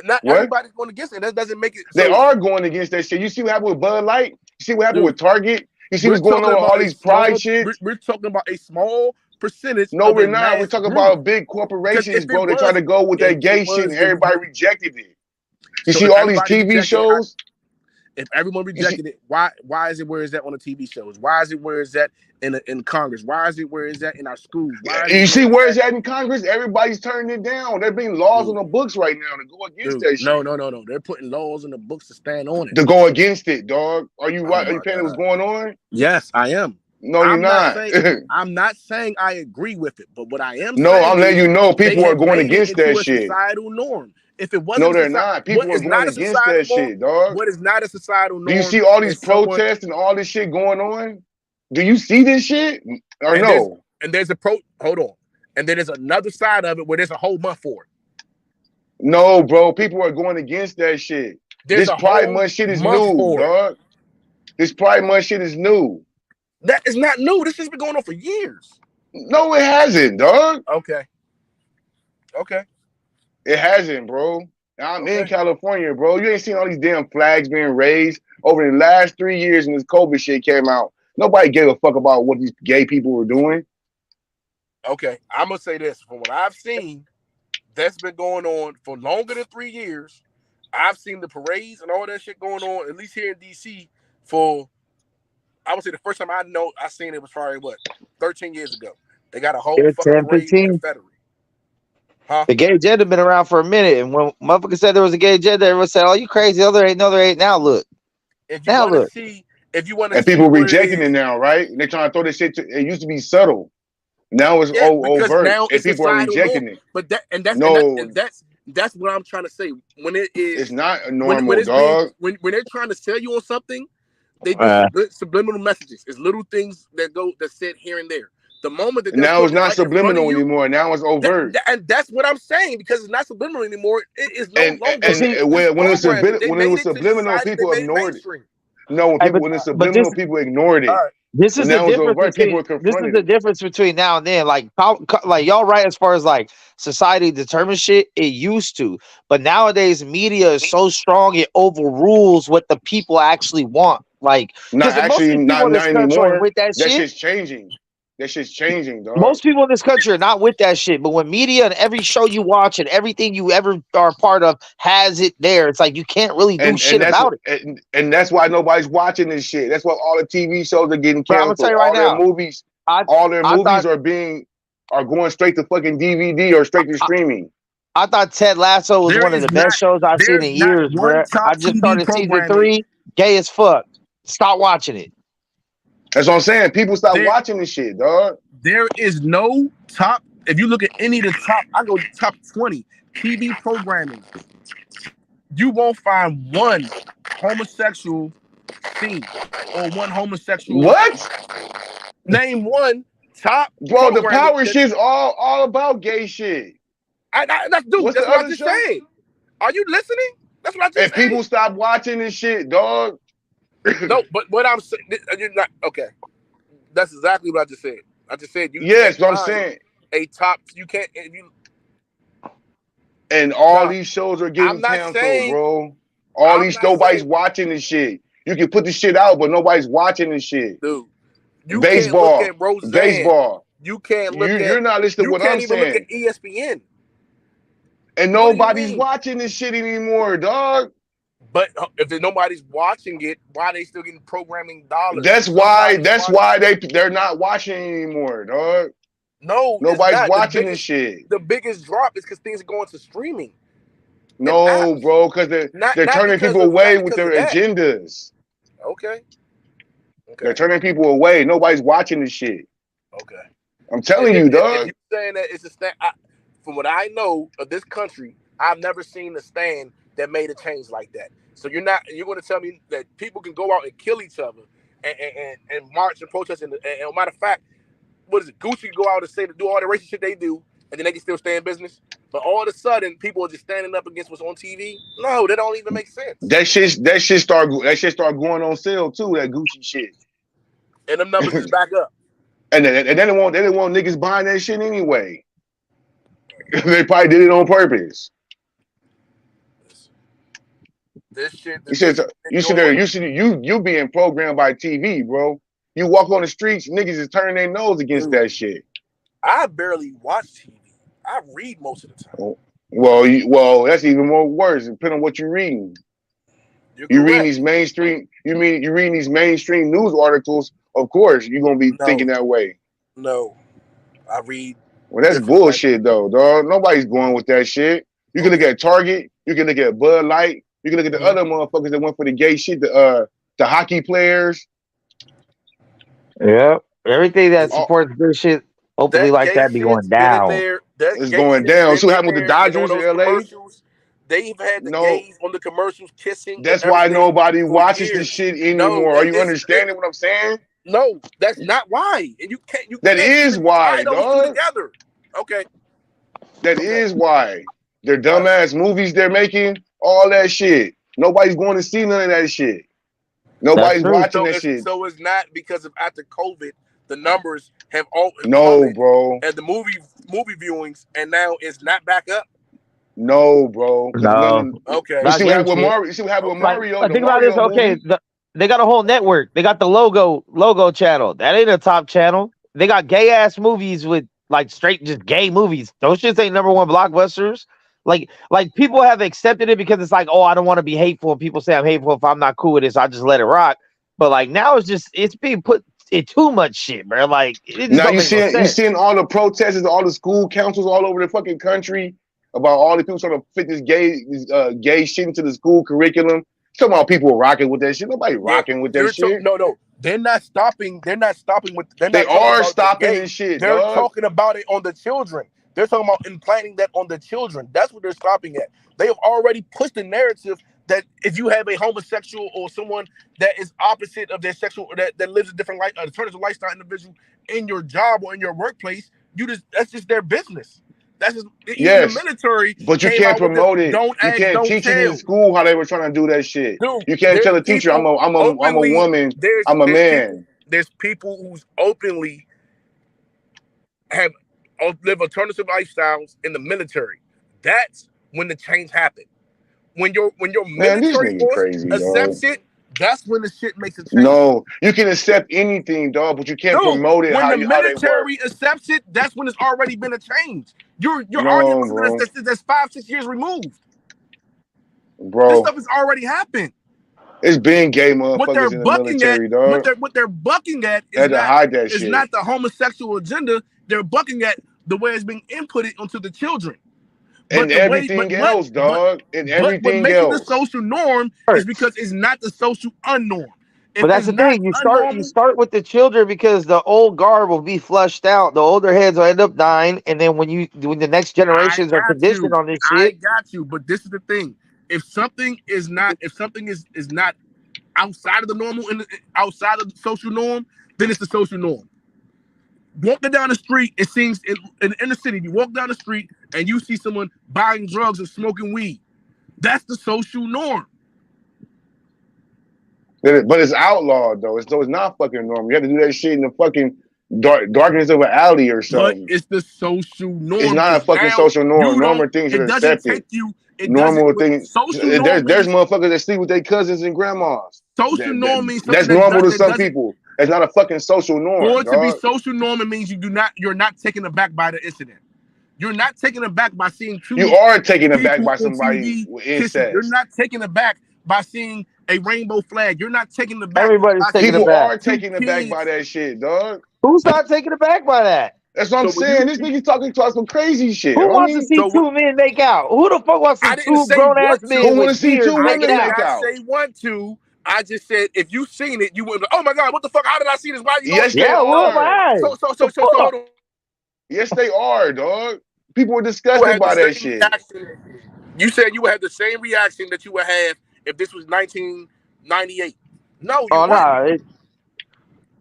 S5: not
S4: what?
S5: everybody's going against it. That doesn't make it.
S4: They are going against that shit. You see what happened with Bud Light? You see what happened with Target? You see what's going on with all these pride shit?
S5: We're talking about a small percentage.
S4: No, we're not. We're talking about big corporations, bro. They try to go with that gay shit and everybody rejected it. You see all these TV shows?
S5: If everyone rejected it, why is it where is that on the TV shows? Why is it where is that in Congress? Why is it where is that in our schools?
S4: You see where is that in Congress? Everybody's turning it down. There being laws on the books right now to go against that shit.
S5: No. They're putting laws in the books to stand on it.
S4: To go against it, dog. Are you right? Are you paying what's going on?
S5: Yes, I am.
S4: No, you're not.
S5: I'm not saying I agree with it, but what I am
S4: saying I'm letting you know people are going against that shit.
S5: Societal norm. If it wasn't,
S4: no, they're not. People are going against that shit, dog.
S5: What is not a societal norm?
S4: Do you see all these protests and all this shit going on? Do you see this shit or no?
S5: There's a hold on, and then there's another side of it where there's a whole month for it.
S4: No, bro, people are going against that shit. This Pride Month shit is new, dog. This Pride Month shit is new.
S5: That is not new. This has been going on for years.
S4: No, it hasn't, dog.
S5: Okay.
S4: It hasn't, bro. I'm in California, bro. You ain't seen all these damn flags being raised over the last 3 years when this COVID shit came out. Nobody gave a fuck about what these gay people were doing.
S5: Okay, I'm gonna say this. From what I've seen, that's been going on for longer than 3 years. I've seen the parades and all that shit going on, at least here in DC, for I would say the first time I seen it was probably 13 years ago. They got a whole fucking parade in the Federal. Huh?
S7: The gay agenda been around for a minute, and when motherfuckers said there was a gay agenda, everyone said, "Oh, you crazy? No, there ain't. Now look,
S5: if you want to see,
S4: and people rejecting it now, right? They're trying to throw this shit. It used to be subtle, now it's overt,
S5: now
S4: and people are rejecting it.
S5: But that's what I'm trying to say. When it is,
S4: it's not a normal, dog.
S5: When they're trying to sell you on something, they do subliminal messages. It's little things that's said here and there. The moment that
S4: now it's not subliminal anymore. Now it's overt,
S5: and that's what I'm saying, because it's not subliminal anymore. It is no longer.
S4: And when it was subliminal, people ignored it. No, when it's subliminal, people ignored it.
S7: This is the difference between now and then. Like y'all right as far as like society determines shit. It used to, but nowadays media is so strong it overrules what the people actually want. Like
S4: not anymore. With that shit's changing. That shit's changing, dog.
S7: Most people in this country are not with that shit. But when media and every show you watch and everything you ever are part of has it there, it's like you can't really do shit about
S4: it. And that's why nobody's watching this shit. That's why all the TV shows are getting canceled.
S7: I'm gonna tell you right now,
S4: all their movies are going straight to fucking DVD or straight to streaming.
S7: I thought Ted Lasso was one of the best shows I've seen in years, bro. I just started season 3. Gay as fuck. Stop watching it.
S4: That's what I'm saying. People stop watching this shit, dog.
S5: There is no top. If you look at any of the top, I go top 20 TV programming. You won't find one homosexual scene or one homosexual.
S4: What?
S5: Name one top.
S4: Bro, the power shit's all about gay shit.
S5: That's what I just said. Are you listening? That's what I just said.
S4: If people stop watching this shit, dog.
S5: No, but what I'm saying, you're not okay. That's exactly what I just said. I just said you.
S4: Yes, what I'm saying.
S5: A top, you can't.
S4: And all these shows are getting canceled, bro. Nobody's watching this shit. You can put the shit out, but nobody's watching this shit.
S5: Dude,
S4: baseball.
S5: You can't look at
S4: You can't look at. You're not listening to what I'm saying. You can't
S5: even look at ESPN.
S4: And nobody's watching this shit anymore, dog.
S5: But if nobody's watching it, why are they still getting programming dollars?
S4: That's why they're not watching anymore, dog.
S5: No,
S4: nobody's watching this shit.
S5: The biggest drop is because things are going to streaming.
S4: No, bro, because they're turning people away with their agendas.
S5: Okay.
S4: They're turning people away. Nobody's watching this shit.
S5: Okay.
S4: I'm telling you, dog.
S5: You're saying that it's a stand. From what I know of this country, I've never seen a stand that made a change like that. So you're going to tell me that people can go out and kill each other and march and protest and matter of fact, what is it? Gucci can go out and say to do all the racist shit they do, and then they can still stay in business. But all of a sudden, people are just standing up against what's on TV. No, that don't even make sense.
S4: That shit start going on sale too. That Gucci shit,
S5: and them numbers is back up.
S4: And they didn't want niggas buying that shit anyway. They probably did it on purpose.
S5: This shit.
S4: You being programmed by TV, bro. You walk on the streets, niggas is turning their nose against that shit.
S5: I barely watch TV. I read most of the time.
S4: Well, that's even more worse. Depending on what you're reading. You reading these mainstream. You reading these mainstream news articles. Of course, you're gonna be thinking that way.
S5: No, I read.
S4: Well, that's bullshit, though, dog. Nobody's going with that shit. You can look at Target. You can look at Bud Light. You can look at the other motherfuckers that went for the gay shit. The hockey players.
S7: Yeah, everything that supports this shit openly like that be going down.
S4: It's going down. So what happened with the Dodgers in LA?
S5: They've had the gays on the commercials kissing.
S4: That's why nobody watches this shit anymore. Are you understanding what I'm saying?
S5: No, that's not why. And you can't.
S4: That is why, dog.
S5: Together. Okay.
S4: That is why. Their dumbass movies they're making, all that shit. Nobody's going to see none of that shit. Nobody's watching that shit.
S5: So it's not because of after COVID, the numbers have all
S4: bro.
S5: And the movie viewings, and now it's not back up.
S4: No, bro.
S7: No.
S5: Okay.
S4: You see what happened with Mario? You see what happened with Mario?
S7: Think about this. Okay, they got a whole network. They got the logo channel. That ain't a top channel. They got gay ass movies with like straight just gay movies. Those shits ain't #1 blockbusters. Like people have accepted it because it's like, oh, I don't want to be hateful. And people say I'm hateful if I'm not cool with this. I just let it rock. But like now it's being put in too much shit, bro. Like
S4: now you seeing all the protests, all the school councils all over the fucking country about all the people trying to fit this gay shit into the school curriculum. Talking about people rocking with that shit. Nobody rocking with that shit.
S5: No. They're not stopping.
S4: They are stopping this shit.
S5: They're talking about it on the children. They're talking about implanting that on the children. That's what they're stopping at. They have already pushed the narrative that if you have a homosexual or someone that is opposite of their sexual or that lives a different life, alternative lifestyle individual in your job or in your workplace, that's just their business. That's just in the military.
S4: But you can't promote it. You can't teach it in school how they were trying to do that shit. Dude, you can't tell a teacher, I'm a woman, I'm a man.
S5: There's people who's openly live alternative lifestyles in the military. That's when the change happened. When your military force accepts it, that's when the shit makes a change.
S4: No, you can accept anything, dog, but you can't promote it.
S5: When the military accepts it, that's when it's already been a change. You're arguing that's 5-6 years removed.
S4: Bro,
S5: this stuff has already happened.
S4: It's been gay motherfuckers in the military, dog.
S5: What they're bucking at is not the homosexual agenda. They're bucking at the way it's being inputted onto the children.
S4: And everything else, dog. And everything else.
S5: What makes it the social norm is because it's not the social unnorm.
S7: But that's the thing. You start with the children because the old guard will be flushed out. The older heads will end up dying, and then when the next generations are conditioned on this shit.
S5: I got you, but this is the thing. If something is not outside of the normal outside of the social norm, then it's the social norm. Walking down the street, it seems in the inner city, you walk down the street and you see someone buying drugs and smoking weed. That's the social norm.
S4: But it's outlawed though. So it's not fucking normal. You have to do that shit in the fucking darkness of an alley or something.
S5: But it's the social norm.
S4: It's not a fucking social norm. Normal things are accepted. Normal things. There's motherfuckers that sleep with their cousins and grandmas.
S5: Social norm means
S4: that's normal to some people. It's not a fucking social norm.
S5: For it to be social norm, it means you're not taken aback by the incident. You're not taken aback by seeing two.
S4: You are taken aback by somebody with incest.
S5: You're not taken aback by seeing a rainbow flag. You're not taken aback.
S7: Everybody's taken aback.
S4: People are taken aback by that shit, dog.
S7: Who's not taken aback by that?
S4: That's what I'm saying. This nigga's talking to us some crazy shit.
S7: Who wants to see two men make out? Who the fuck wants to see two grown ass men?
S4: Who want to see two women make out?
S5: I say want to. I just said if you seen it, you went, oh my God, what the fuck? How did I see this? Why you?
S4: Yes, they are.
S5: So hold on.
S4: Yes, they are, dog. People were disgusted by that shit.
S5: You said you would have the same reaction that you would have if this was 1998. No, you
S7: Oh
S5: wouldn't.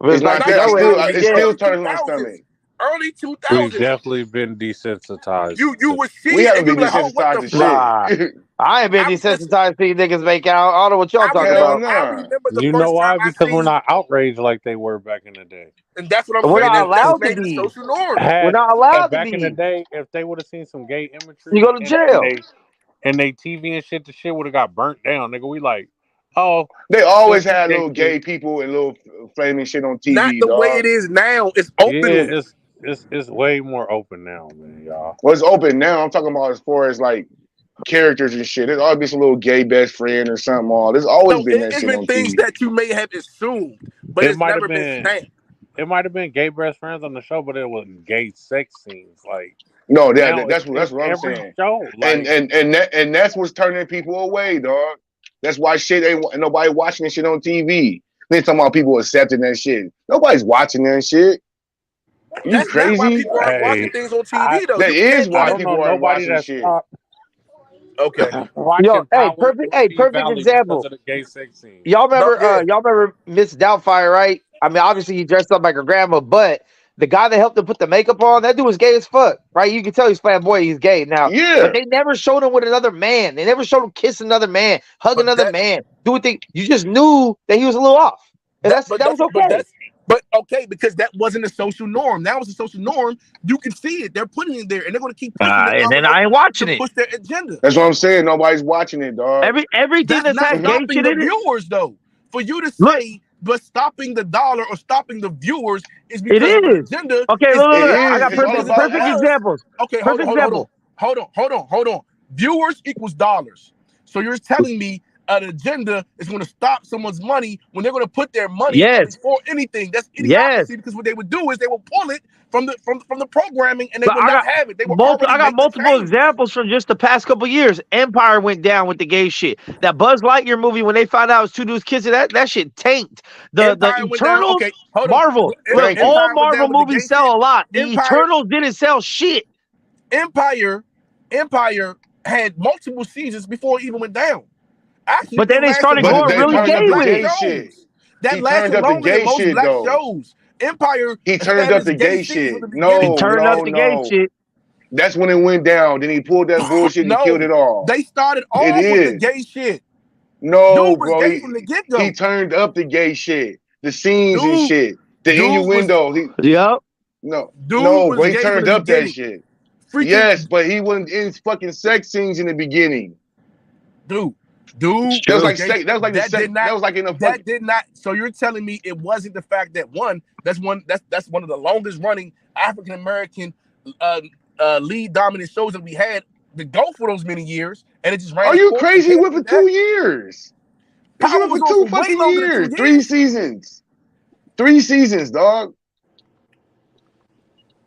S7: no,
S4: It's not that. It still turns my stomach.
S5: Early
S11: We've
S5: 2000s.
S11: definitely been desensitized.
S5: You would see
S4: We
S5: it
S4: haven't
S5: and you
S4: been
S5: be like, oh, what
S4: desensitized
S5: the
S4: to
S5: fuck?
S4: shit.
S7: I ain't been desensitized to you niggas make out. I don't know what y'all talking
S4: Hell
S7: about.
S5: I
S4: nah.
S5: remember the
S11: You
S5: first
S11: know why?
S5: time I
S11: Because we're
S5: seen,
S11: not outraged like they were back in the day.
S5: and that's what I'm
S7: We're
S5: saying.
S7: not
S5: That's
S7: allowed to
S5: made it
S7: be.
S5: social norm.
S7: We're not allowed to
S11: Back in the
S7: be.
S11: day, if they would have seen some gay imagery,
S7: You go to jail.
S11: and they TV and shit, the shit would have got burnt down, nigga. We like, oh,
S4: They always
S11: let's
S4: had
S11: see
S4: little gay people and little flaming shit on TV,
S5: Not the way
S4: dog.
S5: it is now. It's
S11: Yeah,
S5: openly.
S11: it's way more open now, man, y'all.
S4: Well, it's open now. I'm talking about as far as like characters and shit. There's always been some little gay best friend or something. All there's always
S5: No,
S4: been that
S5: it's
S4: shit
S5: been
S4: on
S5: things
S4: TV.
S5: that you may have assumed, but
S11: It
S5: it's
S11: might
S5: never
S11: have
S5: been
S11: been,
S5: stamped.
S11: it might have been gay best friends on the show, but it wasn't gay sex scenes. Like
S4: No,
S11: now,
S4: that's
S11: it's
S4: what I'm
S11: every
S4: saying.
S11: show. Like,
S4: And that's what's turning people away, dog. That's why shit ain't nobody watching that shit on TV. They talking about people accepting that shit. Nobody's watching that shit. You
S5: That's not why
S4: crazy?
S5: people aren't watching things on TV, though.
S4: That
S5: You
S4: is
S5: can't
S4: why
S11: I don't
S4: people
S11: know
S4: aren't
S11: nobody
S4: watching
S11: that
S4: shit.
S11: stopped
S5: Okay.
S11: watching
S7: Yo,
S11: Power or
S7: perfect
S11: P-Valley
S7: example.
S11: because of the gay sex scene.
S7: Y'all remember?
S5: No, yeah.
S7: Y'all remember Miss Doubtfire, right? I mean, obviously he dressed up like her grandma, but the guy that helped him put the makeup on, that dude was gay as fuck, right? You can tell he's flamboyant. He's gay now.
S4: Yeah.
S7: But they never showed him with another man. They never showed him kiss another man, hug
S5: But
S7: another
S5: that-
S7: man, do a thing. You just knew that he was a little off, and that was okay.
S5: But okay, because that wasn't a social norm. Now it's a social norm. You can see it. They're putting it there, and they're going to keep pushing it.
S7: And then I ain't watching
S5: to
S7: it.
S5: push their agenda.
S4: That's what I'm saying. Nobody's watching it, dog.
S7: Everything that's
S5: not
S7: had gay
S5: stopping
S7: shit
S5: the
S7: in it.
S5: viewers, though. For you to say, but stopping the dollar or stopping the viewers is because
S7: It
S5: of an
S7: is.
S5: agenda.
S7: Okay, look, I got
S4: It's all
S7: perfect
S4: about us.
S7: examples.
S5: Okay,
S7: Perfect example.
S5: hold on. Viewers equals dollars. So you're telling me an agenda is going to stop someone's money when they're going to put their money
S7: Yes.
S5: before anything. That's
S7: Yes.
S5: idiocy, because what they would do is they will pull it from the programming, and they
S7: But
S5: will not have it. They will already
S7: I got
S5: make the
S7: multiple
S5: change.
S7: examples from just the past couple years. Empire went down with the gay shit. That Buzz Lightyear movie, when they found out it was two dudes kissing, that shit tanked. The
S5: Empire went down.
S7: Eternals,
S5: Okay, hold on.
S7: Marvel.
S5: Look,
S7: Look,
S5: Empire
S7: all
S5: went
S7: Marvel
S5: down with the
S7: movies
S5: gay
S7: sell
S5: shit.
S7: a lot. The
S5: Empire-
S7: Eternals didn't sell shit.
S5: Empire had multiple seasons before it even went down. Actually,
S7: But then
S5: it
S7: they
S5: lasted
S7: started
S5: longer
S7: going
S5: than
S7: really
S5: most
S7: gay
S5: black
S7: with it.
S5: shows.
S4: Shit.
S5: That
S4: He
S5: lasted
S4: turned up the
S5: longer than
S4: gay
S5: most
S4: shit,
S5: black
S4: though.
S5: shows. Empire
S4: He turned up the
S5: established
S4: gay
S5: scenes
S4: shit.
S5: from the beginning.
S7: He turned up the gay shit.
S4: That's when it went down. Then he pulled that bullshit and
S5: No,
S4: killed it all.
S5: they started off
S4: It
S5: with the
S4: is.
S5: gay shit.
S4: No,
S5: Dude was
S4: bro.
S5: gay from the get-go.
S4: He turned up the gay shit. The scenes and
S5: Dude-
S4: shit. The
S5: dude
S4: innuendo.
S7: Yep.
S4: No,
S5: Dude
S4: no,
S5: was
S4: bro. He
S5: gay from
S4: turned
S5: the
S4: up that
S5: beginning.
S4: shit.
S5: Freaking
S4: Yes, but he wasn't in fucking sex scenes in the beginning.
S5: dude.
S4: That was like
S5: gay.
S4: that was like the
S5: That
S4: sex.
S5: did not-
S4: That was like in a
S5: That
S4: fucking.
S5: did not. So you're telling me it wasn't the fact that that's one of the longest running African American lead dominant shows that we had to go for those many years, and it just ran.
S4: Are
S5: its
S4: you
S5: course
S4: crazy
S5: and
S4: with for 2 years? It's
S5: Power
S4: been
S5: was
S4: for
S5: on
S4: 2
S5: for way
S4: fucking
S5: longer than 2
S4: years. 3
S5: years.
S4: seasons. 3 seasons, dog.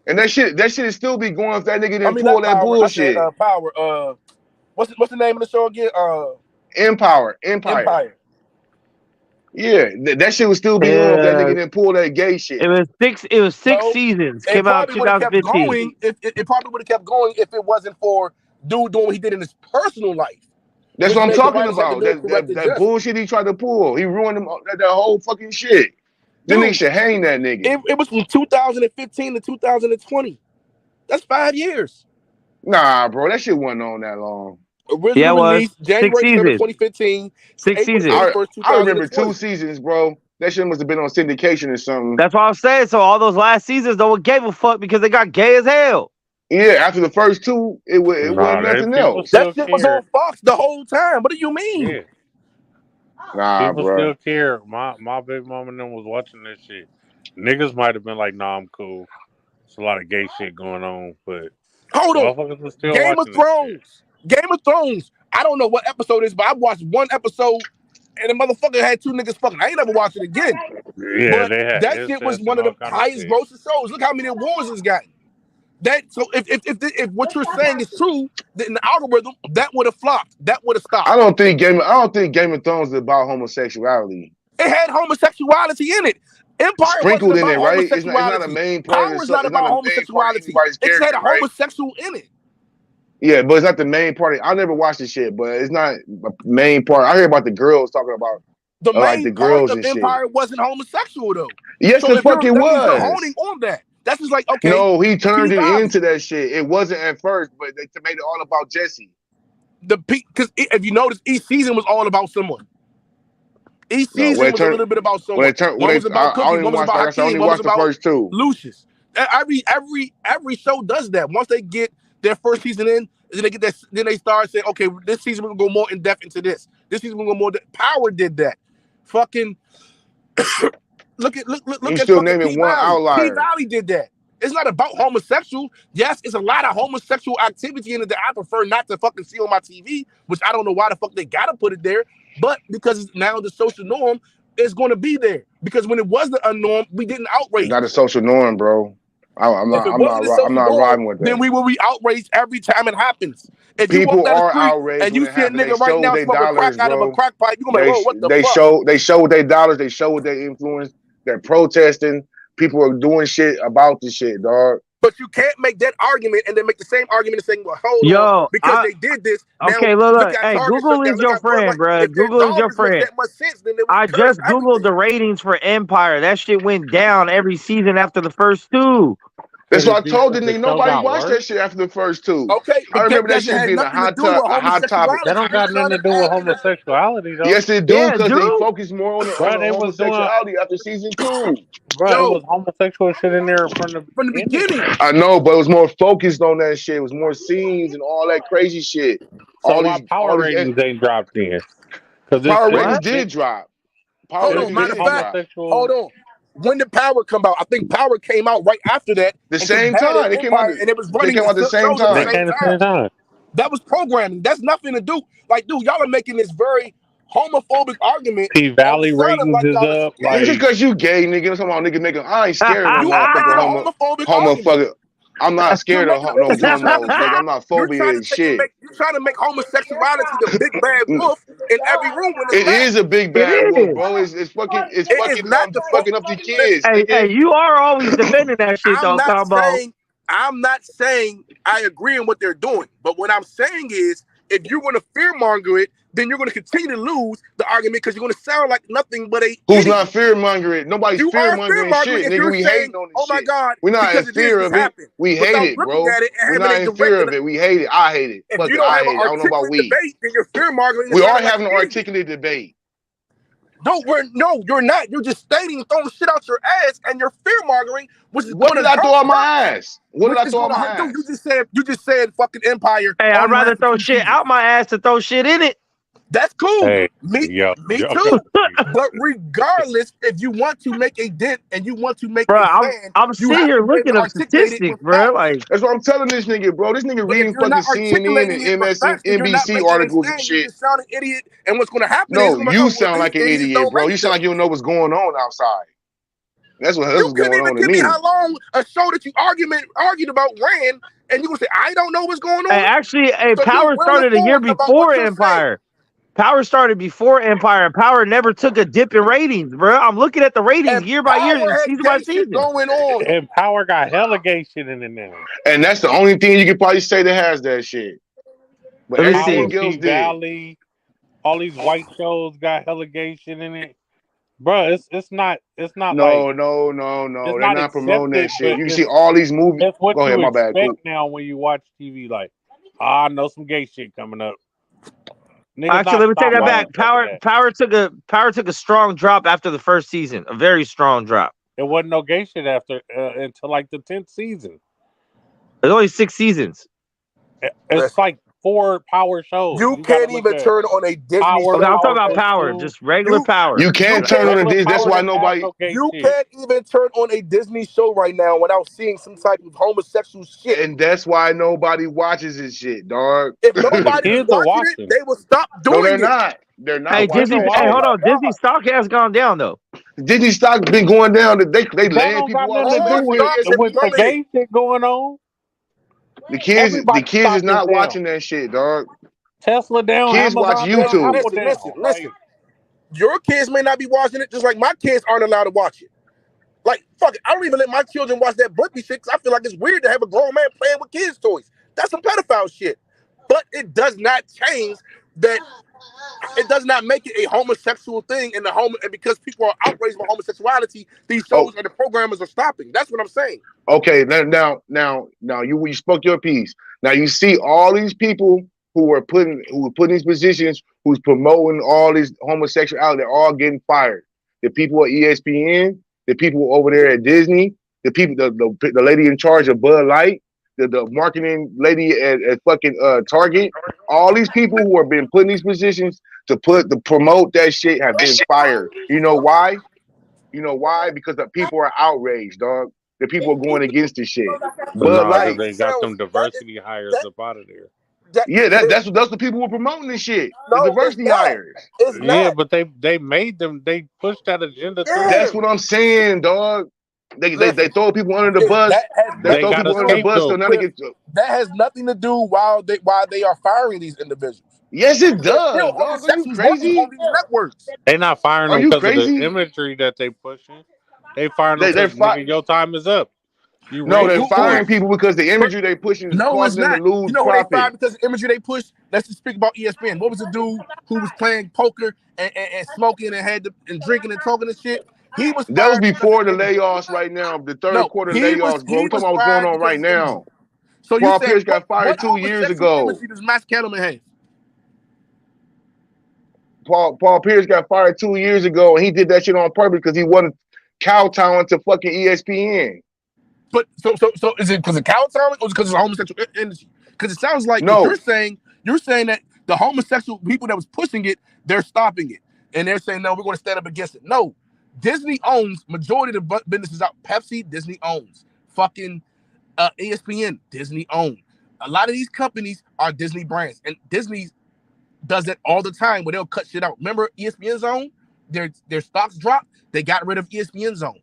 S4: And that shit is still be going if that nigga didn't pull
S5: not
S4: that
S5: Power.
S4: bullshit.
S5: I said, Power. What's the name of the show again?
S4: Empire.
S5: Empire.
S4: Yeah, that shit would still be on if that nigga didn't pull that gay shit.
S7: It was six
S5: No,
S7: seasons.
S5: It
S7: Came out in
S5: probably would have kept
S7: 2015.
S5: going. It probably would have kept going if it wasn't for dude doing what he did in his personal life.
S4: That's
S5: Which
S4: what I'm
S5: made the
S4: talking
S5: writers have to
S4: about.
S5: do a correct
S4: That
S5: adjustment.
S4: bullshit he tried to pull. He ruined him that whole fucking shit. Then
S5: Dude,
S4: nigga should hang that nigga.
S5: It was from 2015 to 2020. That's 5 years.
S4: Nah, bro, that shit wasn't on that long.
S5: Originally
S7: Yeah, it was.
S5: released January 7th, 2015.
S7: 6
S5: April
S7: seasons.
S5: 21st,
S4: I remember
S5: 2020.
S4: 2 seasons, bro. That shit must have been on syndication or something.
S7: That's what I'm saying. So all those last seasons, no one gave a fuck because they got gay as hell.
S4: Yeah, after the first 2, it wasn't nothing else.
S5: That shit was on Fox the whole time. What do you mean?
S11: Yeah.
S4: Nah,
S11: People
S4: bro.
S11: still care. My big mom and them was watching this shit. Niggas might have been like, nah, I'm cool. There's a lot of gay shit going on, but
S5: Hold on.
S11: motherfuckers was still
S5: Game of
S11: watching
S5: Thrones. Game of Thrones. I don't know what episode it is, but I watched one episode and the motherfucker had 2 niggas fucking. I ain't never watched it again.
S11: Yeah,
S5: But
S11: they had
S5: that shit was
S11: incest
S5: one of
S11: and
S5: the
S11: all kind of
S5: highest
S11: shit.
S5: grossing shows. Look how many awards it's gotten. That so if what you're saying is true, then in the algorithm that would have flopped. That would have stopped.
S4: I don't think Game of Thrones is about homosexuality.
S5: It had homosexuality in it. Empire
S4: Sprinkled
S5: wasn't
S4: in
S5: about
S4: it, right? It's not a
S5: homosexuality.
S4: main part.
S5: Power is not about homosexuality. It just had a homosexual in it.
S4: Yeah, but it's not the main part. I never watched this shit, but it's not a main part. I hear about the girls talking about
S5: The
S4: like
S5: main
S4: the
S5: part
S4: girls
S5: of
S4: and shit.
S5: Empire wasn't homosexual though.
S4: Yes,
S5: So
S4: the
S5: if
S4: fuck it
S5: that means you're
S4: was.
S5: honing on that. That's just like, okay.
S4: No, he turned it
S5: P-Valley.
S4: into that shit. It wasn't at first, but they made it all about Jesse.
S5: Because if you notice, each season was all about someone. Each season was a little bit about someone. One was about Cookie, one was about Hakeem, one was about
S4: first two.
S5: Lucius. Every show does that. Once they get their first season in, then they get that. Then they start saying, okay, this season we're gonna go more in depth into this. This season we're gonna go more. Power did that. Fucking look at
S4: still
S5: fucking
S4: naming one
S5: P-Valley.
S4: outlier.
S5: P-Valley did that. It's not about homosexual. Yes, it's a lot of homosexual activity in it that I prefer not to fucking see on my TV, which I don't know why the fuck they gotta put it there. But because it's now the social norm, it's gonna be there. Because when it was the unnorm, we didn't outrage.
S4: It's not a social norm, bro. I'm not riding with that.
S5: Then we will be outraged every time it happens. If
S4: People
S5: you walk down the
S4: are
S5: street
S4: outraged
S5: and you
S4: when it
S5: see a
S4: happens.
S5: nigga
S4: They
S5: right now
S4: show they
S5: smoking crack
S4: dollars,
S5: out of a
S4: bro.
S5: crack pipe, you gonna be like, oh, what the fuck?
S4: They show their dollars. They show what they influence. They're protesting. People are doing shit about this shit, dog.
S5: But you can't make that argument and then make the same argument and saying, well, hold on, because they did this.
S7: Okay, look. Hey, Google is your friend, bro. Google is your friend. I just Googled the ratings for Empire. That shit went down every season after the first two.
S4: That's what I told the nigga. Nobody watched that shit after the first two.
S5: Okay,
S4: I remember that shit being a hot topic.
S11: That don't got nothing to do with homosexuality, though.
S4: Yes, it do, because they focus more on the homosexuality after season 2.
S11: Bro, it was homosexual shit in there from the
S5: beginning.
S4: I know, but it was more focused on that shit. It was more scenes and all that crazy shit.
S11: So
S4: all
S11: why
S4: these
S11: Power ratings ain't dropped then?
S4: Power ratings did drop.
S5: Hold on, matter of fact, hold on. When did Power come out? I think Power came out right after that.
S4: The same time. They came out
S5: and it was running
S4: at the same time.
S5: That was programming. That's nothing to do. Like, dude, y'all are making this very homophobic argument.
S11: P-Valley ratings is up.
S4: Like, just because you gay, nigga, I'm talking about nigga. I ain't scared of no motherfucking homophobic. I'm not scared of no homos. I'm not phobia and shit.
S5: You're trying to make homosexuality the big bad wolf in every room.
S4: It is a big bad wolf, bro. It's fucking up the kids.
S7: Hey, you are always defending that shit, though, Combo.
S5: I'm not saying I agree on what they're doing, but what I'm saying is, if you're going to fearmonger it, then you're going to continue to lose the argument because you're going to sound like nothing but a.
S4: Who's not fearmongering? Nobody's fearmongering shit, nigga. We hating on this
S5: shit. Oh my God!
S4: We're not in fear of it. We hate it, bro. We're not in fear of it. We hate it. I hate it.
S5: If you don't have an articulate debate, then you're fearmongering.
S4: We are having an articulate debate.
S5: No, you're not. You're just stating, throwing shit out your ass, and you're fearmongering.
S4: What did I throw out my ass? What did I throw out my ass?
S5: You just said fucking Empire.
S7: Hey, I'd rather throw shit out my ass than throw shit in it.
S5: That's cool.
S11: Hey,
S5: me too. But regardless, if you want to make a dent and you want to make a stand,
S7: I'm sitting here looking at statistics, bro. Like,
S4: that's what I'm telling this nigga, bro. This nigga reading fucking CNN and MSNBC articles and shit.
S5: You sound an idiot, and what's going to happen?
S4: No, you sound like an idiot, bro. You sound like you don't know what's going on outside. That's what's going on to me. You couldn't even give me how long a show that you argued about ran, and you gonna say I don't know what's going on.
S7: Hey, actually, Power started a year before Empire. Power started before Empire, and Power never took a dip in ratings, bro. I'm looking at the ratings year by year, season by season.
S5: Going on.
S11: And Power got hella gay shit in it now.
S4: And that's the only thing you could probably say that has that shit. But everything else
S11: Valley, all these white shows got hella gay shit in it. Bro, it's not
S4: No. They're not promoting that shit. You see all these movies.
S11: That's what
S4: Go ahead,
S11: you
S4: my bad.
S11: expect now when you watch TV. Like, I know some gay shit coming up.
S7: Actually, let me take that back. Power took a strong drop after the first season. A very strong drop.
S11: There wasn't no gay shit after until like the 10th season.
S7: There's only 6 seasons.
S11: It's like 4 Power shows.
S5: You can't even turn on a Disney show.
S7: I'm talking about Power, just regular Power.
S4: You can't turn on a Disney. That's why nobody.
S5: You can't even turn on a Disney show right now without seeing some type of homosexual shit.
S4: And that's why nobody watches this shit, dog.
S5: If nobody was watching it, they will stop doing it.
S4: No, they're not. They're not.
S7: Hey, Disney. Hey, hold on. Disney stock has gone down though.
S4: Disney stock been going down. They land people off.
S11: With the gay shit going on.
S4: The kids is not watching that shit, dog.
S11: Tesla down.
S4: Kids watch YouTube.
S5: Listen. Your kids may not be watching it, just like my kids aren't allowed to watch it. Like, fuck it. I don't even let my children watch that Blippi shit because I feel like it's weird to have a grown man playing with kids' toys. That's some pedophile shit. But it does not change that. It does not make it a homosexual thing and because people are outraged by homosexuality, these shows and the programmers are stopping. That's what I'm saying.
S4: Okay, now you spoke your piece. Now you see all these people who were put in these positions, who's promoting all these homosexuality, they're all getting fired. The people at ESPN, the people over there at Disney, the people, the lady in charge of Bud Light, the marketing lady at fucking Target, all these people who have been put in these positions to promote that shit have been fired. You know why? You know why? Because the people are outraged, dog. The people are going against this shit. Bud Light,
S13: they got them diversity hires up out of there.
S4: That's the people who are promoting this shit. The diversity hires.
S13: Yeah, but they made them. They pushed that agenda through.
S4: That's what I'm saying, dog. They throw people under the bus. They throw people under the bus so now they get.
S5: That has nothing to do why they are firing these individuals.
S4: Yes, it does. Dog, are you crazy?
S5: On these networks.
S13: They're not firing them because of the imagery that they pushing. They firing them because your time is up.
S4: They're firing people because the imagery they pushing is causing them to lose profit.
S5: They fired because the imagery they push. Let's just speak about ESPN. What was the dude who was playing poker and smoking and drinking and talking and shit?
S4: That was before the layoffs right now. The third quarter layoffs, bro. We're talking about what's going on right now.
S5: So
S4: Paul Pierce got fired 2 years ago.
S5: Does Max Kellerman have?
S4: Paul Pierce got fired 2 years ago, and he did that shit on purpose because he wanted kowtowing to fucking ESPN.
S5: But so is it because of kowtowing or because of homosexual energy? Because it sounds like you're saying that the homosexual people that was pushing it, they're stopping it, and they're saying no, we're going to stand up against it. No. Disney owns majority of the businesses out. Pepsi, Disney owns. Fucking ESPN, Disney owns. A lot of these companies are Disney brands, and Disney does that all the time where they'll cut shit out. Remember ESPN Zone? Their stocks dropped. They got rid of ESPN Zone.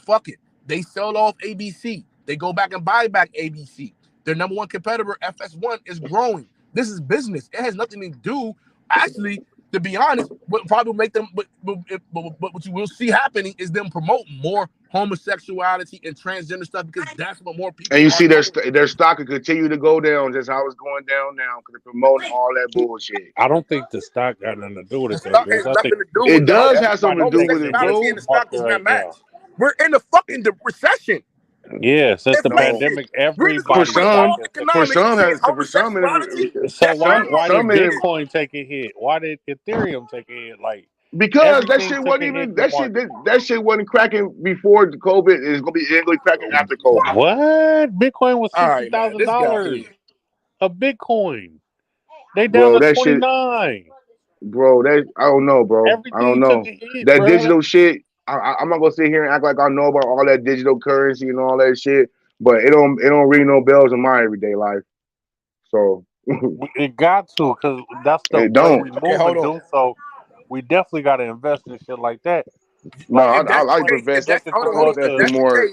S5: Fuck it. They sell off ABC. They go back and buy back ABC. Their number one competitor, FS1, is growing. This is business. It has nothing to do. Actually, to be honest, what probably make them, but what you will see happening is them promote more homosexuality and transgender stuff because that's what more people.
S4: And you see their stock could continue to go down just how it's going down now because they're promoting all that bullshit.
S13: I don't think the stock got nothing to do with it.
S4: It does have something to do with it, bro.
S5: The stock does not match. We're in the fucking recession.
S13: Yeah, since the pandemic, everybody.
S4: For some,
S13: so why did Bitcoin take a hit? Why did Ethereum take a hit? Like
S4: because that shit wasn't even that shit wasn't cracking before the COVID. It's gonna be cracking after COVID.
S13: What? Bitcoin was $60,000 a Bitcoin. They down to 29.
S4: Bro, I don't know, bro. I don't know that digital shit. I'm not gonna sit here and act like I know about all that digital currency and all that shit, but it don't ring no bells in my everyday life. So
S13: it got to, because that's the way we move. So we definitely got to invest in shit like that.
S4: No, I like to invest.
S5: Hold on.
S4: More.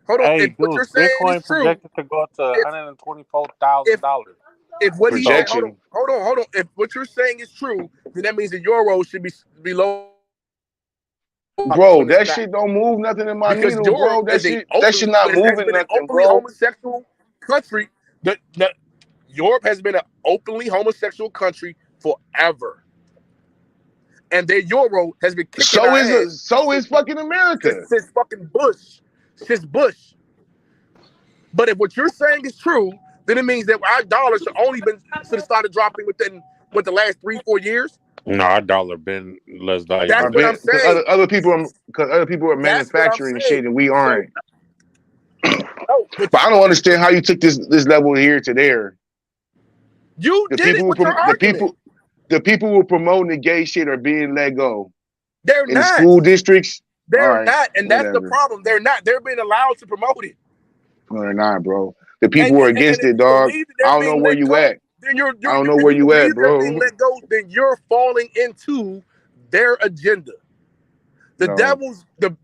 S5: Hold on.
S13: Hey,
S5: what you're saying
S13: Bitcoin
S5: is true.
S13: projected to go up to $124,000.
S5: If what he said, hold on. If what you're saying is true, then that means the euro should be below.
S4: Bro, that shit don't move nothing in my needle, bro. That shit not moving nothing, bro.
S5: Homosexual country. That Europe has been an openly homosexual country forever, and their euro has been kicking
S4: so is fucking America
S5: since fucking Bush. But if what you're saying is true, then it means that our dollar should have started dropping within the last 3-4 years.
S13: No, our dollar been less valuable.
S5: That's what I'm saying.
S4: Other people are manufacturing shit and we aren't. But I don't understand how you took this level here to there.
S5: You did it with your argument.
S4: The people who are promoting the gay shit are being let go.
S5: They're
S4: in
S5: not.
S4: The school districts.
S5: They're not, and that's the problem. They're not. They're being allowed to promote it.
S4: No, they're not, bro. The people who are against it, dog. I don't know where you at.
S5: Then I
S4: don't know where you at, bro.
S5: Let go, then you're falling into their agenda. The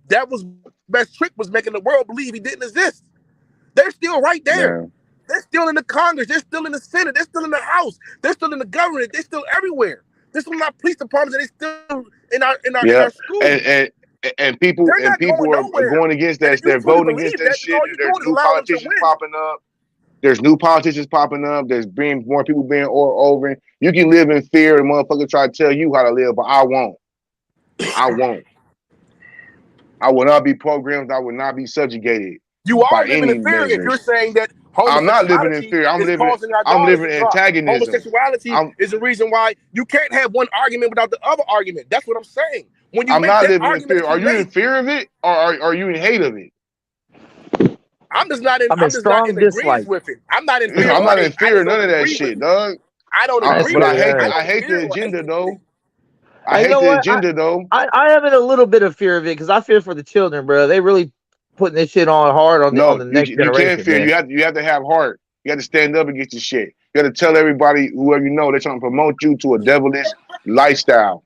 S5: devil's best trick was making the world believe he didn't exist. They're still right there. Yeah. They're still in the Congress. They're still in the Senate. They're still in the House. They're still in the government. They're still everywhere. They're still in our police departments. And they're still in our schools.
S4: And people are going against that. They're voting against that shit. There's new politicians popping up. There's new politicians popping up. There's being more people being over. You can live in fear and motherfucker try to tell you how to live, but I won't. I won't. I will not be programmed. I will not be subjugated.
S5: You are
S4: by
S5: living
S4: any
S5: in fear if
S4: measures.
S5: you're saying that
S4: I'm not living in fear. I'm living antagonism.
S5: Homosexuality is the reason why you can't have one argument without the other argument. That's what I'm saying. When you
S4: I'm
S5: make
S4: not
S5: that
S4: living in
S5: argument,
S4: fear. Are you in fear of it, or are you in hate of it?
S5: I'm just not in.
S7: I'm
S5: I'm
S7: in
S5: just not
S7: strong
S5: in agreement
S7: dislike.
S5: with it. I'm not in fear.
S4: I'm not in
S5: I
S4: fear
S5: just
S4: of none
S5: don't
S4: of that
S5: agree
S4: shit,
S5: with it.
S4: dog.
S5: I don't agree
S4: But
S5: with it.
S4: I hate the agenda though. I
S7: You
S4: hate
S7: know
S4: the
S7: what?
S4: agenda though.
S7: I am in a little bit of fear of it because I fear for the children, bro. They really putting this shit on hard on
S4: No,
S7: the
S4: you
S7: next
S4: can't
S7: generation,
S4: fear.
S7: man.
S4: You have to have heart. You have to stand up against the shit. You got to tell everybody, whoever you know, they're trying to promote you to a devilish lifestyle.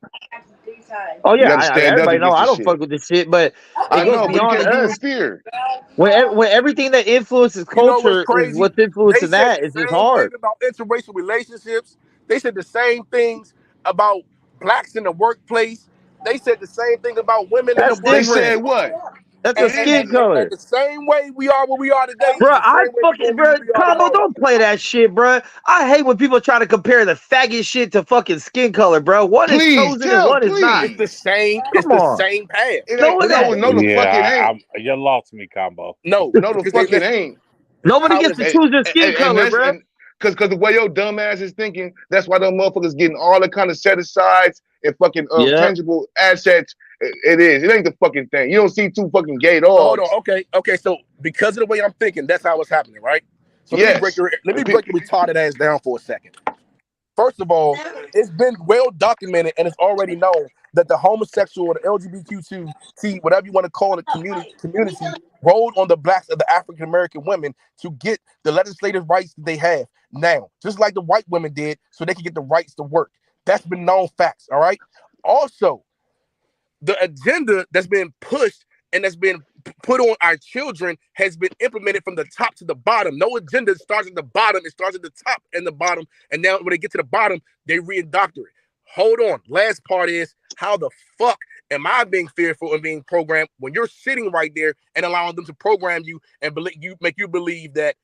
S7: Oh
S4: You
S7: yeah,
S4: got to stand up
S7: everybody know
S4: against
S7: I
S4: the
S7: don't
S4: shit.
S7: fuck with this shit, but
S4: I
S7: it goes
S4: know, but you
S7: beyond
S4: can't do it in
S7: us.
S4: fear.
S7: When everything that influences
S5: You know what's
S7: culture is
S5: crazy?
S7: what's
S5: They
S7: influencing
S5: said
S7: that.
S5: the
S7: It's just
S5: same thing
S7: hard.
S5: about interracial relationships. They said the same things about blacks in the workplace. They said the same thing about women in the
S7: That's
S4: They
S5: workplace.
S4: said
S7: different.
S4: what?
S7: That's a
S5: And,
S7: skin
S5: and
S7: color.
S5: the same way we are where we are today
S7: Bro,
S5: is the
S7: I
S5: same way we're
S7: fucking,
S5: going to be
S7: bro,
S5: where we are
S7: Combo,
S5: tomorrow.
S7: don't play that shit, bro. I hate when people try to compare the faggot shit to fucking skin color, bro. One is
S4: Please
S7: chosen and
S4: tell,
S7: one is not.
S5: It's the same. It's
S7: Come
S5: the
S7: on.
S5: same path.
S4: It
S7: No,
S4: ain't.
S7: it
S4: No,
S7: ain't.
S4: no, the fuck it
S13: Yeah,
S4: ain't.
S13: you lost me, Combo.
S5: No,
S4: No, the
S5: because
S4: fuck it
S5: listen,
S4: ain't.
S7: Nobody
S5: how
S7: gets
S5: is
S7: to
S5: it?
S7: choose their skin
S4: And
S7: color,
S4: that's
S7: bro.
S4: because the way your dumb ass is thinking, that's why them motherfuckers getting all the kind of set asides and fucking
S7: Yeah.
S4: tangible assets. It is. It ain't the fucking thing. You don't see two fucking gay
S5: So hold on.
S4: dogs.
S5: Okay. So because of the way I'm thinking, that's how it's happening, right? So let me break
S4: Yes.
S5: your retarded ass down for a second. First of all, it's been well documented and it's already known that the homosexual or the LGBTQ, whatever you want to call it, community rolled on the blacks of the African American women to get the legislative rights that they have now, just like the white women did, so they can get the rights to work. That's been known facts. All right. Also, the agenda that's been pushed and that's been put on our children has been implemented from the top to the bottom. No agenda starts at the bottom. It starts at the top and the bottom. And now when they get to the bottom, they re-indoctrinate. Hold on. Last part is, how the fuck am I being fearful and being programmed when you're sitting right there and allowing them to program you and make you believe that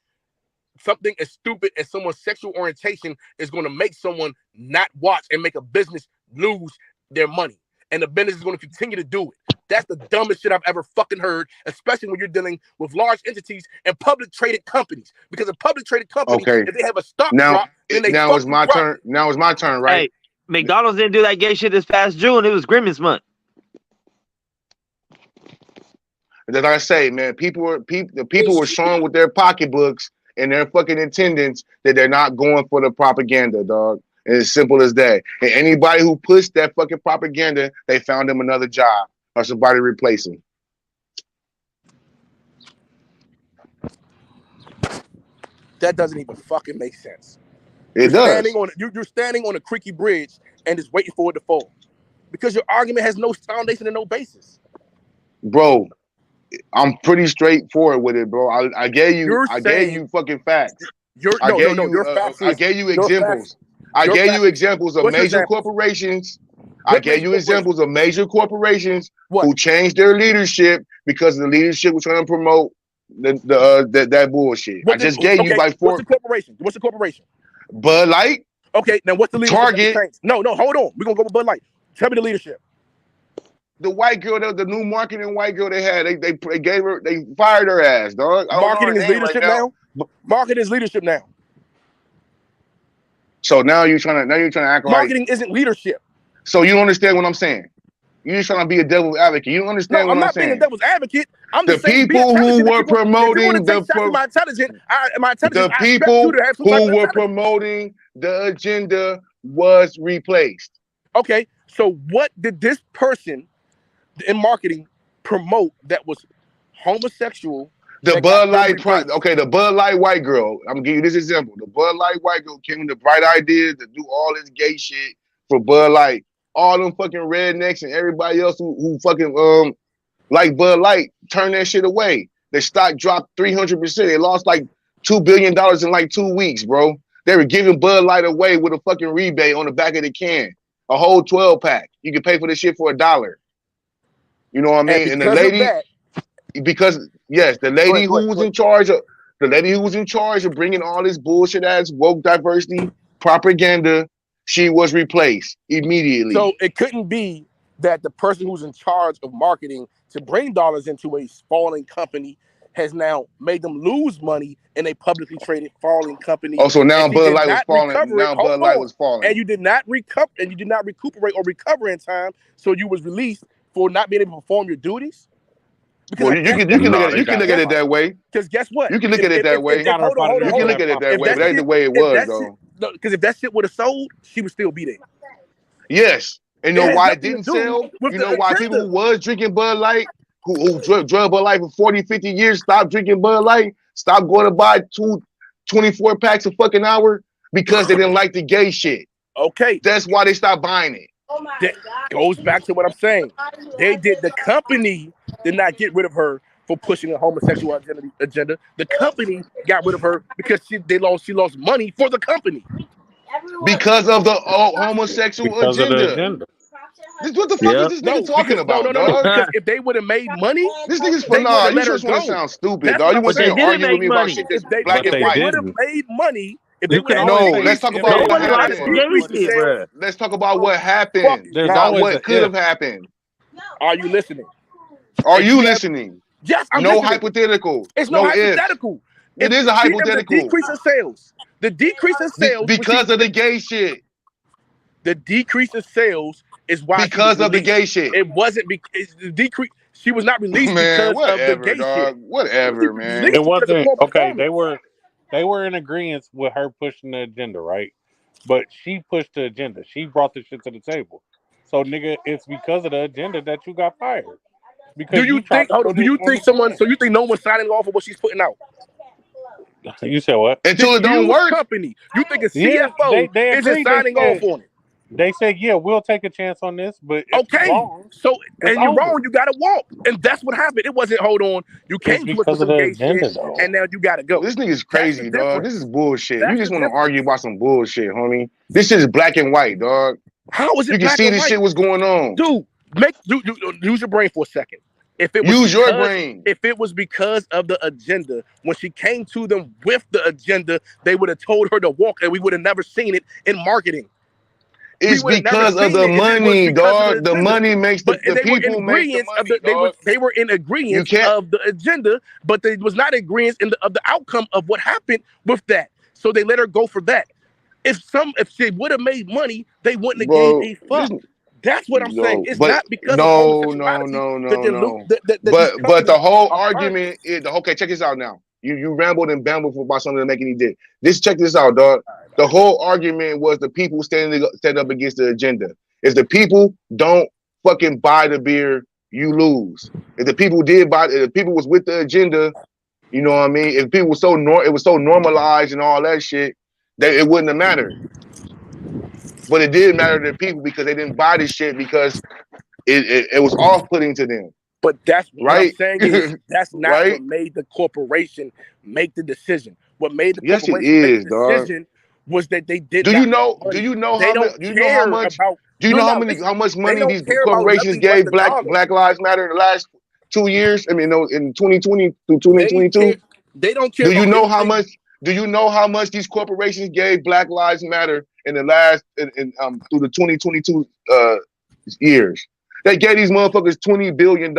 S5: something as stupid as someone's sexual orientation is going to make someone not watch and make a business lose their money. And the business is going to continue to do it. That's the dumbest shit I've ever fucking heard, especially when you're dealing with large entities and public traded companies. Because a public traded company,
S4: Okay.
S5: if they have a stock
S4: Now,
S5: drop, then they
S4: now
S5: fuck
S4: it's my
S5: you
S4: turn. Now it's my turn, right?
S7: Hey, McDonald's didn't do that gay shit this past June. It was Grimace month.
S4: As I say, man, the people were showing with their pocketbooks and their fucking attendance that they're not going for the propaganda, dog. And it's simple as that. And anybody who pushed that fucking propaganda, they found them another job or somebody to replace him.
S5: That doesn't even fucking make sense.
S4: It does.
S5: You're standing on a creaky bridge and just waiting for it to fall. Because your argument has no foundation and no basis.
S4: Bro, I'm pretty straightforward with it, bro. I gave you fucking facts. I gave you examples. I gave you examples of major corporations. I gave you examples of major corporations who changed their leadership because the leadership was trying to promote that bullshit. I just gave you like four.
S5: What's the corporation? What's the corporation?
S4: Bud Light.
S5: Okay, now what's the leadership?
S4: Target.
S5: No, hold on. We're gonna go with Bud Light. Tell me the leadership.
S4: The white girl, the new marketing white girl they had, they gave her, they fired her ass, dog.
S5: Marketing is leadership now. Marketing is leadership now.
S4: So now you're trying to act like
S5: marketing isn't leadership.
S4: So you don't understand what I'm saying. You're just trying to be a devil's advocate. You don't understand what I'm saying.
S5: I'm not being a devil's advocate. I'm
S4: the people who were promoting the people who were promoting the agenda was replaced.
S5: Okay, so what did this person in marketing promote that was homosexual?
S4: The Bud Light, the Bud Light white girl. I'm gonna give you this example. The Bud Light white girl came with the bright idea to do all this gay shit for Bud Light. All them fucking rednecks and everybody else who fucking like Bud Light turned that shit away. Their stock dropped 300%. They lost like $2 billion in like 2 weeks, bro. They were giving Bud Light away with a fucking rebate on the back of the can, a whole 12-pack. You can pay for this shit for $1. You know what I mean? And the lady, because yes, the lady who was in charge of The lady who was in charge of bringing all this bullshit ass woke diversity propaganda, she was replaced immediately.
S5: So it couldn't be that the person who's in charge of marketing to bring dollars into a falling company has now made them lose money in a publicly traded falling company.
S4: Oh, so now
S5: and she
S4: Bud
S5: did
S4: Light was
S5: not
S4: falling.
S5: recover it.
S4: Now
S5: Hold
S4: Bud Light
S5: on.
S4: was falling.
S5: And you did not recuperate or recover in time, so you was released for not being able to perform your duties. Because
S4: Well, you can look at it. You can look at it that way.
S5: Because guess what?
S4: You can look at it that way. You can look at it that way. But that ain't the way it was, though.
S5: Because if that shit would have sold, she would still be there.
S4: Yes, and you know
S5: It has
S4: why it
S5: nothing to
S4: didn't
S5: do
S4: sell?
S5: with
S4: You
S5: the
S4: know why
S5: agenda.
S4: people who was drinking Bud Light, who drug Bud Light for 40, 50 years, stopped drinking Bud Light, stopped going to buy 24 packs a fucking hour because they didn't like the gay shit.
S5: Okay.
S4: That's why they stopped buying it.
S5: That goes back to what I'm saying. The company did not get rid of her for pushing a homosexual agenda. The company got rid of her because she lost money for the company.
S4: Because of the homosexual agenda. What the fuck is this nigga talking about,
S5: No.
S4: dog?
S5: Because if they would have made money,
S4: This nigga's
S5: they
S4: nah.
S5: would've
S4: You
S5: let her
S4: just want to
S5: go.
S4: sound stupid,
S5: That's
S4: dog. You
S5: what
S4: want to
S5: I'm saying.
S4: argue with me about shit that's black and white.
S5: They would have made money. If
S11: You
S5: they
S11: can
S5: would
S11: always
S5: have
S4: let's talk about what happened.
S5: Let's
S4: Let's talk about what happened,
S11: There's
S4: not
S11: always
S4: what
S11: a
S4: could have happened.
S5: Are you listening?
S4: Are you listening?
S5: Yes, I'm
S4: no
S5: listening.
S4: Hypothetical.
S5: It's no hypothetical.
S4: It is a hypothetical.
S5: The decrease in sales. The decrease in sales
S4: because of the gay shit.
S5: The decrease in sales is why
S4: because of the gay shit.
S5: It wasn't because the decrease. She was not released
S4: man,
S5: because of the gay
S4: dog.
S5: shit.
S4: Whatever, man.
S11: It wasn't okay. They were in agreement with her pushing the agenda, right? But she pushed the agenda. She brought the shit to the table. So, nigga, it's because of the agenda that you got fired. Because
S5: do you think? Hold on. Do you think someone? So you think no one's signing off of what she's putting out?
S11: You said what?
S4: Until it don't work.
S5: Company. You think a
S11: Yeah,
S5: CFO
S11: they
S5: isn't
S11: agreed.
S5: signing off on it?
S11: They said, yeah, we'll take a chance on this, but it's
S5: Okay,
S11: wrong.
S5: so
S11: It's
S5: and you're
S11: over.
S5: wrong. You gotta walk, and that's what happened. It wasn't. Hold on, you came to us
S11: because
S5: with
S11: of
S5: some
S11: the
S5: gay
S11: agenda,
S5: shit,
S11: though.
S5: and now you gotta go.
S4: This nigga's crazy, dog. This is bullshit.
S5: That's
S4: you just
S5: the
S4: want to argue about some bullshit, homie. This shit is black and white, dog.
S5: How is it?
S4: You can
S5: black
S4: see
S5: and
S4: this
S5: white?
S4: shit was going on.
S5: Dude, use your brain for a second. If it was
S4: Use your
S5: because-
S4: brain.
S5: If it was because of the agenda, when she came to them with the agenda, they would have told her to walk, and we would have never seen it in marketing.
S4: It's because of the money, dog. The money makes the people make the money,
S5: they were in agreement of the agenda, but they was not agreement of the outcome of what happened with that. So they let her go for that. If she would have made money, they wouldn't have gave a fuck. That's what I'm saying. It's not because of homosexuality that
S4: But the whole argument is okay. Check this out now. You rambled and bambled about something to make any dick. Check this out, dog. The whole argument was the people standing up against the agenda. If the people don't fucking buy the beer, you lose. If the people did buy, if the people was with the agenda, you know what I mean. If people were it was so normalized and all that shit, that it wouldn't have mattered. But it did matter to people because they didn't buy this shit because it was off-putting to them.
S5: But that's what I'm saying is that's not
S4: Right?
S5: what made the corporation make the decision. What made the
S4: Yes, it
S5: corporation
S4: is,
S5: make the
S4: dog.
S5: decision was that they did.
S4: Do
S5: not
S4: you know?
S5: make money.
S4: Do you know
S5: They
S4: how
S5: don't
S4: much? Do you know how
S5: care
S4: much?
S5: about-
S4: Do you
S5: No,
S4: know
S5: no,
S4: how
S5: listen,
S4: how much
S5: they
S4: money
S5: don't
S4: these
S5: care about
S4: corporations
S5: nothing but
S4: gave
S5: the
S4: Black
S5: dollar.
S4: Lives Matter in the last 2 years? I mean, no, in 2020 through 2022.
S5: They don't care.
S4: Do you
S5: about
S4: know how
S5: anything.
S4: much? Do you know how much these corporations gave Black Lives Matter in the last through the 2022 years? They gave these motherfuckers $20 billion.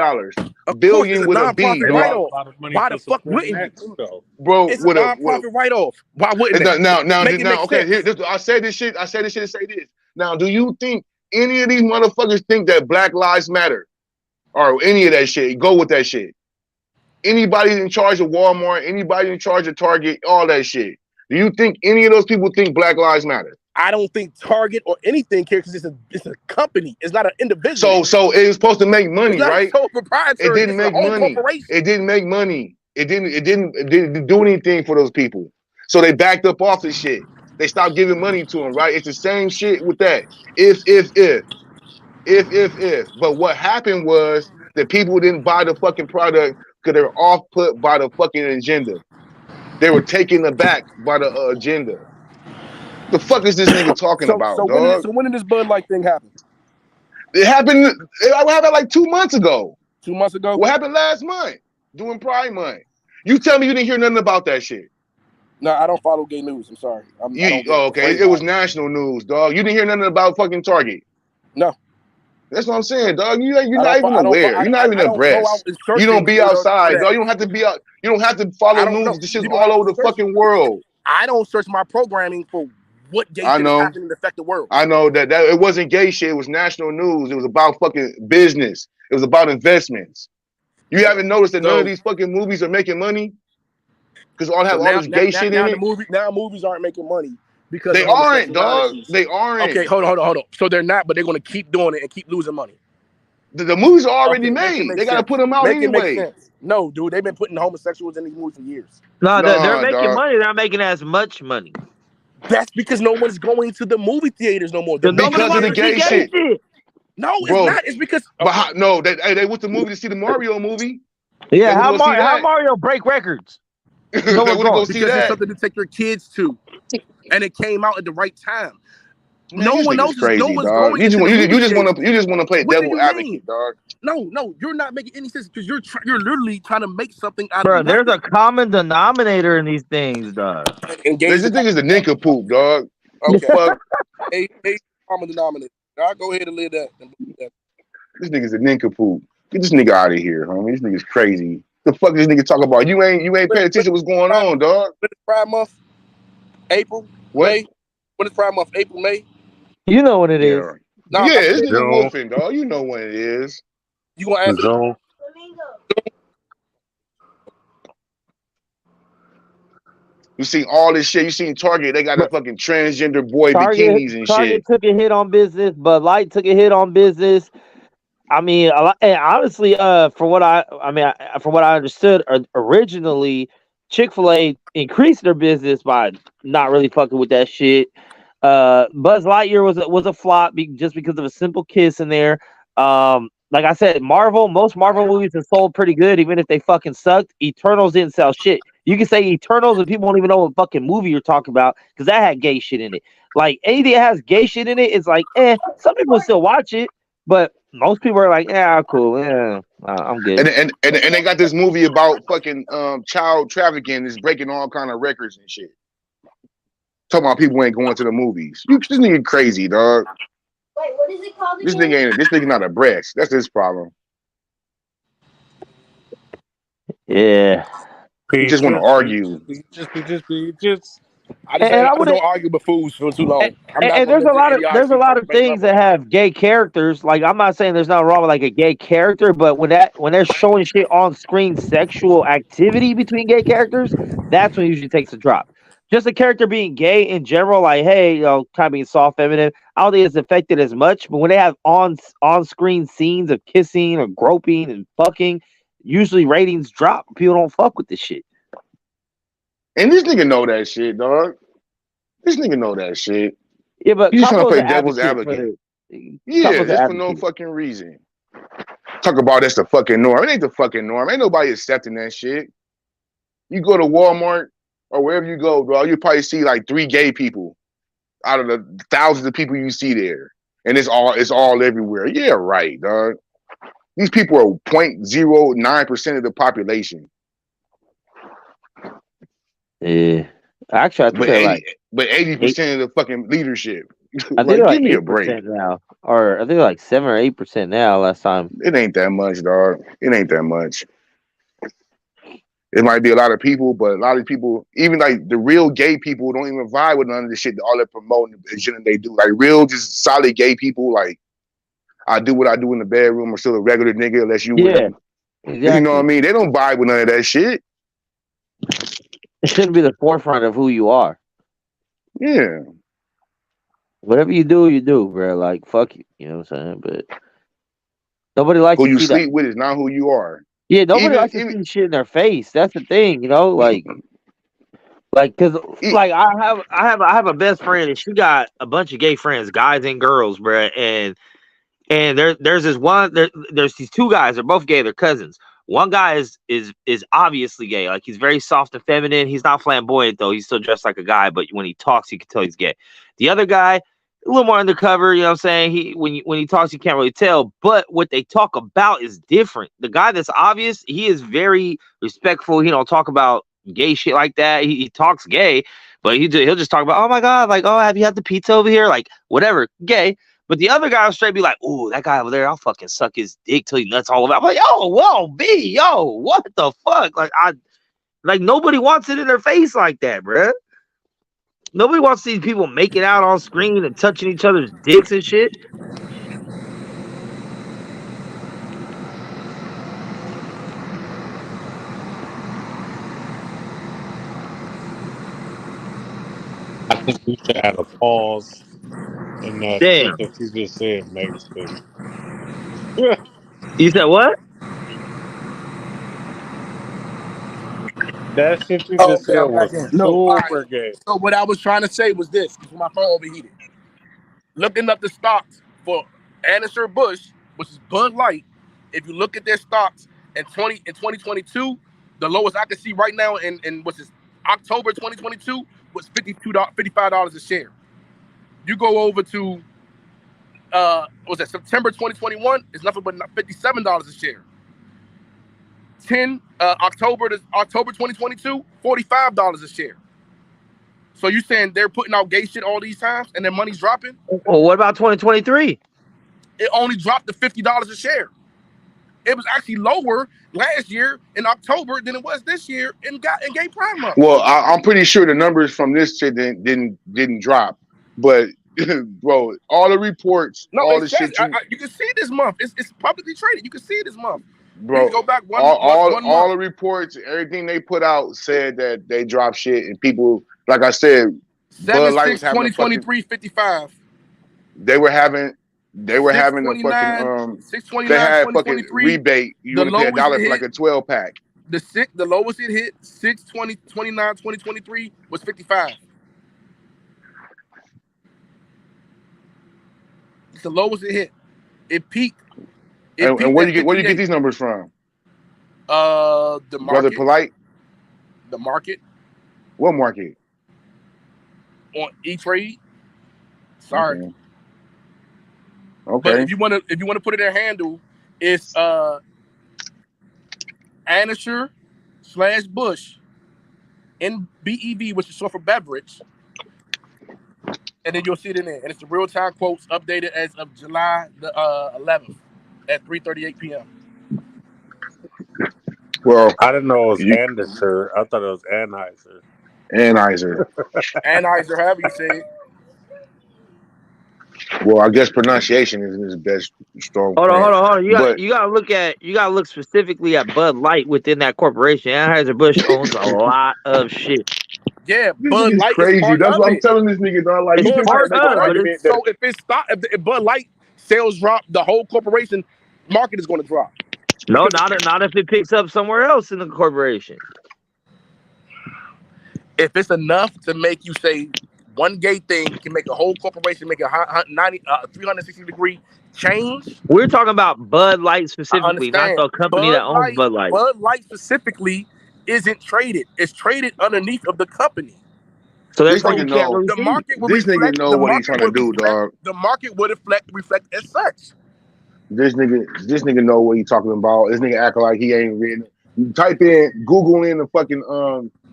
S4: A billion with a B,
S5: nonprofit
S4: dog.
S5: write-off. Why the fuck wouldn't you?
S4: Bro,
S5: It's a
S4: with a
S5: nonprofit write-off. Why wouldn't it?
S4: now,
S5: Make it make
S4: okay.
S5: sense.
S4: I say this shit to say this. Now, do you think any of these motherfuckers think that Black Lives Matter or any of that shit? Go with that shit. Anybody in charge of Walmart, anybody in charge of Target, all that shit. Do you think any of those people think Black Lives Matter?
S5: I don't think Target or anything cares because it's a company. It's not an individual.
S4: So it was supposed to make money,
S5: It's not
S4: right?
S5: sole proprietary.
S4: It didn't make money. It didn't make money. It didn't do anything for those people. So they backed up off the shit. They stopped giving money to them, right? It's the same shit with that. If. But what happened was that people didn't buy the fucking product because they were off put by the fucking agenda. They were taken aback by the agenda. The fuck is this nigga talking about, dog?
S5: When did this Bud Light thing happen?
S4: It happened like 2 months ago.
S5: 2 months ago?
S4: What happened last month? During Pride Month. You tell me you didn't hear nothing about that shit.
S5: No, I don't follow gay news. I'm sorry.
S4: Okay. It was national news, dog. You didn't hear nothing about fucking Target.
S5: No.
S4: That's what I'm saying, dog. You're not even aware. You're not even abreast. You don't be outside, dog. You don't have to be out. You don't have to follow news. This shit's all over the fucking world.
S5: I don't search my programming for what gay shit is happening to affect the world.
S4: I know that it wasn't gay shit. It was national news. It was about fucking business. It was about investments. You haven't noticed that none of these fucking movies are making money? Because all have all this gay shit in it.
S5: Now movies aren't making money because
S4: they aren't, dog. They aren't.
S5: Okay, hold on. So they're not, but they're going to keep doing it and keep losing money.
S4: The movies are already made. They got to put them out anyway.
S5: No, dude, they've been putting homosexuals in these movies for years.
S7: No, they're making money. They're not making as much money.
S5: That's because no one's going to the movie theaters no more.
S4: Because of the gay shit.
S5: No, it's not. It's because
S4: they went to the movie to see the Mario movie.
S7: Yeah, how Mario break records?
S5: No one's going because it's something to take your kids to, and it came out at the right time.
S4: Man, no one else. Crazy, no one's going. You just want to play devil advocate, dog.
S5: No, you're not making any sense because you're literally trying to make something out
S7: of.
S5: Bro,
S7: there's a common denominator in these things, dog.
S4: This thing is a nincompoop, dog.
S5: Okay, a common denominator. I'll go ahead and live that.
S4: This nigga's a nincompoop. Get this nigga out of here, homie. This nigga's crazy. The fuck this nigga talk about? You ain't paying attention to what's going on, dog.
S5: When is Pride Month? April? May? When is Pride Month? April, May?
S7: You know what it is.
S4: No, yeah, this nigga wolfing, dog. You know what it is.
S5: You gonna answer?
S4: You seen all this shit. You seen Target. They got the fucking transgender boy bikinis and
S7: Target
S4: shit.
S7: took a hit on business. Bud Light took a hit on business. I mean, honestly, from what I understood, originally Chick-fil-A increased their business by not really fucking with that shit. Buzz Lightyear was a flop just because of a simple kiss in there. Like I said, most Marvel movies have sold pretty good, even if they fucking sucked. Eternals didn't sell shit. You can say Eternals and people won't even know what fucking movie you're talking about because that had gay shit in it. Like anything that has gay shit in it, it's like, some people still watch it, but most people are like, cool, I'm good.
S4: And they got this movie about fucking child trafficking. It's breaking all kind of records and shit. Talking about people ain't going to the movies. This nigga crazy, dog.
S14: Wait, what is it called?
S4: This nigga not abreast. That's his problem.
S7: Yeah.
S4: He just want to argue.
S5: I don't argue with fools for too long.
S7: And there's a lot of things that have gay characters. Like, I'm not saying there's nothing wrong with like a gay character, but when they're showing shit on screen, sexual activity between gay characters, that's when it usually takes a drop. Just a character being gay in general, like, hey, kind of being soft, feminine, I don't think it's affected as much. But when they have on-screen scenes of kissing or groping and fucking, usually ratings drop. People don't fuck with this shit.
S4: And this nigga know that shit, dog. This nigga know that shit.
S7: Yeah, but
S4: you just trying to play devil's advocate. Yeah, just for no fucking reason. Talk about that's the fucking norm. It ain't the fucking norm. Ain't nobody accepting that shit. You go to Walmart or wherever you go, bro, you probably see like 3 gay people out of the thousands of people you see there. And it's all everywhere. Yeah, right, dog. These people are 0.09% of the population.
S7: Yeah. Actually, I think
S4: but 80% of the fucking leadership.
S7: I think
S4: give me a break
S7: now. Or I think like 7 or 8% now last time.
S4: It ain't that much, dog. It ain't that much. It might be a lot of people, but a lot of people, even like the real gay people, don't even vibe with none of the shit that all they're promoting the shit that they do. Like real, just solid gay people, like I do what I do in the bedroom. I'm still a regular nigga, unless you
S7: exactly.
S4: You know what I mean? They don't vibe with none of that shit.
S7: It shouldn't be the forefront of who you are.
S4: Yeah.
S7: Whatever you do, bro. Like, fuck you. You know what I'm saying? But nobody likes
S4: who
S7: to
S4: you
S7: see
S4: sleep
S7: that.
S4: with is not who you are.
S7: Yeah, nobody likes to see shit in their face. That's the thing, you know, like, cause like I have a best friend and she got a bunch of gay friends, guys and girls, bro. And there's this one, there's these 2 guys. They're both gay. They're cousins. One guy is obviously gay. Like he's very soft and feminine. He's not flamboyant though. He's still dressed like a guy, but when he talks, you can tell he's gay. The other guy, a little more undercover. You know what I'm saying? When he talks, you can't really tell. But what they talk about is different. The guy that's obvious, he is very respectful. He don't talk about gay shit like that. He talks gay, but he'll just talk about, oh my God, like, oh, have you had the pizza over here? Like, whatever, gay. But the other guy will straight be like, oh, that guy over there, I'll fucking suck his dick till he nuts all over. I'm like, yo, whoa, B, yo, what the fuck? Like nobody wants it in their face like that, bruh. Nobody wants to see people making out on screen and touching each other's dicks and shit.
S11: I think we should add a pause in that shit that you just said, Max.
S7: You said what?
S11: That shit you just said was super gay.
S5: So what I was trying to say was this before my phone overheated. Looking up the stocks for Anheuser-Busch, which is Bud Light, if you look at their stocks in 2022, the lowest I can see right now in what's this, October 2022 was $55 a share. You go over to September 2021, it's nothing but $57 a share. October 2022, $45 a share. So you saying they're putting out gay shit all these times and their money's dropping?
S7: Well, what about 2023?
S5: It only dropped to $50 a share. It was actually lower last year in October than it was this year in Gay Pride Month.
S4: Well, I'm pretty sure the numbers from this shit didn't drop, but bro, all the reports, all the shit.
S5: You can see it this month. It's publicly traded. You can see it this month.
S4: Bro,
S5: go back
S4: all the reports, everything they put out said that they dropped shit, and people, like I said,
S5: 7/6/2023 $55.
S4: They were having a fucking
S5: 6/29
S4: they had fucking rebate. You only pay $1 for like a 12-pack.
S5: The lowest it hit 6/29/2023 was $55. It's the lowest it hit. It peaked.
S4: And where do you get these numbers from?
S5: The market.
S4: Brother Polite.
S5: The market.
S4: What market?
S5: On E-Trade. Sorry.
S4: Okay.
S5: But if you want to put it in a handle, it's Anheuser/Busch NBEV, which is short for beverage. And then you'll see it in there. And it's the real-time quotes updated as of July the 11th at 3:38 p.m.
S4: Well,
S11: I didn't know it was Anheuser. I thought it was Anheuser.
S5: Anheuser, however you say it.
S4: Well, I guess pronunciation is his best strong.
S7: Hold on. You gotta look specifically at Bud Light within that corporation. Anheuser-Busch owns a lot of shit.
S5: Yeah, Bud Light
S4: crazy.
S5: Is
S4: That's what I'm telling this nigga, dog. Like,
S5: so if sales drop, the whole corporation market is going to drop.
S7: No, not if it picks up somewhere else in the corporation.
S5: If it's enough to make you say one gay thing can make a whole corporation make a 360-degree change.
S7: We're talking about Bud Light specifically, not the company that owns Bud Light.
S5: Bud Light specifically isn't traded. It's traded underneath of the company.
S7: So
S4: this nigga know. The market will this nigga know what he's trying to do, dog.
S5: The market would reflect as such.
S4: This nigga know what he's talking about. This nigga acting like he ain't reading. You type in, Google in the fucking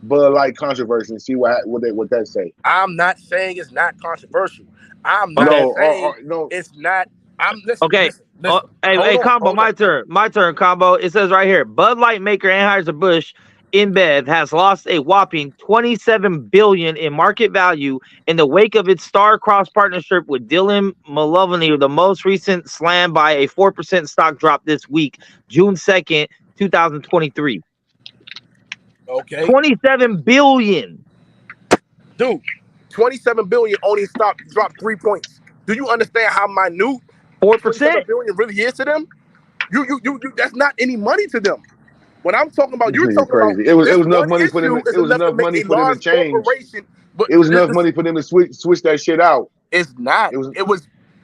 S4: Bud Light controversy and see what that say.
S5: I'm not saying it's not controversial. I'm not saying it's not.
S7: Hey, Combo, my turn, Combo. It says right here, Bud Light maker Anheuser-Busch InBev has lost a whopping $27 billion in market value in the wake of its star-crossed partnership with Dylan Mulvaney, the most recent slam by a 4% stock drop this week, June 2nd, 2023.
S5: Okay.
S7: $27 billion.
S5: Dude, $27 billion only stock dropped 3 points. Do you understand how minute
S7: 4%
S5: billion really is to them? You that's not any money to them. When I'm talking about, you're talking
S4: crazy.
S5: about
S4: It was enough money for them. It was enough money for them to change. It was enough money for them to switch that shit out.
S5: It's not.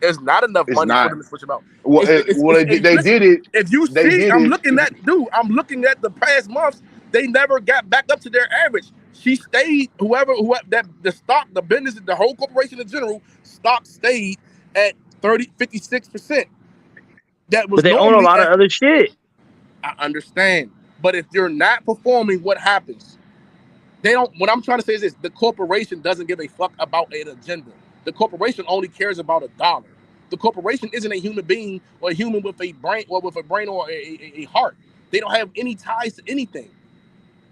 S5: It's not enough money for them to switch them out.
S4: Well, they did it.
S5: If you see, I'm looking at the past months. They never got back up to their average. She stayed. Whoever that the stock, the business, the whole corporation in general stock stayed at 56%. That was
S7: But they own a lot of other shit.
S5: I understand. But if you're not performing, what happens? They don't. What I'm trying to say is this: the corporation doesn't give a fuck about an agenda. The corporation only cares about $1. The corporation isn't a human being or a human with a brain or a heart. They don't have any ties to anything.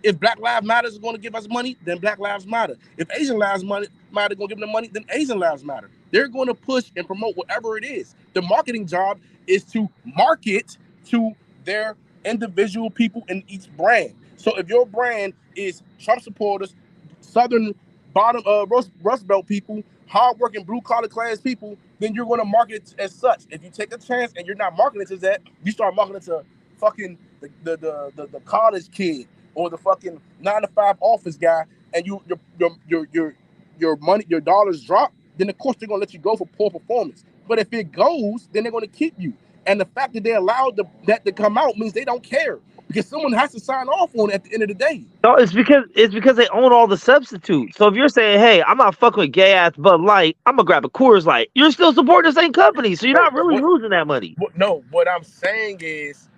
S5: If Black Lives Matter is going to give us money, then Black Lives Matter. If Asian Lives Matter going to give them money, then Asian Lives Matter. They're going to push and promote whatever it is. The marketing job is to market to their individual people in each brand. So if your brand is Trump supporters, Southern bottom Rust Belt people, hardworking blue collar class people, then you're going to market it as such. If you take a chance and you're not marketing to that, you start marketing to fucking the college kid or the fucking 9-to-5 office guy, and your money, your dollars drop, then of course they're gonna let you go for poor performance. But if it goes, then they're gonna keep you. And the fact that they allowed that to come out means they don't care, because someone has to sign off on it at the end of the day.
S7: No, it's because they own all the substitutes. So if you're saying, hey, I'm not fucking with gay ass Bud Light, I'm gonna grab a Coors Light, you're still supporting the same company, so you're not really losing that money.
S5: No, what I'm saying is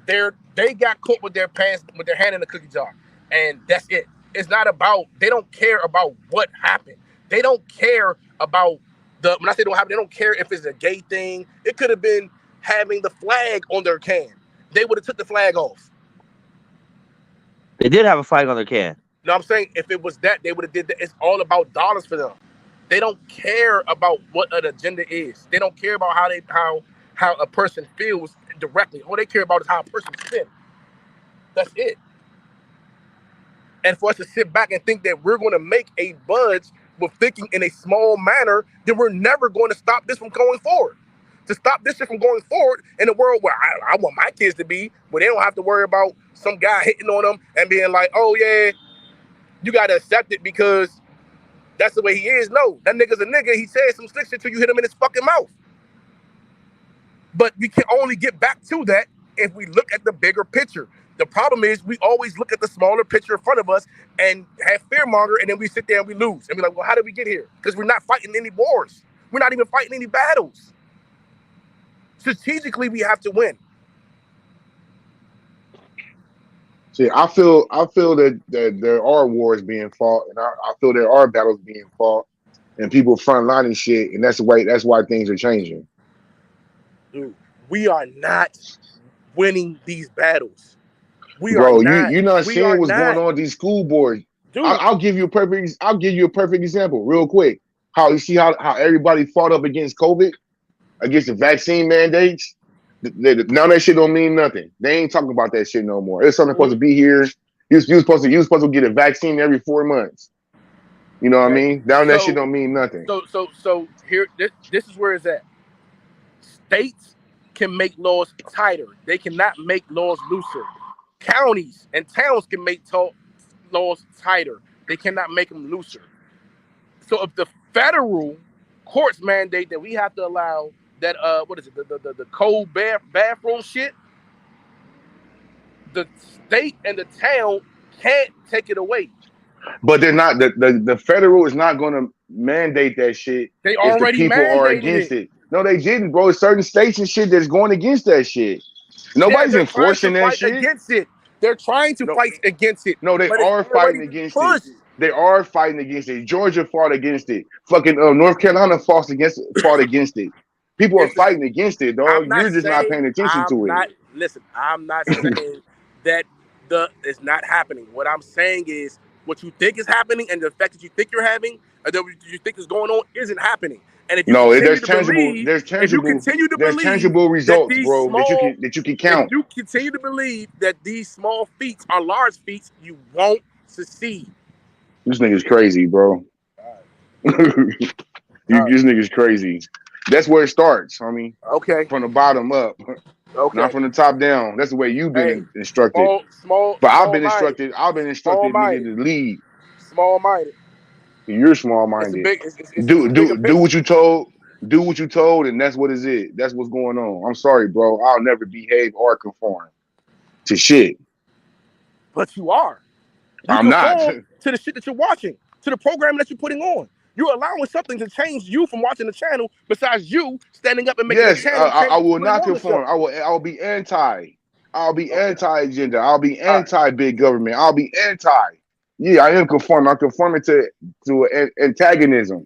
S5: they got caught with their pants, with their hand in the cookie jar, and that's it. It's not about, they don't care about what happened. They don't care about when I say don't happen, they don't care if it's a gay thing. It could have been having the flag on their can. They would have took the flag off.
S7: They did have a flag on their can.
S5: No, I'm saying if it was that, they would have did that. It's all about dollars for them. They don't care about what an agenda is. They don't care about how a person feels directly. All they care about is how a person feels. That's it. And for us to sit back and think that we're going to make a budge with thinking in a small manner, then we're never going to stop this from going forward. To stop this shit from going forward in a world where I want my kids to be, where they don't have to worry about some guy hitting on them and being like, oh yeah, you got to accept it because that's the way he is. No, that nigga's a nigga. He says some slick shit till you hit him in his fucking mouth. But we can only get back to that if we look at the bigger picture. The problem is we always look at the smaller picture in front of us and have fearmonger, and then we sit there and we lose. And we're like, well, how did we get here? Because we're not fighting any wars. We're not even fighting any battles. Strategically, we have to win.
S4: See, I feel that there are wars being fought, and I feel there are battles being fought, and people frontlining shit, and that's why things are changing.
S5: Dude, we are not winning these battles.
S4: Bro, you're not seeing what's going on with these school boards. I'll give you a perfect example, real quick. How you see how everybody fought up against COVID, against the vaccine mandates. Now that shit don't mean nothing. They ain't talking about that shit no more. It's something supposed to be here. You supposed to get a vaccine every 4 months. You know what I mean? Now that shit don't mean nothing.
S5: So here, this is where it's at. States can make laws tighter. They cannot make laws looser. Counties and towns can make laws tighter. They cannot make them looser. So if the federal courts mandate that we have to allow that the cold bathroom shit, the state and the town can't take it away.
S4: But they're not. The federal is not going to mandate that shit.
S5: They already
S4: if the people are against it. No, they didn't, bro. There's certain states and shit that's going against that shit. Nobody's enforcing that shit.
S5: Against it. They're trying to fight against it.
S4: No, they are fighting against it. They are fighting against it. Georgia fought against it. Fucking North Carolina fought against it. People are fighting against it, dog. You're just not paying attention to it.
S5: Listen, I'm not saying that it's not happening. What I'm saying is what you think is happening and the effect that you think you're having or that you think is going on isn't happening. And if you
S4: there's tangible results, bro, that you can count.
S5: If you continue to believe that these small feats are large feats, you won't succeed.
S4: This nigga's crazy, bro. This nigga's crazy. That's where it starts, homie.
S5: Okay.
S4: From the bottom up.
S5: Okay.
S4: Not from the top down. That's the way you've been instructed. I've been instructed nigga, to lead.
S5: Small-minded.
S4: You're small-minded. Do what you told. Do what you told, and that's what is it. That's what's going on. I'm sorry, bro. I'll never behave or conform to shit.
S5: But you are.
S4: I'm not.
S5: To the shit that you're watching, to the program that you're putting on. You're allowing something to change you from watching the channel. Besides you standing up and making the
S4: Yes,
S5: channel.
S4: I will not conform. I'll be anti. I'll be anti-agenda. I'll be anti-big government. I'll be anti. Yeah, I am conforming. I'm conforming to antagonism.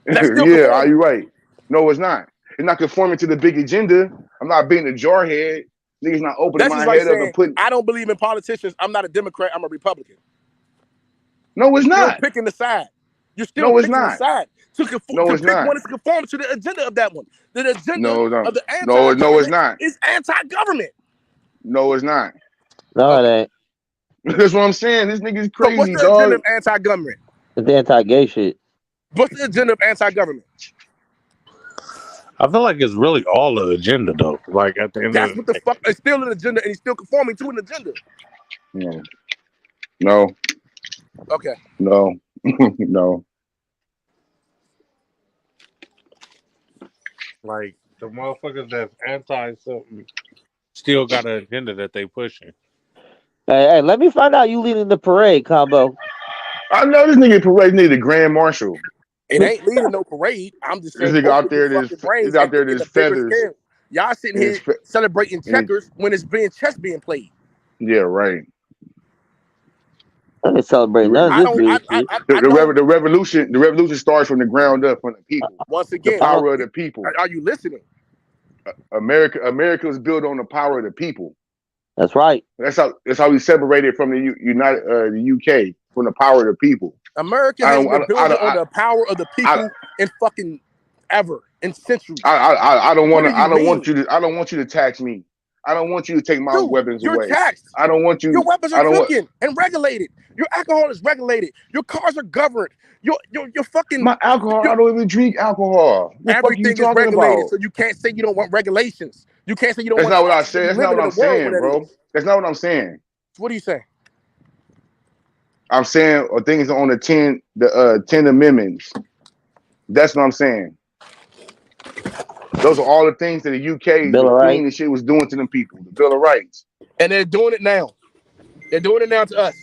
S5: That's still
S4: Yeah, are
S5: conforming.
S4: you right? No, it's not. It's not conforming to the big agenda. I'm not being a jarhead. Niggas not opening
S5: That's
S4: my
S5: just like
S4: head up
S5: saying,
S4: and putting.
S5: I don't believe in politicians. I'm not a Democrat. I'm a Republican.
S4: No, it's
S5: You're
S4: not.
S5: still picking the side. You're still
S4: No, it's
S5: picking the
S4: not.
S5: side. To
S4: No, it's
S5: pick
S4: not.
S5: one is to conform to the agenda of that one. The agenda
S4: No,
S5: of the
S4: no, it's
S5: anti-government
S4: not.
S5: is anti-government.
S4: No, it's not.
S7: No, it ain't.
S4: That's what I'm saying. This nigga's
S5: So what's
S4: crazy,
S5: the agenda
S4: dog.
S5: of anti-government?
S7: It's anti-gay shit.
S5: What's the agenda of anti-government?
S13: I feel like it's really all the agenda though. Like at the end
S5: That's
S13: of
S5: what the fuck. It's still an agenda, and he's still conforming to an agenda.
S4: No. No.
S5: Okay.
S4: No. No.
S13: like the motherfuckers that's anti something still got an agenda that they pushing.
S7: Hey, let me find out you leading the parade, Combo.
S4: I know this nigga parade need a grand marshal.
S5: It ain't leading no parade. I'm just
S4: This
S5: saying,
S4: nigga out
S5: open
S4: there,
S5: your fucking brains
S4: he's out
S5: and
S4: there,
S5: think in
S4: there's
S5: a bigger
S4: feathers.
S5: scale. Y'all sitting here celebrating checkers when it's being chess being played.
S4: Yeah, right.
S7: I ain't celebrating none of this bullshit.
S4: The revolution starts from the ground up, from the people.
S5: Once again,
S4: the power of the people.
S5: Are you listening?
S4: America was built on the power of the people.
S7: That's right.
S4: That's how we separated from the the UK, from the power of the people.
S5: America has been built on the power of the people in fucking ever, in centuries.
S4: I don't want you to tax me. I don't want you to take my weapons
S5: you're
S4: away.
S5: Taxed.
S4: I don't want you.
S5: Your weapons are taken and regulated. Your alcohol is regulated. Your cars are governed. Your fucking
S4: my alcohol. I don't even drink alcohol.
S5: Everything is regulated, so you can't say you don't want regulations. You can't say you don't want.
S4: That's not what I said. That's not what I'm saying, bro. That's not what I'm saying.
S5: What are you saying?
S4: I'm saying things on the 10 amendments. That's what I'm saying. Those are all the things that the UK, the Queen and shit was doing to them people. The Bill of Rights.
S5: And they're doing it now. They're doing it now to us.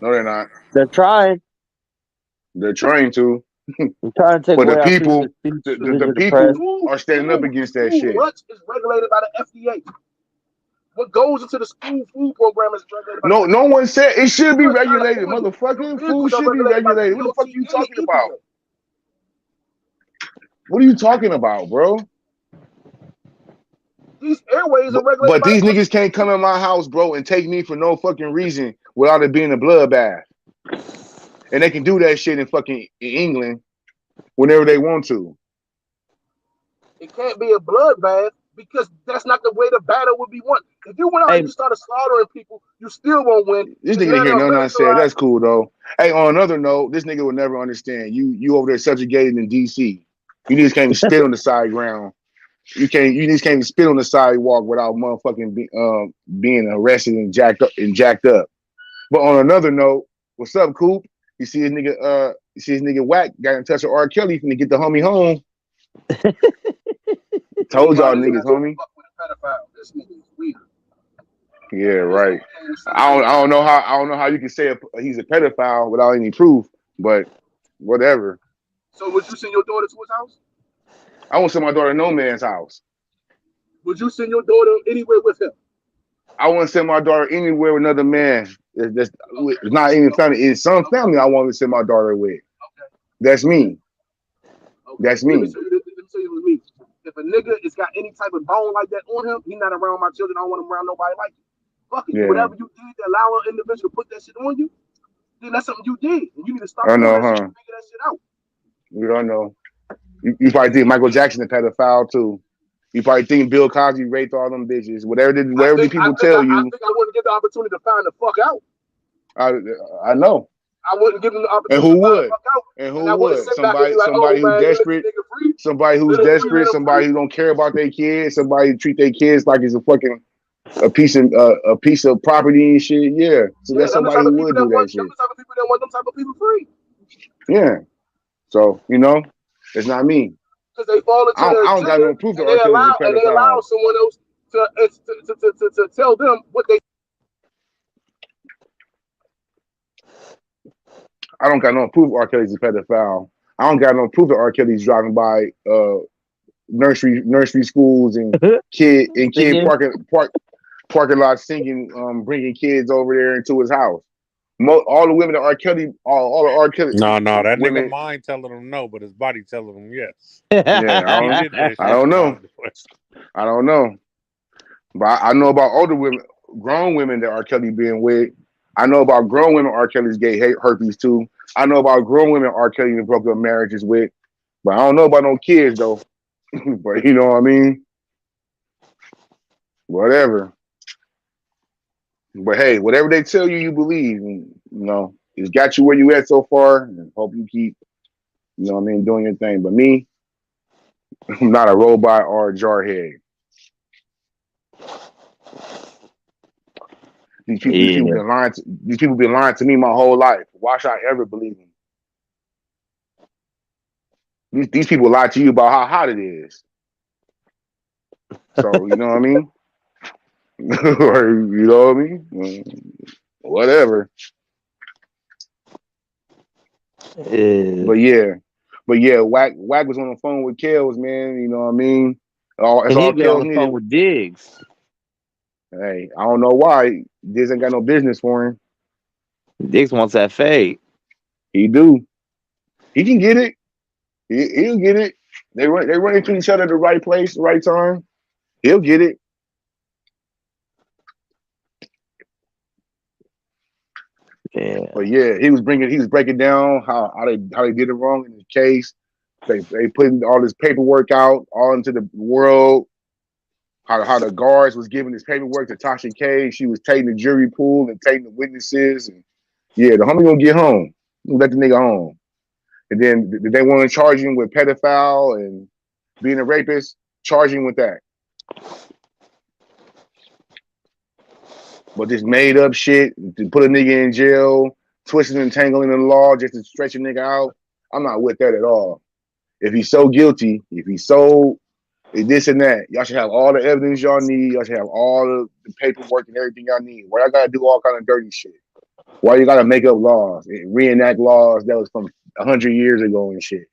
S4: No, they're not.
S7: They're trying.
S4: They're trying to.
S7: They're trying to take
S4: but
S7: away
S4: the people,
S7: the
S4: people are standing up against that shit.
S5: Lunch is regulated by the FDA. What goes into the school food program is regulated by
S4: no one said it should be regulated, motherfucker. Food should be regulated. What the fuck are you talking about? What are you talking about, bro?
S5: These airways are regulated.
S4: But these niggas can't come in my house, bro, and take me for no fucking reason without it being a bloodbath. And they can do that shit in fucking England whenever they want to.
S5: It can't be a bloodbath because that's not the way the battle would be won. If you went out and you started slaughtering people, you still won't win.
S4: This nigga didn't hear nothing I said. That's cool though. Hey, on another note, this nigga would never understand. You over there subjugated in DC. You niggas can't even spit on the side ground. You just can't even spit on the sidewalk without motherfucking being arrested and jacked up. But on another note, what's up, Coop? You see his nigga Wack got in touch with R. Kelly finna get the homie home. Told y'all niggas, homie.
S5: This nigga is weird.
S4: Yeah, right. I don't know how you can say he's a pedophile without any proof, but whatever.
S5: So would you send your daughter to his house?
S4: I won't send my daughter to no man's house.
S5: Would you send your daughter anywhere with him?
S4: I wouldn't send my daughter anywhere with another man. It's not even family. It's some family I want to send my daughter with. Okay. That's me. Okay. That's me. Let me tell you me.
S5: If a nigga has got any type of bone like that on him, he's not around my children. I don't want him around nobody like you. Fuck it. Yeah. Whatever you did to allow an individual to put that shit on you, then that's something you did. And you need to stop
S4: I know,
S5: figure that shit out.
S4: We don't know. You probably think Michael Jackson a pedophile too. You probably think Bill Cosby raped all them bitches. Whatever these people tell you.
S5: I think I wouldn't get the opportunity to find the fuck out.
S4: I know.
S5: I wouldn't give them the opportunity.
S4: And who would?
S5: To find the fuck out.
S4: And who would? Somebody who's desperate. Somebody who's desperate. Somebody who don't care about their kids. Somebody who treat their kids like it's a piece of property and shit. Yeah. So that's somebody who would do that shit.
S5: Them type of people that want them type of people free.
S4: Yeah. So it's not me.
S5: Because they fall into
S4: I don't got no proof that
S5: they allow someone else to tell them what they.
S4: I don't got no proof R. Kelly's a pedophile, I don't got no proof that R. Kelly's driving by nursery schools and kid parking lots singing, bringing kids over there into his house. All the women that R. Kelly, all the R. Kelly
S13: No, that
S4: women,
S13: nigga mind telling him no, but his body telling him yes.
S4: Yeah, I don't know. I don't know. But I know about older women, grown women that R. Kelly being with. I know about grown women R. Kelly's gay herpes too. I know about grown women R. Kelly broke up marriages with. But I don't know about no kids though. But you know what I mean? Whatever. But hey, whatever they tell you, you believe. And, you know, it's got you where you at so far. And hope you keep, you know what I mean, doing your thing. But me, I'm not a robot or a jarhead. These people been lying to me my whole life. Why should I ever believe them? These people lie to you about how hot it is. So you know what I mean? Or you know what I mean? Whatever. But yeah, Wack was on the phone with Kels, man. You know what I mean?
S7: And he been on the phone with Diggs.
S4: Hey, I don't know why Diggs ain't got no business for him.
S7: Diggs wants that fade.
S4: He do. He can get it. He'll get it. They run into each other at the right place, the right time. He'll get it.
S7: Yeah.
S4: But yeah, he was breaking down how they did it wrong in his case. They putting all this paperwork out all into the world. How the guards was giving this paperwork to Tasha K. She was taking the jury pool and taking the witnesses. And yeah, the homie gonna get home. Let the nigga home. And then they want to charge him with pedophile and being a rapist. Charge him with that. But this made up shit to put a nigga in jail, twisting and tangling in the law just to stretch a nigga out. I'm not with that at all. If he's so guilty, if he's so this and that, y'all should have all the evidence y'all need. Y'all should have all the paperwork and everything y'all need. Why y'all gotta do all kind of dirty shit? Why you gotta make up laws, reenact laws that was from 100 years ago and shit?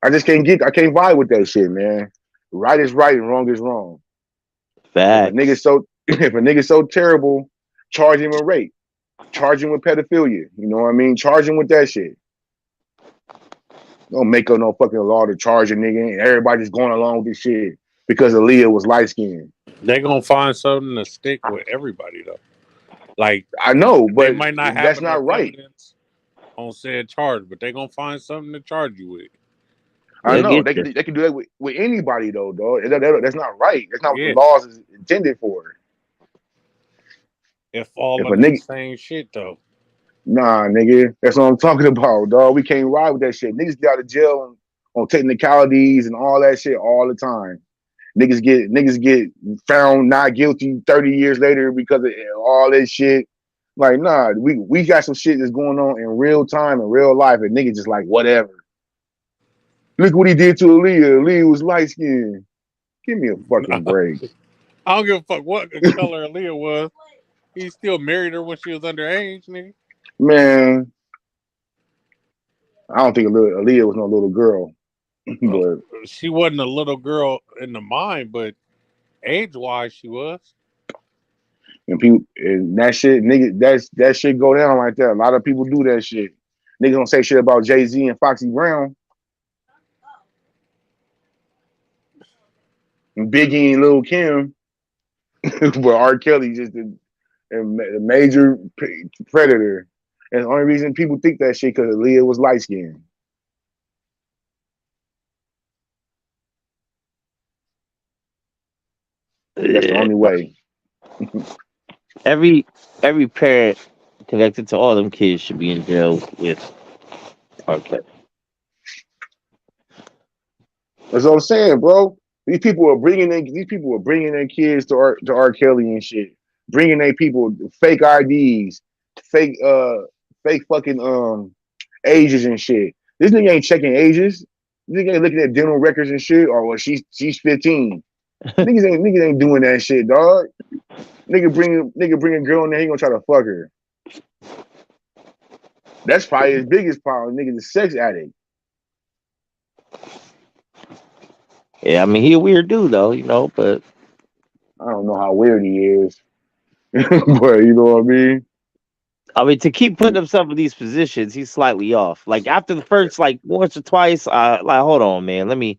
S4: I can't vibe with that shit, man. Right is right and wrong is wrong.
S7: Fact.
S4: If a nigga's so terrible, charge him with rape. Charge him with pedophilia. You know what I mean? Charge him with that shit. Don't make up no fucking law to charge a nigga and everybody just going along with this shit because Aaliyah was light skinned.
S13: They're gonna find something to stick with everybody though. Like
S4: I know, but
S13: they might not have
S4: that's not right
S13: on said charge, but they're gonna find something to charge you with.
S4: I know they can do that with anybody though, dog. That's not right. That's not what the laws is intended for.
S13: If all of the same shit though.
S4: Nah, nigga, that's what I'm talking about, dog. We can't ride with that shit. Niggas get out of jail on technicalities and all that shit all the time. Niggas get found not guilty 30 years later because of all that shit. Like, nah, we got some shit that's going on in real time in real life, and niggas just like whatever. Look what he did to Aaliyah. Aaliyah was light skinned. Give me a fucking break.
S13: I don't give a fuck what color Aaliyah was. He still married her when she was underage, nigga.
S4: Man, I don't think Aaliyah was no little girl. But
S13: she wasn't a little girl in the mind, but age-wise, she was.
S4: And people, and that shit, nigga, that shit go down like that. A lot of people do that shit. Niggas don't say shit about Jay-Z and Foxy Brown. And Biggie and Lil' Kim. But R. Kelly just a major predator. And the only reason people think that shit because Aaliyah was light skinned. That's the only way.
S7: Every parent connected to all them kids should be in jail with R. Kelly.
S4: That's what I'm saying, bro. These people are bringing their kids to R. Kelly and shit. Bringing their people fake IDs, fake fucking ages and shit. This nigga ain't checking ages. This nigga ain't looking at dental records and shit. Or well, she's 15. Niggas ain't doing that shit, dog. Nigga bring a girl in there, he gonna try to fuck her. That's probably his biggest problem. Nigga's a sex addict.
S7: Yeah, I mean he a weird dude though, you know, but
S4: I don't know how weird he is, but you know what I mean.
S7: I mean to keep putting himself in these positions, he's slightly off. Like after the first like once or twice, like hold on, man, let me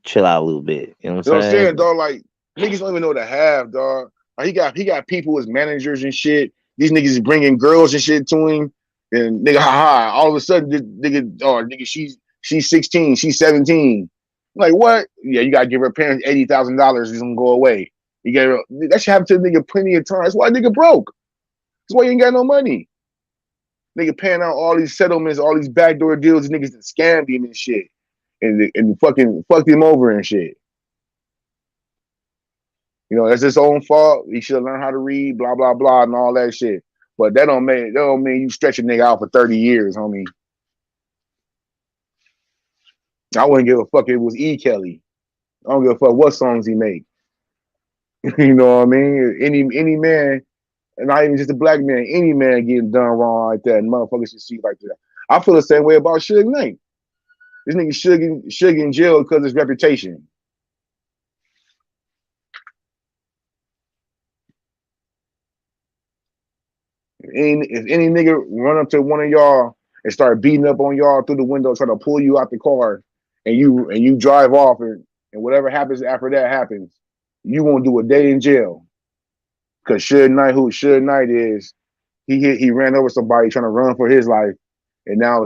S7: chill out a little bit. You know what
S4: You know
S7: I'm
S4: what I'm
S7: saying?
S4: saying, dog? Like niggas don't even know the half, dog. Like, he got people as managers and shit. These niggas is bringing girls and shit to him, and nigga, haha. All of a sudden, this nigga, she's 16, she's 17. Like what? Yeah, you gotta give her parents $80,000. It's gonna go away. You get that should happen to the nigga plenty of times. That's why nigga broke. That's why you ain't got no money. Nigga paying out all these settlements, all these backdoor deals, niggas that scammed him and shit, and fucking fucked him over and shit. You know, that's his own fault. He should have learned how to read, blah, blah, blah, and all that shit. But that don't mean you stretch a nigga out for 30 years, homie. I wouldn't give a fuck if it was E. Kelly. I don't give a fuck what songs he make. You know what I mean? Any man, and not even just a black man, any man getting done wrong like that, and motherfuckers should see like that. I feel the same way about Suge Knight. This nigga Suge in jail because of his reputation. If any nigga run up to one of y'all and start beating up on y'all through the window, trying to pull you out the car, and you drive off, and whatever happens after that happens, you won't do a day in jail. Cause Suge Knight is, he ran over somebody trying to run for his life, and now all of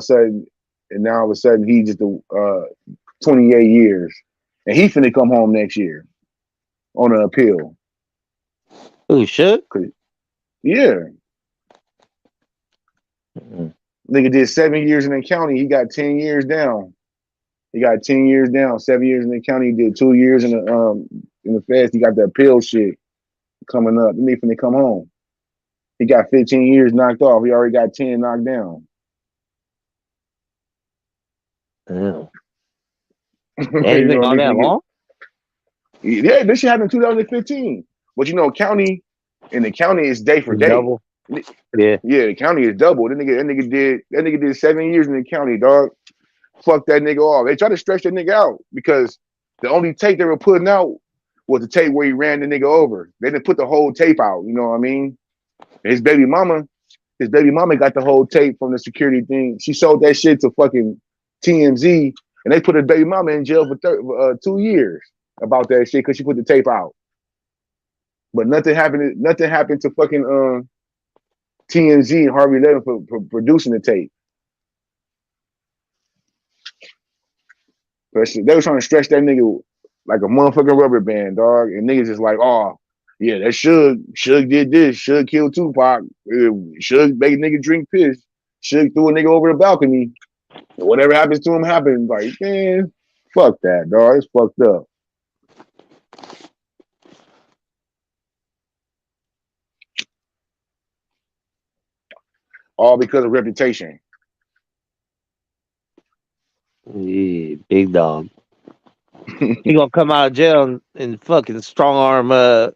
S4: a sudden he just 28 years, and he finna come home next year on an appeal.
S7: Who should?
S4: Yeah. Nigga did 7 years in the county. He got 10 years down. 7 years in the county. He did 2 years in the feds. He got the appeal shit coming up. Then he finna come home. He got 15 years knocked off. He already got 10 knocked down.
S7: Yeah. Anything on that long?
S4: Yeah, this shit happened in 2015. But you know, county is day for day.
S7: Double. Yeah,
S4: the county is double. That nigga did 7 years in the county, dog. Fuck that nigga off. They try to stretch that nigga out because the only tape they were putting out was the tape where he ran the nigga over. They didn't put the whole tape out. You know what I mean? His baby mama got the whole tape from the security thing. She sold that shit to fucking TMZ, and they put her baby mama in jail for 2 years about that shit because she put the tape out. But nothing happened to fucking TMZ and Harvey Levin for producing the tape. But they were trying to stretch that nigga like a motherfucking rubber band, dog. And niggas just like, oh, yeah, that Suge did this. Suge killed Tupac. Suge made a nigga drink piss. Suge threw a nigga over the balcony. And whatever happens to him happens. Like, man, fuck that, dog. It's fucked up. All because of reputation.
S7: Yeah, big dog. He gonna come out of jail and fucking strong arm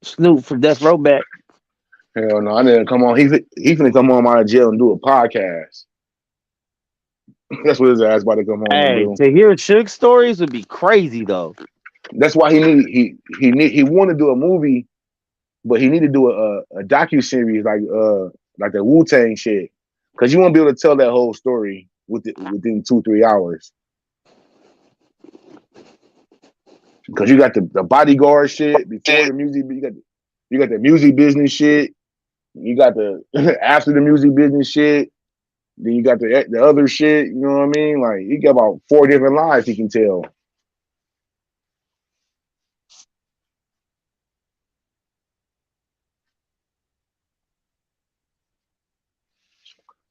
S7: Snoop for Death Row back.
S4: Hell no, I didn't come on. He finna come home out of jail and do a podcast. That's what his ass about to come home and do.
S7: To hear Suge stories would be crazy though.
S4: That's why he wanted to do a movie, but he need to do a docu-series like the Wu-Tang shit. Cause you won't be able to tell that whole story within 2-3 hours. Cause you got the bodyguard shit before the music, you got the music business shit, you got the after the music business shit, then you got the other shit, you know what I mean? Like you got about 4 different lies he can tell.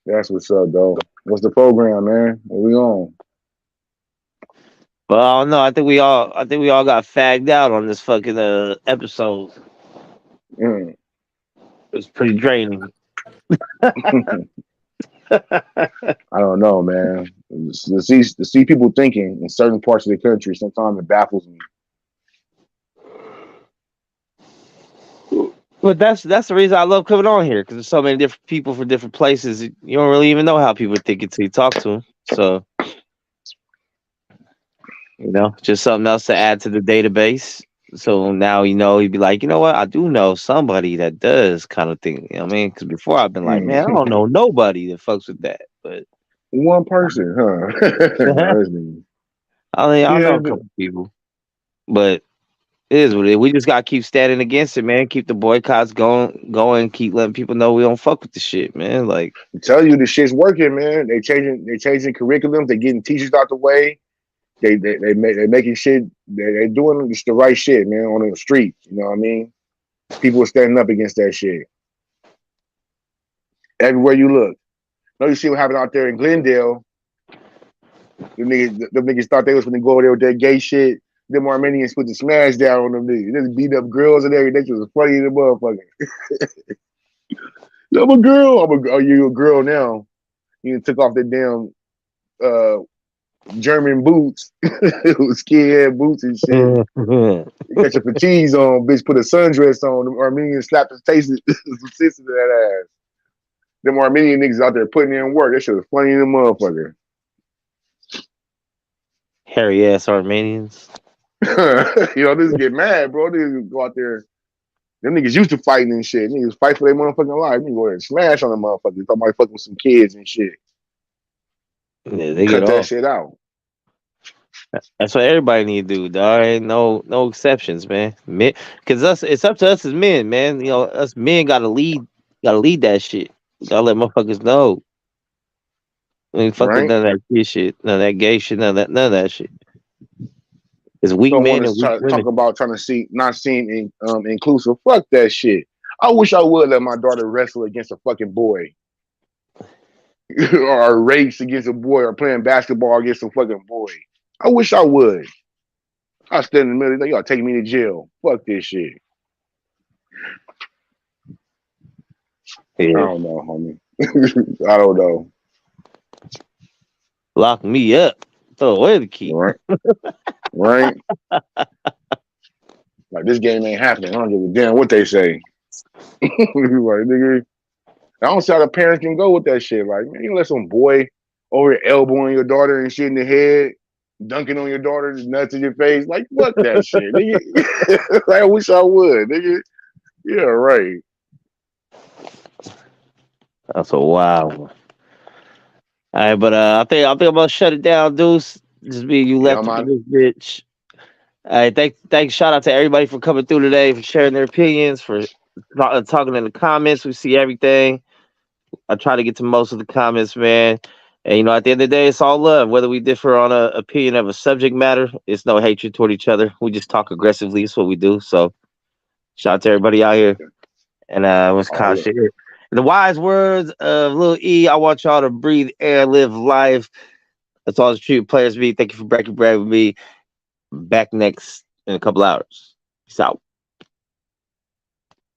S4: That's what's up, though. What's the program, man? What we on?
S7: Well, I don't know. I think we all got fagged out on this fucking episode. It was pretty draining.
S4: I don't know, man. To see people thinking in certain parts of the country, sometimes it baffles me.
S7: But that's the reason I love coming on here, because there's so many different people from different places. You don't really even know how people think until you talk to them. So You know, just something else to add to the database. So now you know he'd be like, you know what? I do know somebody that does kind of thing. You know what I mean? Because before I've been like, man, I don't know nobody that fucks with that. But
S4: one person, huh?
S7: I know a couple people, but it is what it is. We just gotta keep standing against it, man. Keep the boycotts going. Keep letting people know we don't fuck with the shit, man. Like,
S4: I tell you, the shit's working, man. They changing curriculum. They getting teachers out the way. They making shit. They doing just the right shit, man, on the street. You know what I mean? People are standing up against that shit. Everywhere you look. You see what happened out there in Glendale. The niggas thought they was gonna go over there with that gay shit. Them Armenians put the smash down on them niggas. They just beat up girls and everything. That was funny as a motherfucker. I'm a girl. Oh, you a girl now. You took off the damn German boots. It was skinhead boots and shit. You got your fatigues on, bitch. Put a sundress on. Them Armenians slapped his face some sense to that ass. Them Armenian niggas out there putting in work. That shit was funny as a motherfucker.
S7: Hairy ass Armenians.
S4: Niggas get mad, bro. Niggas go out there. Them niggas used to fighting and shit. Niggas fight for their motherfucking life. Niggas go there and smash on the motherfuckers. Talking about fucking with some kids and shit.
S7: Yeah, they
S4: cut
S7: get
S4: that
S7: off.
S4: shit out.
S7: That's what everybody need to do, dog. Ain't no exceptions, man. Because it's up to us as men, man. You know, us men gotta lead that shit. Gotta let motherfuckers know. I mean, fuck none of that gay shit, none of that gay shit, none of that shit. It's weak men and weak women.
S4: Talk about trying to see not seeing inclusive. Fuck that shit. I wish I would let my daughter wrestle against a fucking boy, or race against a boy, or playing basketball against a fucking boy. I wish I would. I stand in the middle. Y'all take me to jail. Fuck this shit.
S7: Yeah.
S4: I don't know, homie. I don't know.
S7: Lock me up. Throw away the key.
S4: Right. Like, this game ain't happening. I don't give a damn what they say. Like, nigga, I don't see how the parents can go with that shit. Like, man, you let some boy over your elbowing your daughter and shit in the head, dunking on your daughter's nuts in your face. Like, fuck that shit, nigga. Like, I wish I would, nigga. Yeah, right.
S7: That's a wild one. All right, but I think I'm gonna shut it down, Deuce. Just me and you left with this bitch. All right, thanks. Shout out to everybody for coming through today, for sharing their opinions, for talking in the comments. We see everything. I try to get to most of the comments, man. And at the end of the day, it's all love. Whether we differ on an opinion of a subject matter, it's no hatred toward each other. We just talk aggressively. It's what we do. So, shout out to everybody out here. And what's kind of shit. The wise words of Lil E, I want y'all to breathe air, live life. That's all the Tribute Players be. Thank you for breaking bread with me. Back next in a couple hours. Peace out.